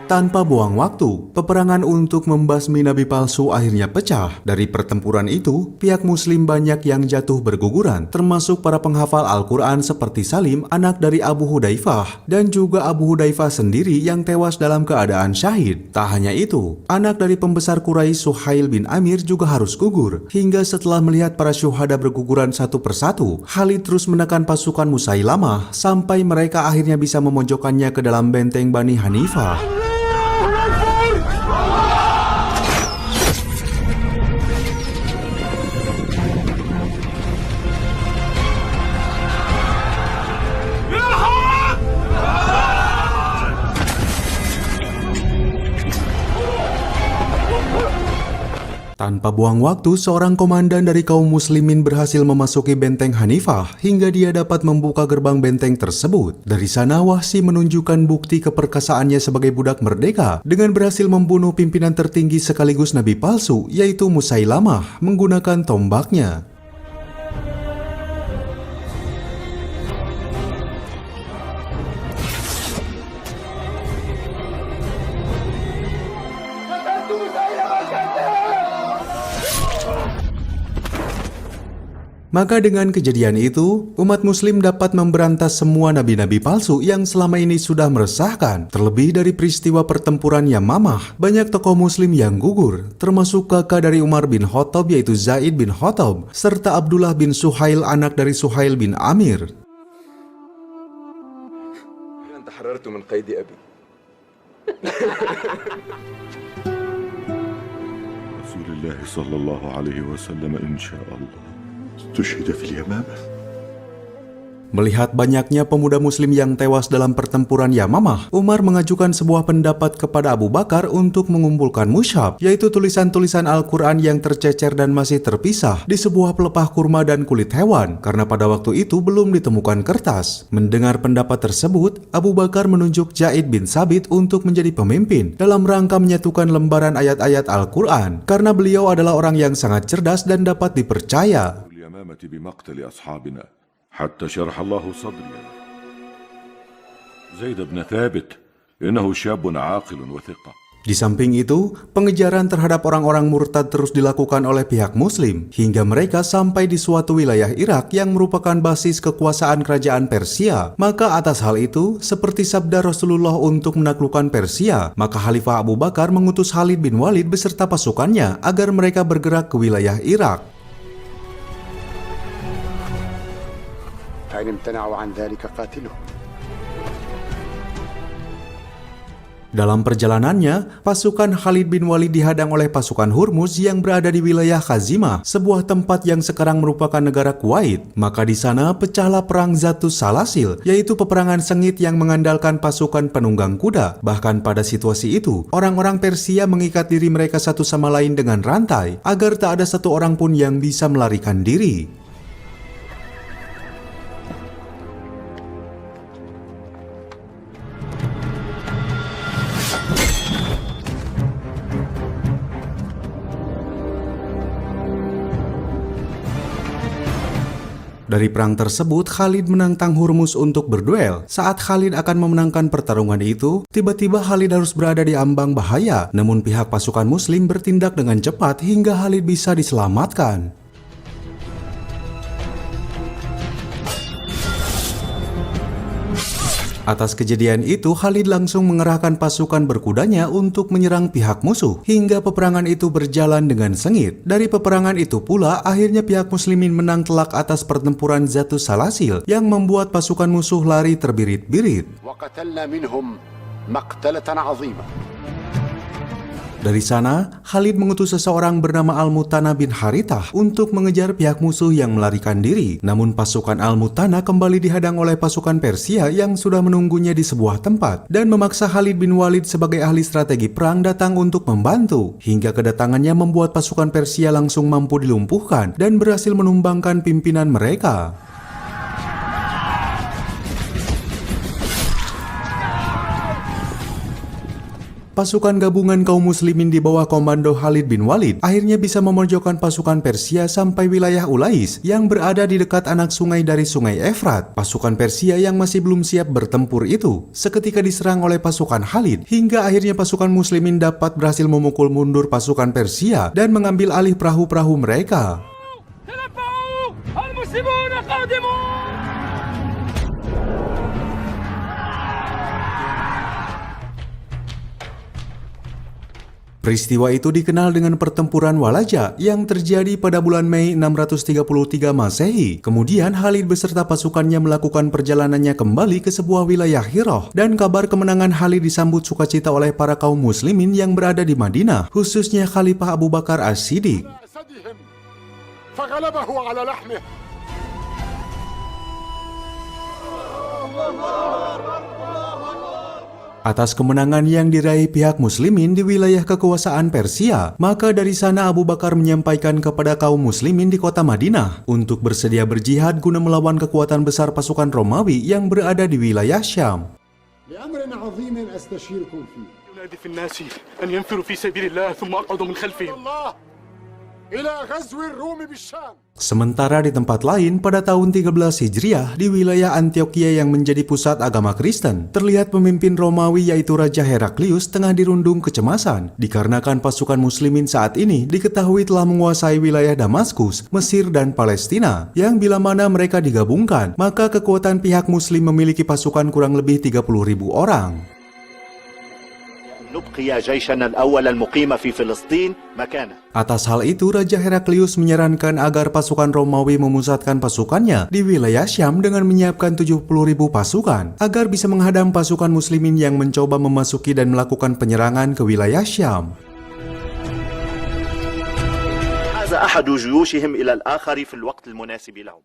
Tanpa buang waktu, peperangan untuk membasmi nabi palsu akhirnya pecah. Dari pertempuran itu, pihak muslim banyak yang jatuh berguguran, termasuk para penghafal Al-Quran seperti Salim, anak dari Abu Hudzaifah, dan juga Abu Hudzaifah sendiri yang tewas dalam keadaan syahid. Tak hanya itu, anak dari pembesar Quraisy Suhail bin Amir juga harus gugur. Hingga setelah melihat para syuhada berguguran satu persatu, Khalid terus menekan pasukan Musailamah sampai mereka akhirnya bisa memojokkannya ke dalam benteng Bani Hanifah. Tanpa buang waktu, seorang komandan dari kaum muslimin berhasil memasuki benteng Hanifah hingga dia dapat membuka gerbang benteng tersebut. Dari sana Wahsy menunjukkan bukti keperkasaannya sebagai budak merdeka dengan berhasil membunuh pimpinan tertinggi sekaligus nabi palsu, yaitu Musailamah, menggunakan tombaknya. Maka dengan kejadian itu, umat muslim dapat memberantas semua nabi-nabi palsu yang selama ini sudah meresahkan. Terlebih dari peristiwa pertempuran Yamamah, banyak tokoh muslim yang gugur, termasuk kakak dari Umar bin Khattab yaitu Zaid bin Khattab, serta Abdullah bin Suhail anak dari Suhail bin Amir. Rasulullah sallallahu alaihi wasallam insyaallah. Melihat banyaknya pemuda muslim yang tewas dalam pertempuran Yamamah, Umar mengajukan sebuah pendapat kepada Abu Bakar untuk mengumpulkan mushaf, yaitu tulisan-tulisan Al-Quran yang tercecer dan masih terpisah di sebuah pelepah kurma dan kulit hewan, karena pada waktu itu belum ditemukan kertas. Mendengar pendapat tersebut, Abu Bakar menunjuk Zaid bin Sabit untuk menjadi pemimpin dalam rangka menyatukan lembaran ayat-ayat Al-Quran, karena beliau adalah orang yang sangat cerdas dan dapat dipercaya. بمقتل أصحابنا حتى شرح الله صدري زيد بن ثابت إنه شاب عاقل وثقة. Di samping itu, pengejaran terhadap orang-orang murtad terus dilakukan oleh pihak muslim hingga mereka sampai di suatu wilayah Irak yang merupakan basis kekuasaan kerajaan Persia. Maka atas hal itu, seperti sabda Rasulullah untuk menaklukkan Persia, maka Khalifah Abu Bakar mengutus Khalid bin Walid beserta pasukannya agar mereka bergerak ke wilayah Irak. فإن امتنعوا عن ذلك قاتلهم. Dalam perjalanannya, pasukan Khalid bin Walid dihadang oleh pasukan Hurmuz yang berada di wilayah Khazimah, sebuah tempat yang sekarang merupakan negara Kuwait. Maka di sana pecahlah perang Zatus Salasil, yaitu peperangan sengit yang mengandalkan pasukan penunggang kuda. Bahkan pada situasi itu, orang-orang Persia mengikat diri mereka satu sama lain dengan rantai, agar tak ada satu orang pun yang bisa melarikan diri. Dari perang tersebut, Khalid menantang Hurmuz untuk berduel. Saat Khalid akan memenangkan pertarungan itu, tiba-tiba Khalid harus berada di ambang bahaya. Namun pihak pasukan Muslim bertindak dengan cepat hingga Khalid bisa diselamatkan. Atas kejadian itu, Khalid langsung mengerahkan pasukan berkudanya untuk menyerang pihak musuh, hingga peperangan itu berjalan dengan sengit. Dari peperangan itu pula, akhirnya pihak muslimin menang telak atas pertempuran Zatus Salasil, yang membuat pasukan musuh lari terbirit-birit. Dari sana, Khalid mengutus seseorang bernama Al-Mutanah bin Harithah untuk mengejar pihak musuh yang melarikan diri. Namun pasukan Al-Mutanah kembali dihadang oleh pasukan Persia yang sudah menunggunya di sebuah tempat dan memaksa Khalid bin Walid sebagai ahli strategi perang datang untuk membantu. Hingga kedatangannya membuat pasukan Persia langsung mampu dilumpuhkan dan berhasil menumbangkan pimpinan mereka. Pasukan gabungan kaum muslimin di bawah komando Khalid bin Walid akhirnya bisa memojokkan pasukan Persia sampai wilayah Ulais yang berada di dekat anak sungai dari sungai Efrat. Pasukan Persia yang masih belum siap bertempur itu seketika diserang oleh pasukan Khalid, hingga akhirnya pasukan muslimin dapat berhasil memukul mundur pasukan Persia dan mengambil alih perahu-perahu mereka. Peristiwa itu dikenal dengan pertempuran Walaja yang terjadi pada bulan Mei 633 Masehi. Kemudian Khalid beserta pasukannya melakukan perjalanannya kembali ke sebuah wilayah Hirah, dan kabar kemenangan Khalid disambut sukacita oleh para kaum muslimin yang berada di Madinah, khususnya Khalifah Abu Bakar As-Siddiq. Atas kemenangan yang diraih pihak muslimin di wilayah kekuasaan Persia, maka dari sana Abu Bakar menyampaikan kepada kaum muslimin di kota Madinah untuk bersedia berjihad guna melawan kekuatan besar pasukan Romawi yang berada di wilayah Syam. Sementara di tempat lain, pada tahun 13 Hijriah di wilayah Antioquia yang menjadi pusat agama Kristen, terlihat pemimpin Romawi yaitu Raja Heraklius tengah dirundung kecemasan dikarenakan pasukan muslimin saat ini diketahui telah menguasai wilayah Damaskus, Mesir dan Palestina, yang bila mana mereka digabungkan, maka kekuatan pihak muslim memiliki pasukan kurang lebih 30.000 orang. Atas hal itu, Raja Heraklius menyarankan agar pasukan Romawi memusatkan pasukannya di wilayah Syam dengan menyiapkan 70.000 pasukan agar bisa menghadang pasukan muslimin yang mencoba memasuki dan melakukan penyerangan ke wilayah Syam.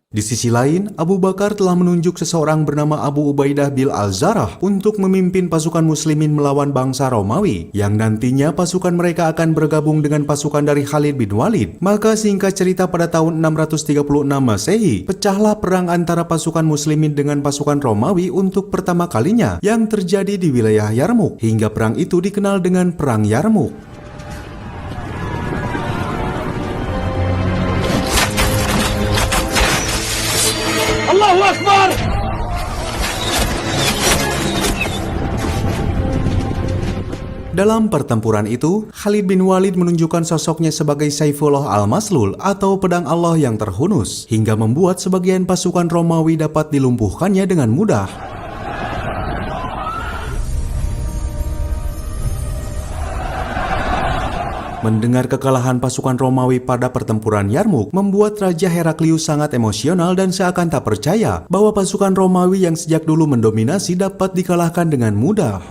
Di sisi lain, Abu Bakar telah menunjuk seseorang bernama Abu Ubaidah bin Al-Zarrah untuk memimpin pasukan muslimin melawan bangsa Romawi, yang nantinya pasukan mereka akan bergabung dengan pasukan dari Khalid bin Walid. Maka singkat cerita, pada tahun 636 Masehi, pecahlah perang antara pasukan muslimin dengan pasukan Romawi untuk pertama kalinya yang terjadi di wilayah Yarmuk, hingga perang itu dikenal dengan Perang Yarmuk. Allahu Akbar! Dalam pertempuran itu, Khalid bin Walid menunjukkan sosoknya sebagai Saifullah Al-Maslul atau pedang Allah yang terhunus, hingga membuat sebagian pasukan Romawi dapat dilumpuhkannya dengan mudah. Mendengar kekalahan pasukan Romawi pada pertempuran Yarmuk membuat Raja Heraklius sangat emosional dan seakan tak percaya bahwa pasukan Romawi yang sejak dulu mendominasi dapat dikalahkan dengan mudah.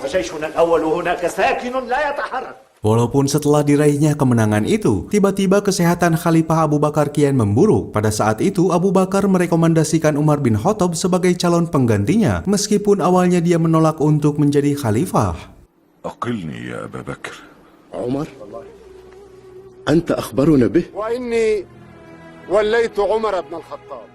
فجيشنا الأول هناك ساكن لا يتحرك. Walaupun setelah diraihnya kemenangan itu, tiba-tiba kesehatan Khalifah Abu Bakar kian memburuk. Pada saat itu, Abu Bakar merekomendasikan Umar bin Khattab sebagai calon penggantinya, meskipun awalnya dia menolak untuk menjadi khalifah. أقلني يا أبا بكر. عمر أنت أخبرنا به وإني وليت عمر بن الخطاب.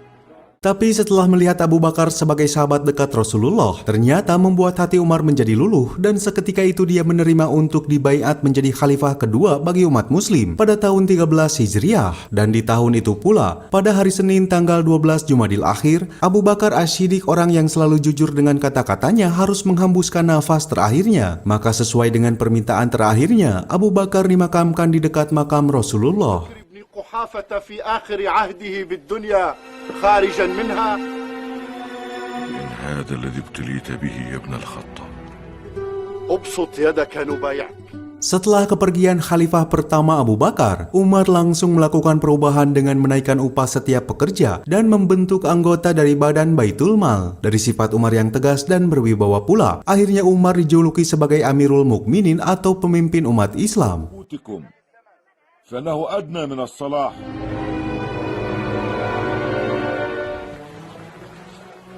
Tapi setelah melihat Abu Bakar sebagai sahabat dekat Rasulullah, ternyata membuat hati Umar menjadi luluh dan seketika itu dia menerima untuk dibaiat menjadi khalifah kedua bagi umat muslim pada tahun 13 Hijriah. Dan di tahun itu pula, pada hari Senin tanggal 12 Jumadil Akhir, Abu Bakar Asy-Syiddiq, orang yang selalu jujur dengan kata-katanya, harus menghembuskan nafas terakhirnya. Maka sesuai dengan permintaan terakhirnya, Abu Bakar dimakamkan di dekat makam Rasulullah. قحافة في آخر عهده بالدنيا خارجا منها. إن هذا الذي ابتليت به يا ابن الخطاب. أبسط يدك نبايعك. Setelah kepergian khalifah pertama Abu Bakar, Umar langsung melakukan perubahan dengan menaikkan upah setiap pekerja dan membentuk anggota dari badan Baitul Mal. Dari sifat Umar yang tegas dan berwibawa pula, akhirnya Umar dijuluki sebagai Amirul Mukminin atau pemimpin umat Islam. فإنه أدنى من الصلاح.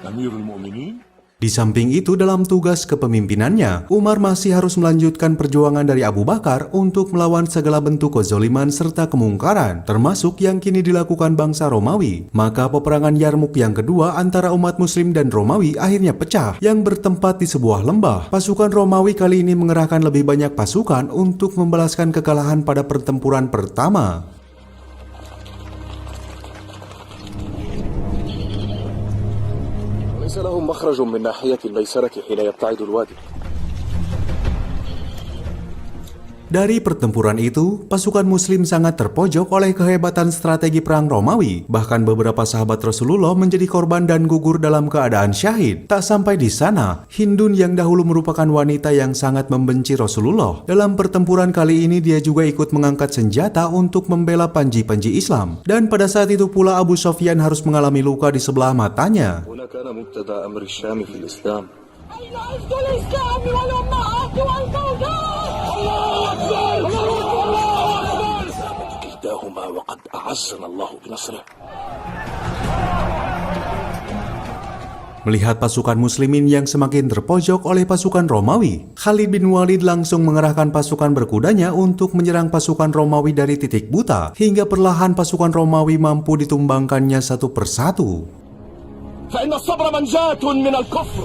أمير المؤمنين. Di samping itu, dalam tugas kepemimpinannya, Umar masih harus melanjutkan perjuangan dari Abu Bakar untuk melawan segala bentuk kezaliman serta kemungkaran, termasuk yang kini dilakukan bangsa Romawi. Maka peperangan Yarmuk yang kedua antara umat muslim dan Romawi akhirnya pecah, yang bertempat di sebuah lembah. Pasukan Romawi kali ini mengerahkan lebih banyak pasukan untuk membalaskan kekalahan pada pertempuran pertama. ليس لهم مخرج من ناحية الميسرة حين يبتعد الوادي. Dari pertempuran itu, pasukan muslim sangat terpojok oleh kehebatan strategi perang Romawi. Bahkan beberapa sahabat Rasulullah menjadi korban dan gugur dalam keadaan syahid. Tak sampai di sana, Hindun yang dahulu merupakan wanita yang sangat membenci Rasulullah. Dalam pertempuran kali ini dia juga ikut mengangkat senjata untuk membela panji-panji Islam. Dan pada saat itu pula Abu Sufyan harus mengalami luka di sebelah matanya. Melihat pasukan muslimin yang semakin terpojok oleh pasukan Romawi, Khalid bin Walid langsung mengerahkan pasukan berkudanya untuk menyerang pasukan Romawi dari titik buta, hingga perlahan pasukan Romawi mampu ditumbangkannya satu persatu. فإن الصبر منجاة من الكفر.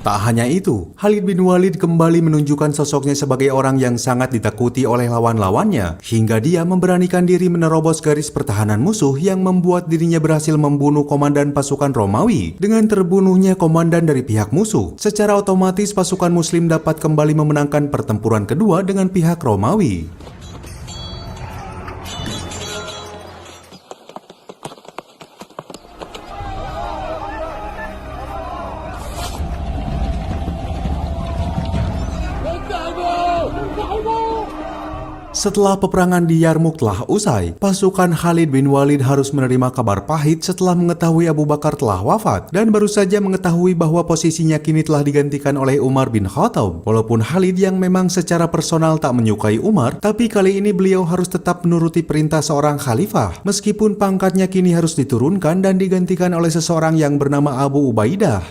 Tak hanya itu, Khalid bin Walid kembali menunjukkan sosoknya sebagai orang yang sangat ditakuti oleh lawan-lawannya, hingga dia memberanikan diri menerobos garis pertahanan musuh yang membuat dirinya berhasil membunuh komandan pasukan Romawi. Dengan terbunuhnya komandan dari pihak musuh, secara otomatis pasukan muslim dapat kembali memenangkan pertempuran kedua dengan pihak Romawi. Setelah peperangan di Yarmuk telah usai, pasukan Khalid bin Walid harus menerima kabar pahit setelah mengetahui Abu Bakar telah wafat dan baru saja mengetahui bahwa posisinya kini telah digantikan oleh Umar bin Khattab. Walaupun Khalid yang memang secara personal tak menyukai Umar, tapi kali ini beliau harus tetap menuruti perintah seorang khalifah, meskipun pangkatnya kini harus diturunkan dan digantikan oleh seseorang yang bernama Abu Ubaidah.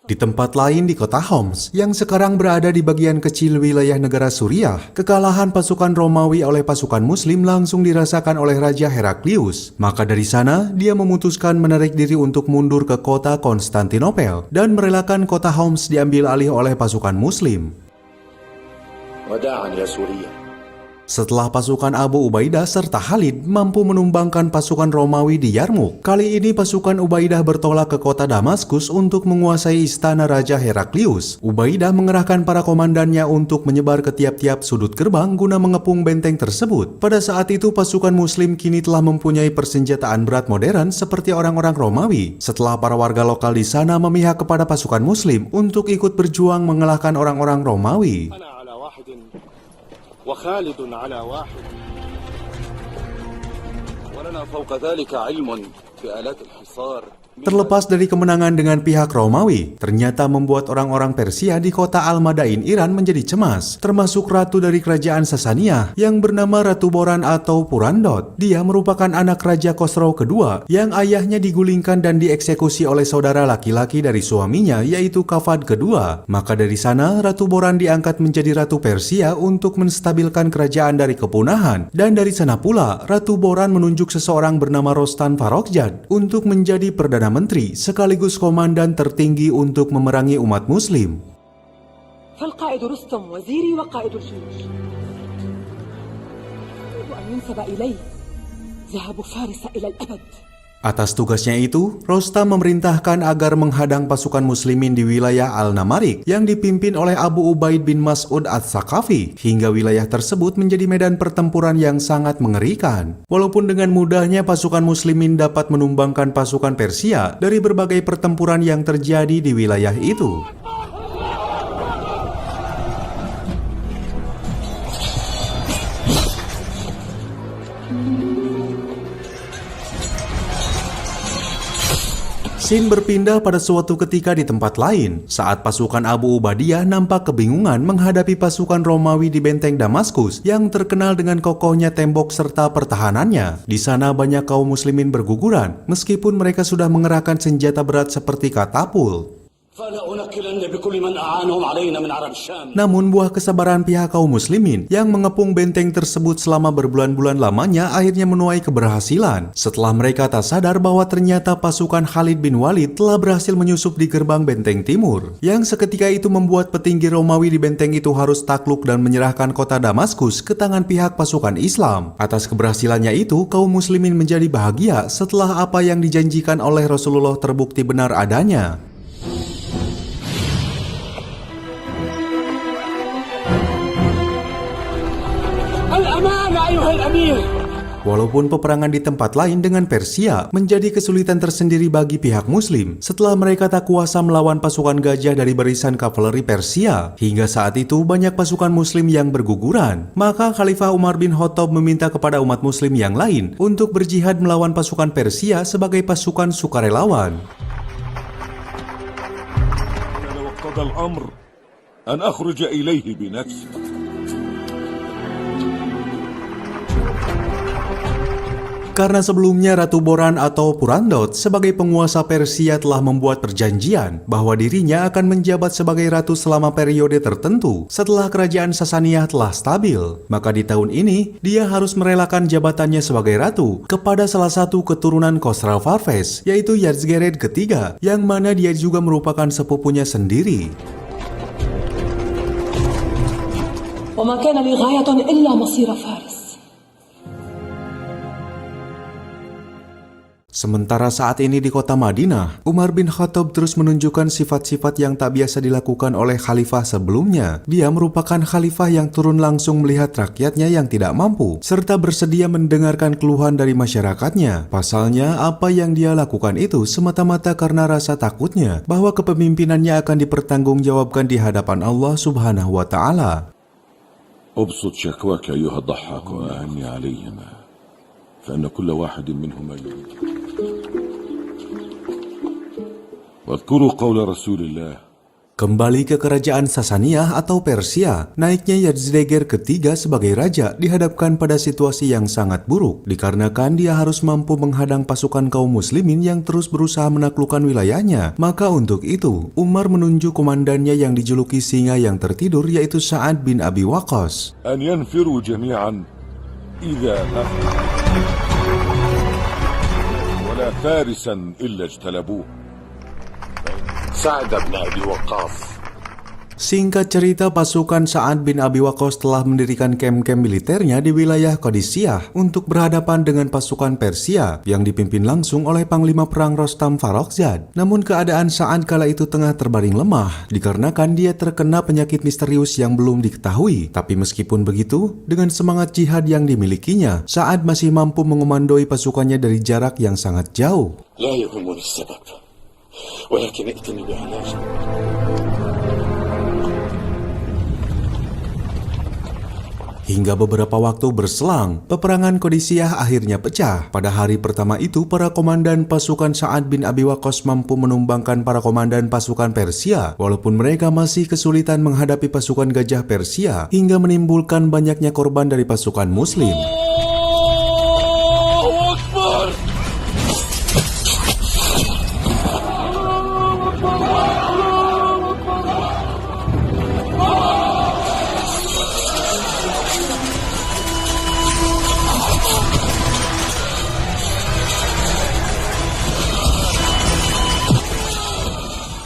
Di tempat lain di kota Homs, yang sekarang berada di bagian kecil wilayah negara Suriah, kekalahan pasukan Romawi oleh pasukan Muslim langsung dirasakan oleh Raja Heraklius. Maka dari sana, dia memutuskan menarik diri untuk mundur ke kota Konstantinopel dan merelakan kota Homs diambil alih oleh pasukan Muslim. وداعا يا سوريا Setelah pasukan Abu Ubaidah serta Khalid mampu menumbangkan pasukan Romawi di Yarmuk, kali ini pasukan Ubaidah bertolak ke kota Damaskus untuk menguasai istana Raja Heraklius. Ubaidah mengerahkan para komandannya untuk menyebar ke tiap-tiap sudut gerbang guna mengepung benteng tersebut. Pada saat itu pasukan Muslim kini telah mempunyai persenjataan berat modern seperti orang-orang Romawi. Setelah para warga lokal di sana memihak kepada pasukan Muslim untuk ikut berjuang mengalahkan orang-orang Romawi. وخالد على واحد ولنا فوق ذلك علم بآلات الحصار. Terlepas dari kemenangan dengan pihak Romawi, ternyata membuat orang-orang Persia di kota Al-Madain, Iran menjadi cemas, termasuk ratu dari kerajaan Sasaniyah yang bernama Ratu Boran atau Purandot. Dia merupakan anak Raja Khosrow kedua yang ayahnya digulingkan dan dieksekusi oleh saudara laki-laki dari suaminya yaitu Kafad kedua. Maka dari sana Ratu Boran diangkat menjadi Ratu Persia untuk menstabilkan kerajaan dari kepunahan, dan dari sana pula Ratu Boran menunjuk seseorang bernama Rostan Farokzad untuk menjadi Perdana Menteri sekaligus komandan tertinggi untuk memerangi umat Muslim. فالقائد رستم وزيري وقائد الجيوش أريد أن ينسب إليه ذهاب فارس إلى الأبد. Atas tugasnya itu, Rostam memerintahkan agar menghadang pasukan muslimin di wilayah Al-Namarik yang dipimpin oleh Abu Ubaid bin Mas'ud Ats-Tsaqafi, hingga wilayah tersebut menjadi medan pertempuran yang sangat mengerikan. Walaupun dengan mudahnya pasukan muslimin dapat menumbangkan pasukan Persia dari berbagai pertempuran yang terjadi di wilayah itu. Scene berpindah pada suatu ketika di tempat lain, saat pasukan Abu Ubaidah nampak kebingungan menghadapi pasukan Romawi di benteng Damaskus yang terkenal dengan kokohnya tembok serta pertahanannya. Di sana banyak kaum muslimin berguguran, meskipun mereka sudah mengerahkan senjata berat seperti katapul. Namun buah kesabaran pihak kaum muslimin yang mengepung benteng tersebut selama berbulan-bulan lamanya akhirnya menuai keberhasilan. Setelah mereka tak sadar bahwa ternyata pasukan Khalid bin Walid telah berhasil menyusup di gerbang benteng timur, yang seketika itu membuat petinggi Romawi di benteng itu harus takluk dan menyerahkan kota Damaskus ke tangan pihak pasukan Islam. Atas keberhasilannya itu, kaum muslimin menjadi bahagia setelah apa yang dijanjikan oleh Rasulullah terbukti benar adanya. Walaupun peperangan di tempat lain dengan Persia menjadi kesulitan tersendiri bagi pihak Muslim setelah mereka tak kuasa melawan pasukan gajah dari barisan kavaleri Persia. Hingga saat itu banyak pasukan Muslim yang berguguran. Maka Khalifah Umar bin Khattab meminta kepada umat Muslim yang lain untuk berjihad melawan pasukan Persia sebagai pasukan sukarelawan. Karena sebelumnya Ratu Boran atau Purandot sebagai penguasa Persia telah membuat perjanjian bahwa dirinya akan menjabat sebagai ratu selama periode tertentu setelah kerajaan Sasaniyah telah stabil. Maka di tahun ini, dia harus merelakan jabatannya sebagai ratu kepada salah satu keturunan Khosrow Parvez, yaitu Yazdgered ketiga, yang mana dia juga merupakan sepupunya sendiri. وما كان لي غاية إلا مصير فارس. Sementara saat ini di kota Madinah, Umar bin Khattab terus menunjukkan sifat-sifat yang tak biasa dilakukan oleh khalifah sebelumnya. Dia merupakan khalifah yang turun langsung melihat rakyatnya yang tidak mampu, serta bersedia mendengarkan keluhan dari masyarakatnya. Pasalnya, apa yang dia lakukan itu semata-mata karena rasa takutnya bahwa kepemimpinannya akan dipertanggungjawabkan di hadapan Allah Subhanahu wa Ta'ala. أبسط شكواك أيها الضحاك وأعني عليهما فإن كل واحد منهما يريد واذكروا قول رسول الله. Kembali ke kerajaan Sasaniyah atau Persia, naiknya Yazdegerd ketiga sebagai raja dihadapkan pada situasi yang sangat buruk, dikarenakan dia harus mampu menghadang pasukan kaum muslimin yang terus berusaha menaklukkan wilayahnya. Maka untuk itu, Umar menunjuk komandannya yang dijuluki singa yang tertidur, yaitu Sa'ad bin Abi Waqqas. أن ينفروا جميعا إذا ولا فارسا إلا اجتلبوه. سعد بن أبي وقاص. Singkat cerita, pasukan Sa'ad bin Abi Waqqas telah mendirikan kem-kem militernya di wilayah Qadisiyah untuk berhadapan dengan pasukan Persia yang dipimpin langsung oleh Panglima Perang Rostam Farrokhzad. Namun keadaan Sa'ad kala itu tengah terbaring lemah dikarenakan dia terkena penyakit misterius yang belum diketahui. Tapi meskipun begitu, dengan semangat jihad yang dimilikinya, Sa'ad masih mampu mengomandoi pasukannya dari jarak yang sangat jauh. لا يهمني السبب ولكن ائتني بعلاج. Hingga beberapa waktu berselang, peperangan Qadisiyah akhirnya pecah. Pada hari pertama itu, para komandan pasukan Sa'ad bin Abi Waqqas mampu menumbangkan para komandan pasukan Persia, walaupun mereka masih kesulitan menghadapi pasukan gajah Persia, hingga menimbulkan banyaknya korban dari pasukan Muslim.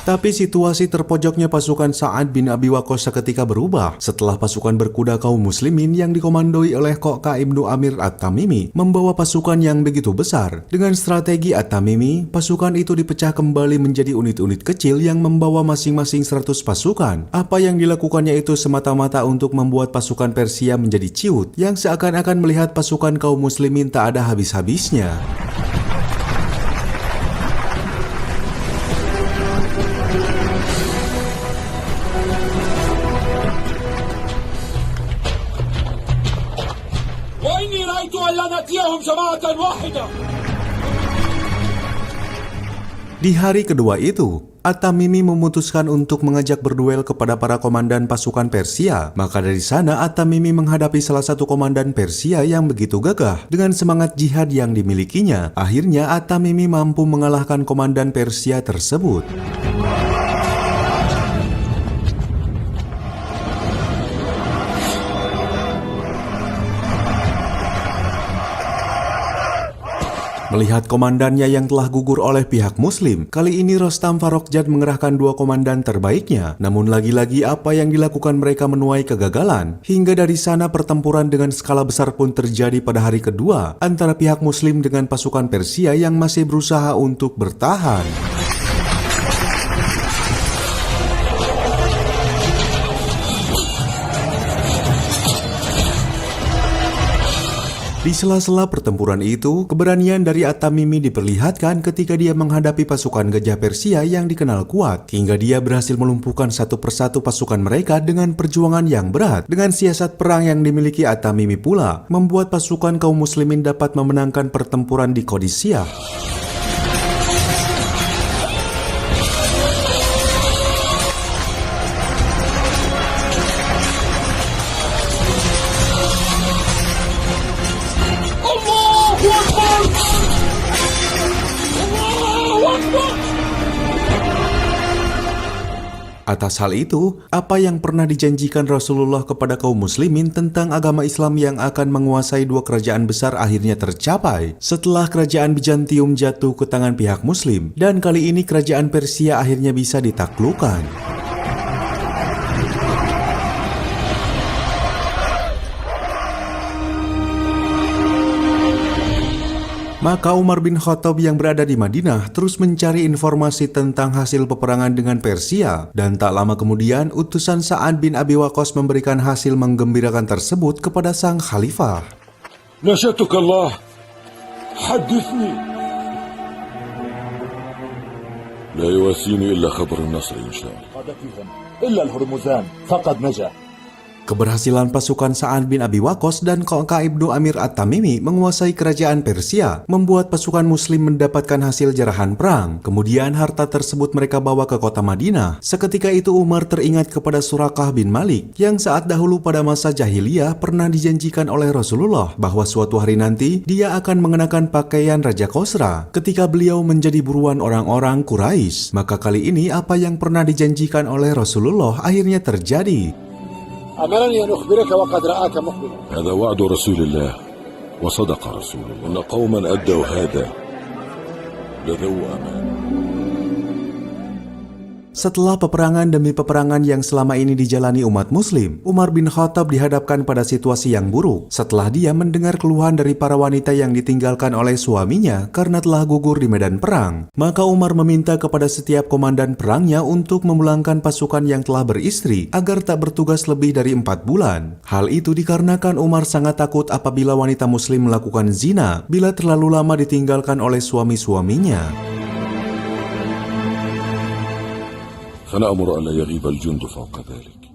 Tapi situasi terpojoknya pasukan Sa'ad bin Abi Waqqas seketika berubah setelah pasukan berkuda kaum muslimin yang dikomandoi oleh Qoqa ibnu Amir At-Tamimi membawa pasukan yang begitu besar. Dengan strategi At-Tamimi, pasukan itu dipecah kembali menjadi unit-unit kecil yang membawa masing-masing 100 pasukan. Apa yang dilakukannya itu semata-mata untuk membuat pasukan Persia menjadi ciut yang seakan-akan melihat pasukan kaum muslimin tak ada habis-habisnya. Di hari kedua itu, At-Tamimi memutuskan untuk mengajak berduel kepada para komandan pasukan Persia. Maka dari sana At-Tamimi menghadapi salah satu komandan Persia yang begitu gagah. Dengan semangat jihad yang dimilikinya, akhirnya At-Tamimi mampu mengalahkan komandan Persia tersebut. Melihat komandannya yang telah gugur oleh pihak muslim, kali ini Rostam Farrokhzad mengerahkan 2 komandan terbaiknya. Namun lagi-lagi apa yang dilakukan mereka menuai kegagalan. Hingga dari sana pertempuran dengan skala besar pun terjadi pada hari kedua antara pihak muslim dengan pasukan Persia yang masih berusaha untuk bertahan. Di sela-sela pertempuran itu, keberanian dari At-Tamimi diperlihatkan ketika dia menghadapi pasukan gajah Persia yang dikenal kuat, hingga dia berhasil melumpuhkan satu persatu pasukan mereka dengan perjuangan yang berat. Dengan siasat perang yang dimiliki At-Tamimi pula, membuat pasukan kaum muslimin dapat memenangkan pertempuran di Qadisiyah. Atas hal itu, apa yang pernah dijanjikan Rasulullah kepada kaum muslimin tentang agama Islam yang akan menguasai 2 kerajaan besar akhirnya tercapai setelah kerajaan Bizantium jatuh ke tangan pihak muslim, dan kali ini kerajaan Persia akhirnya bisa ditaklukkan. Maka Umar bin Khattab yang berada di Madinah terus mencari informasi tentang hasil peperangan dengan Persia, dan tak lama kemudian utusan Sa'ad bin Abi Waqqas memberikan hasil menggembirakan tersebut kepada sang khalifah. نشأتك الله حدثني لا يواسيني إلا خبر النصر إن شاء الله إلا الهرمزان فقد نجا. Keberhasilan pasukan Sa'ad bin Abi Waqqas dan Qoqa ibnu Amir At-Tamimi menguasai kerajaan Persia membuat pasukan muslim mendapatkan hasil jarahan perang. Kemudian harta tersebut mereka bawa ke kota Madinah. Seketika itu Umar teringat kepada Surakah bin Malik yang saat dahulu pada masa jahiliyah pernah dijanjikan oleh Rasulullah bahwa suatu hari nanti dia akan mengenakan pakaian Raja Khosra ketika beliau menjadi buruan orang-orang Quraisy. Maka kali ini apa yang pernah dijanjikan oleh Rasulullah akhirnya terjadi. أمرني أن أخبرك وقد رآك مقبلا. هذا وعد رسول الله وصدق رسول الله إن قوما أدوا هذا لذو أمان. Setelah peperangan demi peperangan yang selama ini dijalani umat muslim, Umar bin Khattab dihadapkan pada situasi yang buruk setelah dia mendengar keluhan dari para wanita yang ditinggalkan oleh suaminya karena telah gugur di medan perang. Maka Umar meminta kepada setiap komandan perangnya untuk memulangkan pasukan yang telah beristri agar tak bertugas lebih dari 4 bulan. Hal itu dikarenakan Umar sangat takut apabila wanita muslim melakukan zina bila terlalu lama ditinggalkan oleh suami-suaminya. فنأمر ألا يغيب الجند فوق ذلك.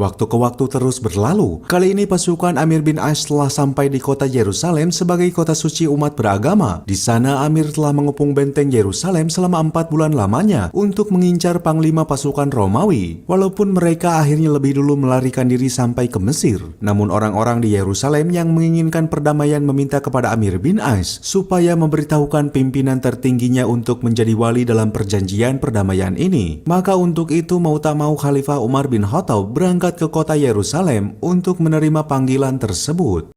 Waktu ke waktu terus berlalu. Kali ini pasukan Amir bin As telah sampai di kota Yerusalem sebagai kota suci umat beragama. Di sana Amir telah mengepung benteng Yerusalem selama 4 bulan lamanya untuk mengincar panglima pasukan Romawi. Walaupun mereka akhirnya lebih dulu melarikan diri sampai ke Mesir. Namun orang-orang di Yerusalem yang menginginkan perdamaian meminta kepada Amir bin As supaya memberitahukan pimpinan tertingginya untuk menjadi wali dalam perjanjian perdamaian ini. Maka untuk itu mau tak mau Khalifah Umar bin Khattab berangkat ke kota Yerusalem untuk menerima panggilan tersebut.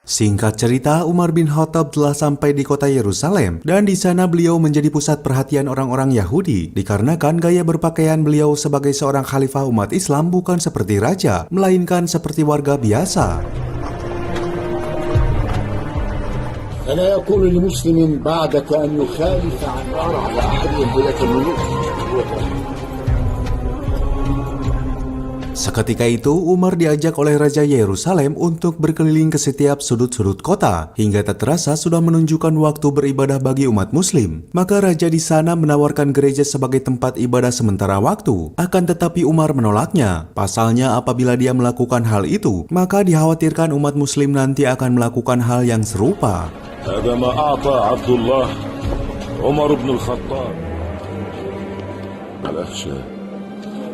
Singkat cerita, Umar bin Khattab telah sampai di kota Yerusalem dan di sana beliau menjadi pusat perhatian orang-orang Yahudi dikarenakan gaya berpakaian beliau sebagai seorang khalifah umat Islam bukan seperti raja, melainkan seperti warga biasa. فلا يكون لمسلم بعدك أن يخالف عن أحد ولاة الملوك. Seketika itu, Umar diajak oleh Raja Yerusalem untuk berkeliling ke setiap sudut-sudut kota, hingga tak terasa sudah menunjukkan waktu beribadah bagi umat muslim. Maka Raja di sana menawarkan gereja sebagai tempat ibadah sementara waktu. Akan tetapi Umar menolaknya. Pasalnya apabila dia melakukan hal itu, maka dikhawatirkan umat muslim nanti akan melakukan hal yang serupa. هذا ما أعطى عبد الله عمر بن الخطاب. الأخشى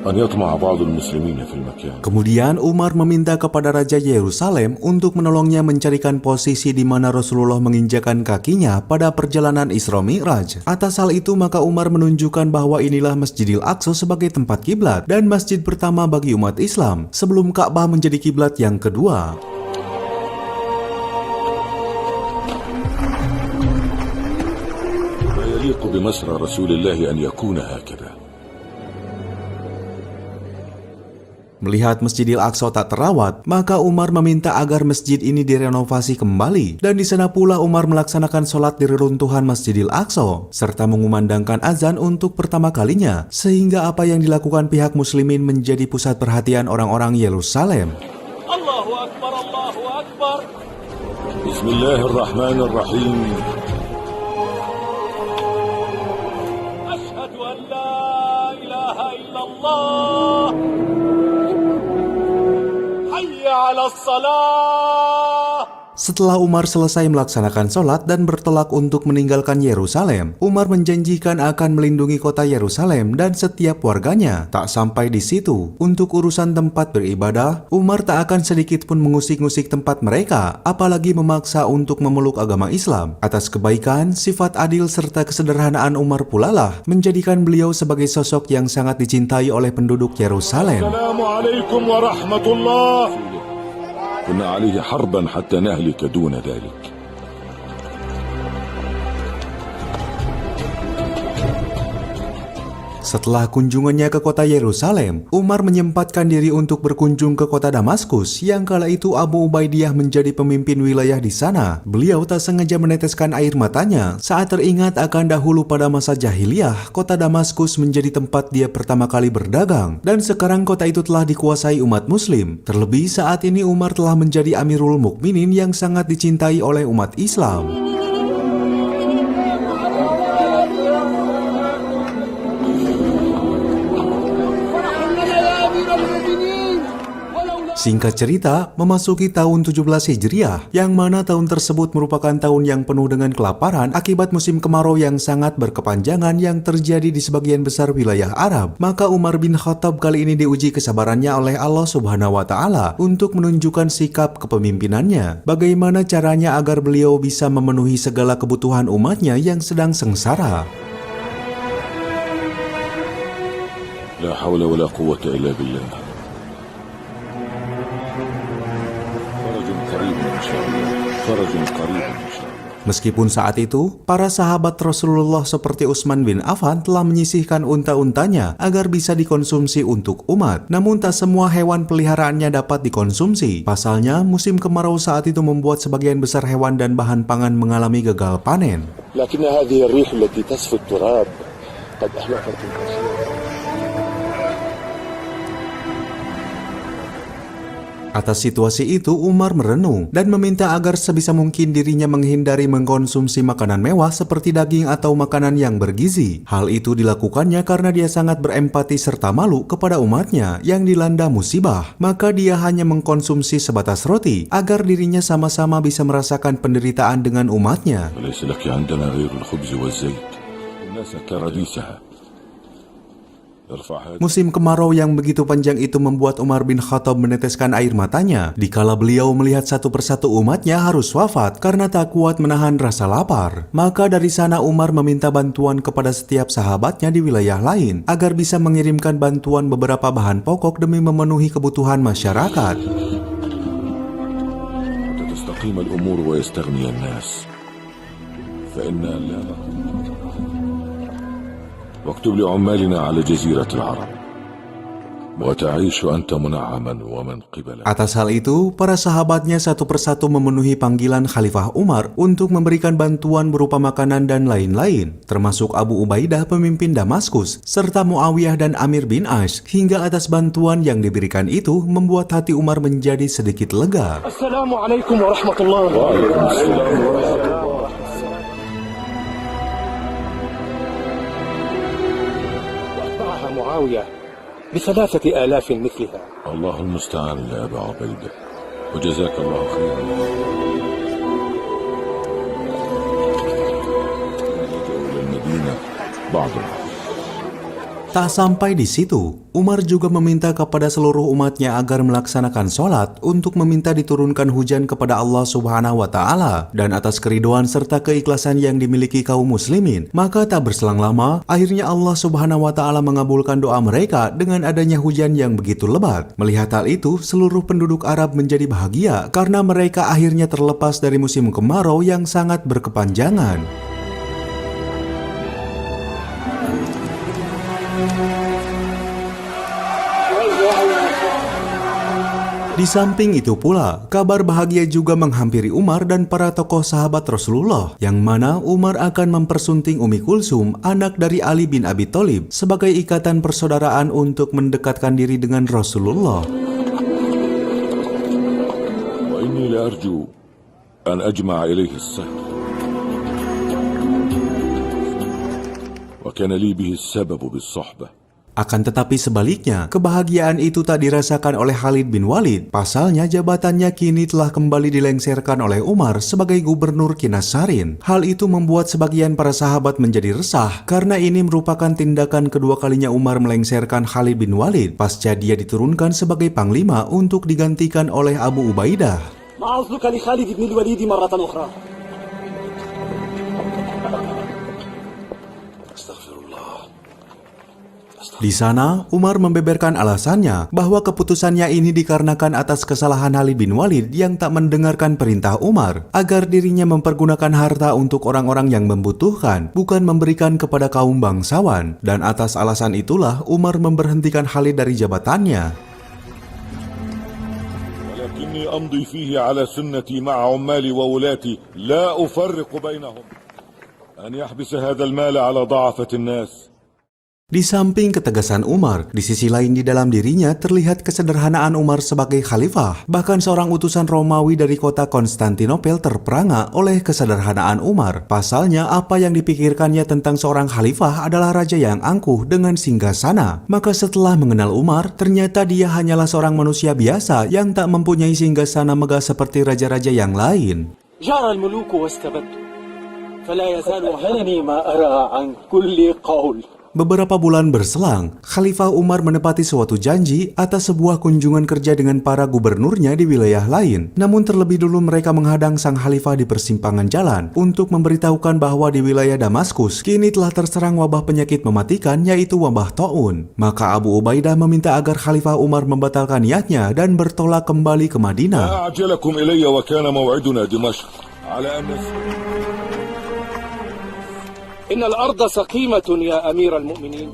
أن يطمع بعض المسلمين في المكان. Kemudian Umar meminta kepada Raja Yerusalem untuk menolongnya mencarikan posisi di mana Rasulullah menginjakan kakinya pada perjalanan Isra Mi'raj. Atas hal itu maka Umar menunjukkan bahwa inilah Masjidil Aqsa sebagai tempat kiblat dan masjid pertama bagi umat Islam sebelum Ka'bah menjadi kiblat yang kedua. يليق بمسرى رسول الله أن يكون هكذا. Melihat Masjidil Aqsa tak terawat, maka Umar meminta agar masjid ini direnovasi kembali. Dan di sana pula Umar melaksanakan sholat di reruntuhan Masjidil Aqsa, serta mengumandangkan azan untuk pertama kalinya, sehingga apa yang dilakukan pihak muslimin menjadi pusat perhatian orang-orang Yerusalem. Allahu Akbar, Allahu Akbar. Bismillahirrahmanirrahim. Ashhadu an la ilaha illallah. Setelah Umar selesai melaksanakan sholat dan bertolak untuk meninggalkan Yerusalem, Umar menjanjikan akan melindungi kota Yerusalem dan setiap warganya. Tak sampai di situ, untuk urusan tempat beribadah, Umar tak akan sedikit pun mengusik-ngusik tempat mereka, apalagi memaksa untuk memeluk agama Islam. Atas kebaikan, sifat adil serta kesederhanaan Umar pula lah menjadikan beliau sebagai sosok yang sangat dicintai oleh penduduk Yerusalem. Assalamualaikum warahmatullahi. كنا عليه حربا حتى نهلك دون ذلك. Setelah kunjungannya ke kota Yerusalem, Umar menyempatkan diri untuk berkunjung ke kota Damaskus yang kala itu Abu Ubaidiyah menjadi pemimpin wilayah di sana. Beliau tak sengaja meneteskan air matanya saat teringat akan dahulu pada masa jahiliyah, kota Damaskus menjadi tempat dia pertama kali berdagang, dan sekarang kota itu telah dikuasai umat muslim. Terlebih saat ini Umar telah menjadi Amirul Mukminin yang sangat dicintai oleh umat Islam. Singkat cerita, memasuki tahun 17 Hijriah, yang mana tahun tersebut merupakan tahun yang penuh dengan kelaparan akibat musim kemarau yang sangat berkepanjangan yang terjadi di sebagian besar wilayah Arab. Maka Umar bin Khattab kali ini diuji kesabarannya oleh Allah Subhanahu wa Ta'ala untuk menunjukkan sikap kepemimpinannya. Bagaimana caranya agar beliau bisa memenuhi segala kebutuhan umatnya yang sedang sengsara. La hawla wa la quwwata illa billah. فرج قريب إن شاء الله. فرج قريب إن شاء الله. Meskipun saat itu, para sahabat Rasulullah seperti Utsman bin Affan telah menyisihkan unta-untanya agar bisa dikonsumsi untuk umat. Namun tak semua hewan peliharaannya dapat dikonsumsi. Pasalnya, musim kemarau saat itu membuat sebagian besar hewan dan bahan pangan mengalami gagal panen. لكن هذه الريح التي تسفك التراب قد أهلكت الكثير. Atas situasi itu, Umar merenung dan meminta agar sebisa mungkin dirinya menghindari mengkonsumsi makanan mewah seperti daging atau makanan yang bergizi. Hal itu dilakukannya karena dia sangat berempati serta malu kepada umatnya yang dilanda musibah. Maka dia hanya mengkonsumsi sebatas roti agar dirinya sama-sama bisa merasakan penderitaan dengan umatnya. Musim kemarau yang begitu panjang itu membuat Umar bin Khattab meneteskan air matanya dikala beliau melihat satu persatu umatnya harus wafat karena tak kuat menahan rasa lapar. Maka dari sana Umar meminta bantuan kepada setiap sahabatnya di wilayah lain agar bisa mengirimkan bantuan beberapa bahan pokok demi memenuhi kebutuhan masyarakat. واكتب لعمالنا على جزيرة العرب وتعيش أنت منعما ومن قبلك. Atas hal itu, para sahabatnya satu persatu memenuhi panggilan Khalifah Umar untuk memberikan bantuan berupa makanan dan lain-lain, termasuk Abu Ubaidah pemimpin Damaskus, serta Muawiyah dan Amir bin Ash. Hingga atas bantuan yang diberikan itu membuat hati Umar menjadi sedikit lega. Assalamualaikum warahmatullahi wabarakatuh. معاوية ب3,000 مثلها. الله المستعان يا أبا عبيدة وجزاك الله خيرا. للمدينة بعضها. Tak sampai di situ, Umar juga meminta kepada seluruh umatnya agar melaksanakan sholat untuk meminta diturunkan hujan kepada Allah Subhanahu wa Ta'ala dan atas keridoan serta keikhlasan yang dimiliki kaum muslimin. Maka tak berselang lama, akhirnya Allah Subhanahu wa Ta'ala mengabulkan doa mereka dengan adanya hujan yang begitu lebat. Melihat hal itu, seluruh penduduk Arab menjadi bahagia karena mereka akhirnya terlepas dari musim kemarau yang sangat berkepanjangan. Di samping itu pula, kabar bahagia juga menghampiri Umar dan para tokoh sahabat Rasulullah, yang mana Umar akan mempersunting Ummi Kulsum, anak dari Ali bin Abi Thalib, sebagai ikatan persaudaraan untuk mendekatkan diri dengan Rasulullah. Wa inni la arju an ajma'a ilayhi as-sahr. Wa kana li bihi as-sababu bis-suhbah. Akan tetapi sebaliknya, kebahagiaan itu tak dirasakan oleh Khalid bin Walid. Pasalnya jabatannya kini telah kembali dilengserkan oleh Umar sebagai gubernur Kinasarin. Hal itu membuat sebagian para sahabat menjadi resah karena ini merupakan tindakan kedua kalinya Umar melengserkan Khalid bin Walid pasca dia diturunkan sebagai panglima untuk digantikan oleh Abu Ubaidah. Ma'azluka li Khalid bin Walid marratan ukhra. Di sana, Umar membeberkan alasannya bahwa keputusannya ini dikarenakan atas kesalahan Khalid bin Walid yang tak mendengarkan perintah Umar agar dirinya mempergunakan harta untuk orang-orang yang membutuhkan, bukan memberikan kepada kaum bangsawan. Dan atas alasan itulah Umar memberhentikan Khalid dari jabatannya. Walakinni amdi fihi ala sunnati ma'a ummali wa wulati la ufarriqu bainahum an yahbisa hadzal mal ala dha'afati an-nas. Di samping ketegasan Umar, di sisi lain di dalam dirinya terlihat kesederhanaan Umar sebagai khalifah. Bahkan seorang utusan Romawi dari kota Konstantinopel terperangah oleh kesederhanaan Umar. Pasalnya apa yang dipikirkannya tentang seorang khalifah adalah raja yang angkuh dengan singgasana. Maka setelah mengenal Umar, ternyata dia hanyalah seorang manusia biasa yang tak mempunyai singgasana megah seperti raja-raja yang lain. Jara al-muluku wastabadtu, fala yazalu hanani ma ara an kulli qawl. Beberapa bulan berselang, Khalifah Umar menepati suatu janji atas sebuah kunjungan kerja dengan para gubernurnya di wilayah lain. Namun terlebih dulu mereka menghadang sang Khalifah di persimpangan jalan untuk memberitahukan bahwa di wilayah Damaskus kini telah terserang wabah penyakit mematikan, yaitu wabah taun. Maka Abu Ubaidah meminta agar Khalifah Umar membatalkan niatnya dan bertolak kembali ke Madinah. إن الأرض سقيمة يا أمير المؤمنين.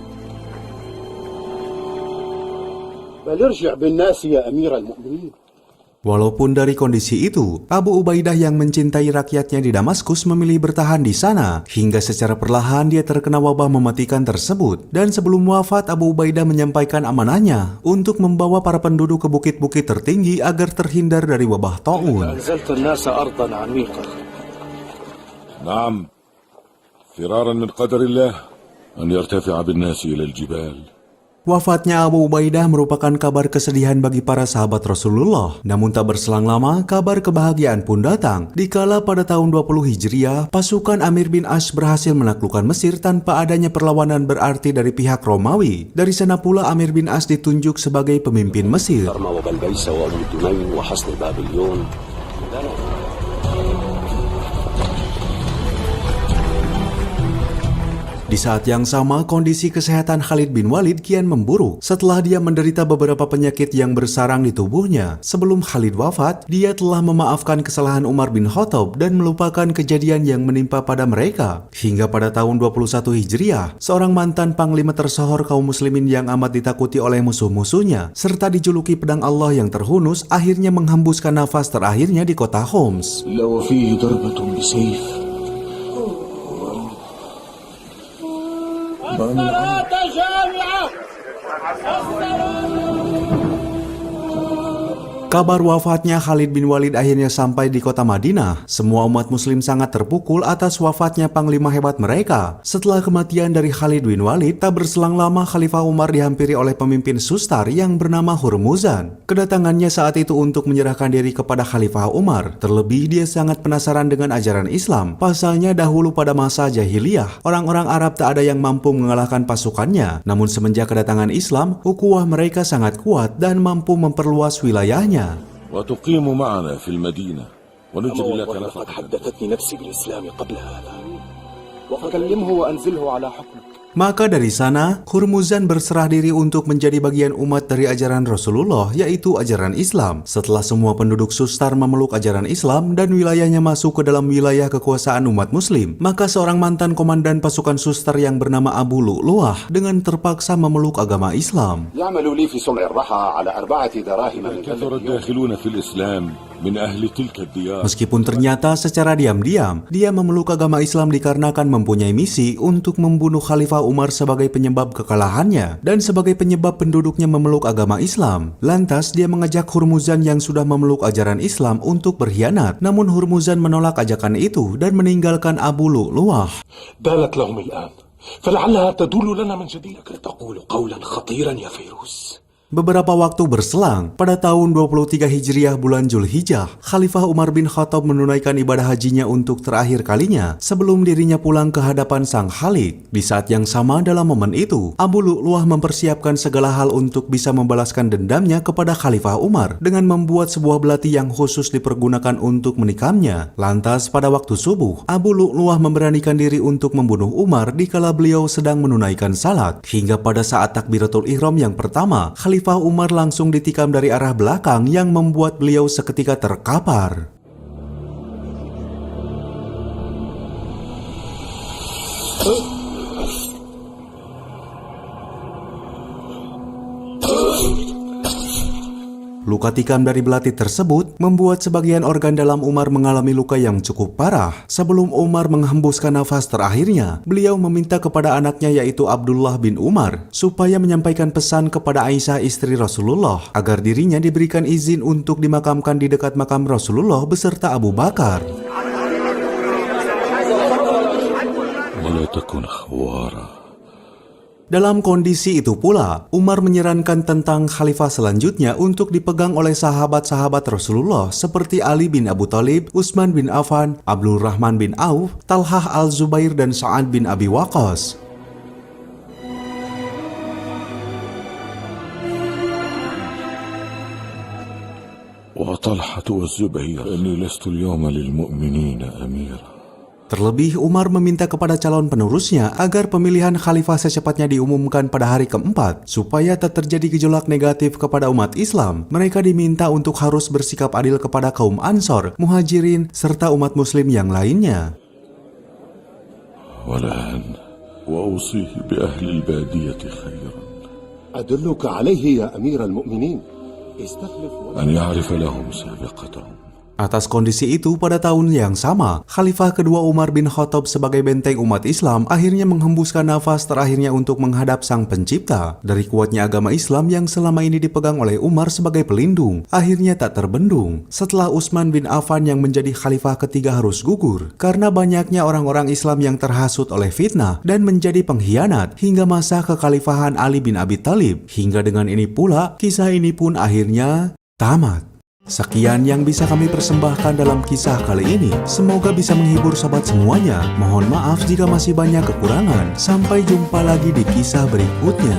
بل ارجع بالناس يا أمير المؤمنين. Walaupun dari kondisi itu, Abu Ubaidah yang mencintai rakyatnya di Damaskus memilih bertahan di sana, hingga secara perlahan dia terkena wabah mematikan tersebut. Dan sebelum wafat, Abu Ubaidah menyampaikan amanahnya untuk membawa para penduduk ke bukit-bukit tertinggi agar terhindar dari wabah taun. نعم فرارا من قدر الله أن يرتفع بالناس إلى الجبال. Wafatnya Abu Ubaidah merupakan kabar kesedihan bagi para sahabat Rasulullah. Namun tak berselang lama, kabar kebahagiaan pun datang. Dikala pada tahun 20 Hijriah, pasukan Amir bin As berhasil menaklukkan Mesir tanpa adanya perlawanan berarti dari pihak Romawi. Dari sana pula Amir bin As ditunjuk sebagai pemimpin Mesir. Di saat yang sama, kondisi kesehatan Khalid bin Walid kian memburuk setelah dia menderita beberapa penyakit yang bersarang di tubuhnya. Sebelum Khalid wafat, dia telah memaafkan kesalahan Umar bin Khattab dan melupakan kejadian yang menimpa pada mereka. Hingga pada tahun 21 Hijriah, seorang mantan panglima tersohor kaum muslimin yang amat ditakuti oleh musuh-musuhnya, serta dijuluki pedang Allah yang terhunus, akhirnya menghembuskan nafas terakhirnya di kota Homs. Kabar wafatnya Khalid bin Walid akhirnya sampai di kota Madinah. Semua umat muslim sangat terpukul atas wafatnya panglima hebat mereka. Setelah kematian dari Khalid bin Walid, tak berselang lama Khalifah Umar dihampiri oleh pemimpin Sustar yang bernama Hurmuzan. Kedatangannya saat itu untuk menyerahkan diri kepada Khalifah Umar. Terlebih dia sangat penasaran dengan ajaran Islam. Pasalnya dahulu pada masa jahiliyah, orang-orang Arab tak ada yang mampu mengalahkan pasukannya. Namun semenjak kedatangan Islam, ukhuwah mereka sangat kuat dan mampu memperluas wilayahnya. وتقيم معنا في المدينة ونجب لك لقد حدثتني نفسي بالإسلام قبل هذا وكلمه وأنزله على حكمك. Maka dari sana, Hurmuzan berserah diri untuk menjadi bagian umat dari ajaran Rasulullah, yaitu ajaran Islam. Setelah semua penduduk Sustar memeluk ajaran Islam dan wilayahnya masuk ke dalam wilayah kekuasaan umat muslim, maka seorang mantan komandan pasukan Sustar yang bernama Abu Lu'lu'ah dengan terpaksa memeluk agama Islam. Meskipun ternyata secara diam-diam, dia memeluk agama Islam dikarenakan mempunyai misi untuk membunuh Khalifah Umar sebagai penyebab kekalahannya dan sebagai penyebab penduduknya memeluk agama Islam. Lantas dia mengajak Hurmuzan yang sudah memeluk ajaran Islam untuk berkhianat. Namun Hurmuzan menolak ajakan itu dan meninggalkan Abu Lu'lu'ah. بانت لهم الآن فلعلها تدل لنا من جديد. تقول قولا خطيرا يا فيروز. Beberapa waktu berselang, pada tahun 23 Hijriah bulan Zulhijjah, Khalifah Umar bin Khattab menunaikan ibadah hajinya untuk terakhir kalinya sebelum dirinya pulang ke hadapan sang Khalid. Di saat yang sama dalam momen itu, Abu Lu'lu'ah mempersiapkan segala hal untuk bisa membalaskan dendamnya kepada Khalifah Umar dengan membuat sebuah belati yang khusus dipergunakan untuk menikamnya. Lantas pada waktu subuh, Abu Lu'lu'ah memberanikan diri untuk membunuh Umar dikala beliau sedang menunaikan salat. Hingga pada saat takbiratul ihram yang pertama, Khalifah Umar langsung ditikam dari arah belakang yang membuat beliau seketika terkapar. Luka tikam dari belati tersebut membuat sebagian organ dalam Umar mengalami luka yang cukup parah. Sebelum Umar menghembuskan nafas terakhirnya, beliau meminta kepada anaknya yaitu Abdullah bin Umar supaya menyampaikan pesan kepada Aisyah istri Rasulullah agar dirinya diberikan izin untuk dimakamkan di dekat makam Rasulullah beserta Abu Bakar. Dalam kondisi itu pula, Umar menyarankan tentang khalifah selanjutnya untuk dipegang oleh sahabat-sahabat Rasulullah seperti Ali bin Abu Thalib, Utsman bin Affan, Abdurrahman bin Auf, Talhah al-Zubair, dan Sa'ad bin Abi Waqqas. وطلحة والزبير إني لست اليوم للمؤمنين أميرا. Terlebih, Umar meminta kepada calon penerusnya agar pemilihan khalifah secepatnya diumumkan pada hari keempat, supaya tak terjadi gejolak negatif kepada umat Islam. Mereka diminta untuk harus bersikap adil kepada kaum Ansor, Muhajirin, serta umat Muslim yang lainnya. والآن وأوصيه بأهل البادية خيرا. أدلك عليه يا أمير المؤمنين. استخلف أن يعرف لهم سابقتهم. Atas kondisi itu, pada tahun yang sama, Khalifah kedua Umar bin Khattab sebagai benteng umat Islam akhirnya menghembuskan nafas terakhirnya untuk menghadap Sang Pencipta. Dari kuatnya agama Islam yang selama ini dipegang oleh Umar sebagai pelindung, akhirnya tak terbendung. Setelah Utsman bin Affan yang menjadi Khalifah ketiga harus gugur, karena banyaknya orang-orang Islam yang terhasut oleh fitnah dan menjadi pengkhianat, hingga masa kekhalifahan Ali bin Abi Thalib. Hingga dengan ini pula, kisah ini pun akhirnya tamat. Sekian yang bisa kami persembahkan dalam kisah kali ini. Semoga bisa menghibur sobat semuanya. Mohon maaf jika masih banyak kekurangan. Sampai jumpa lagi di kisah berikutnya.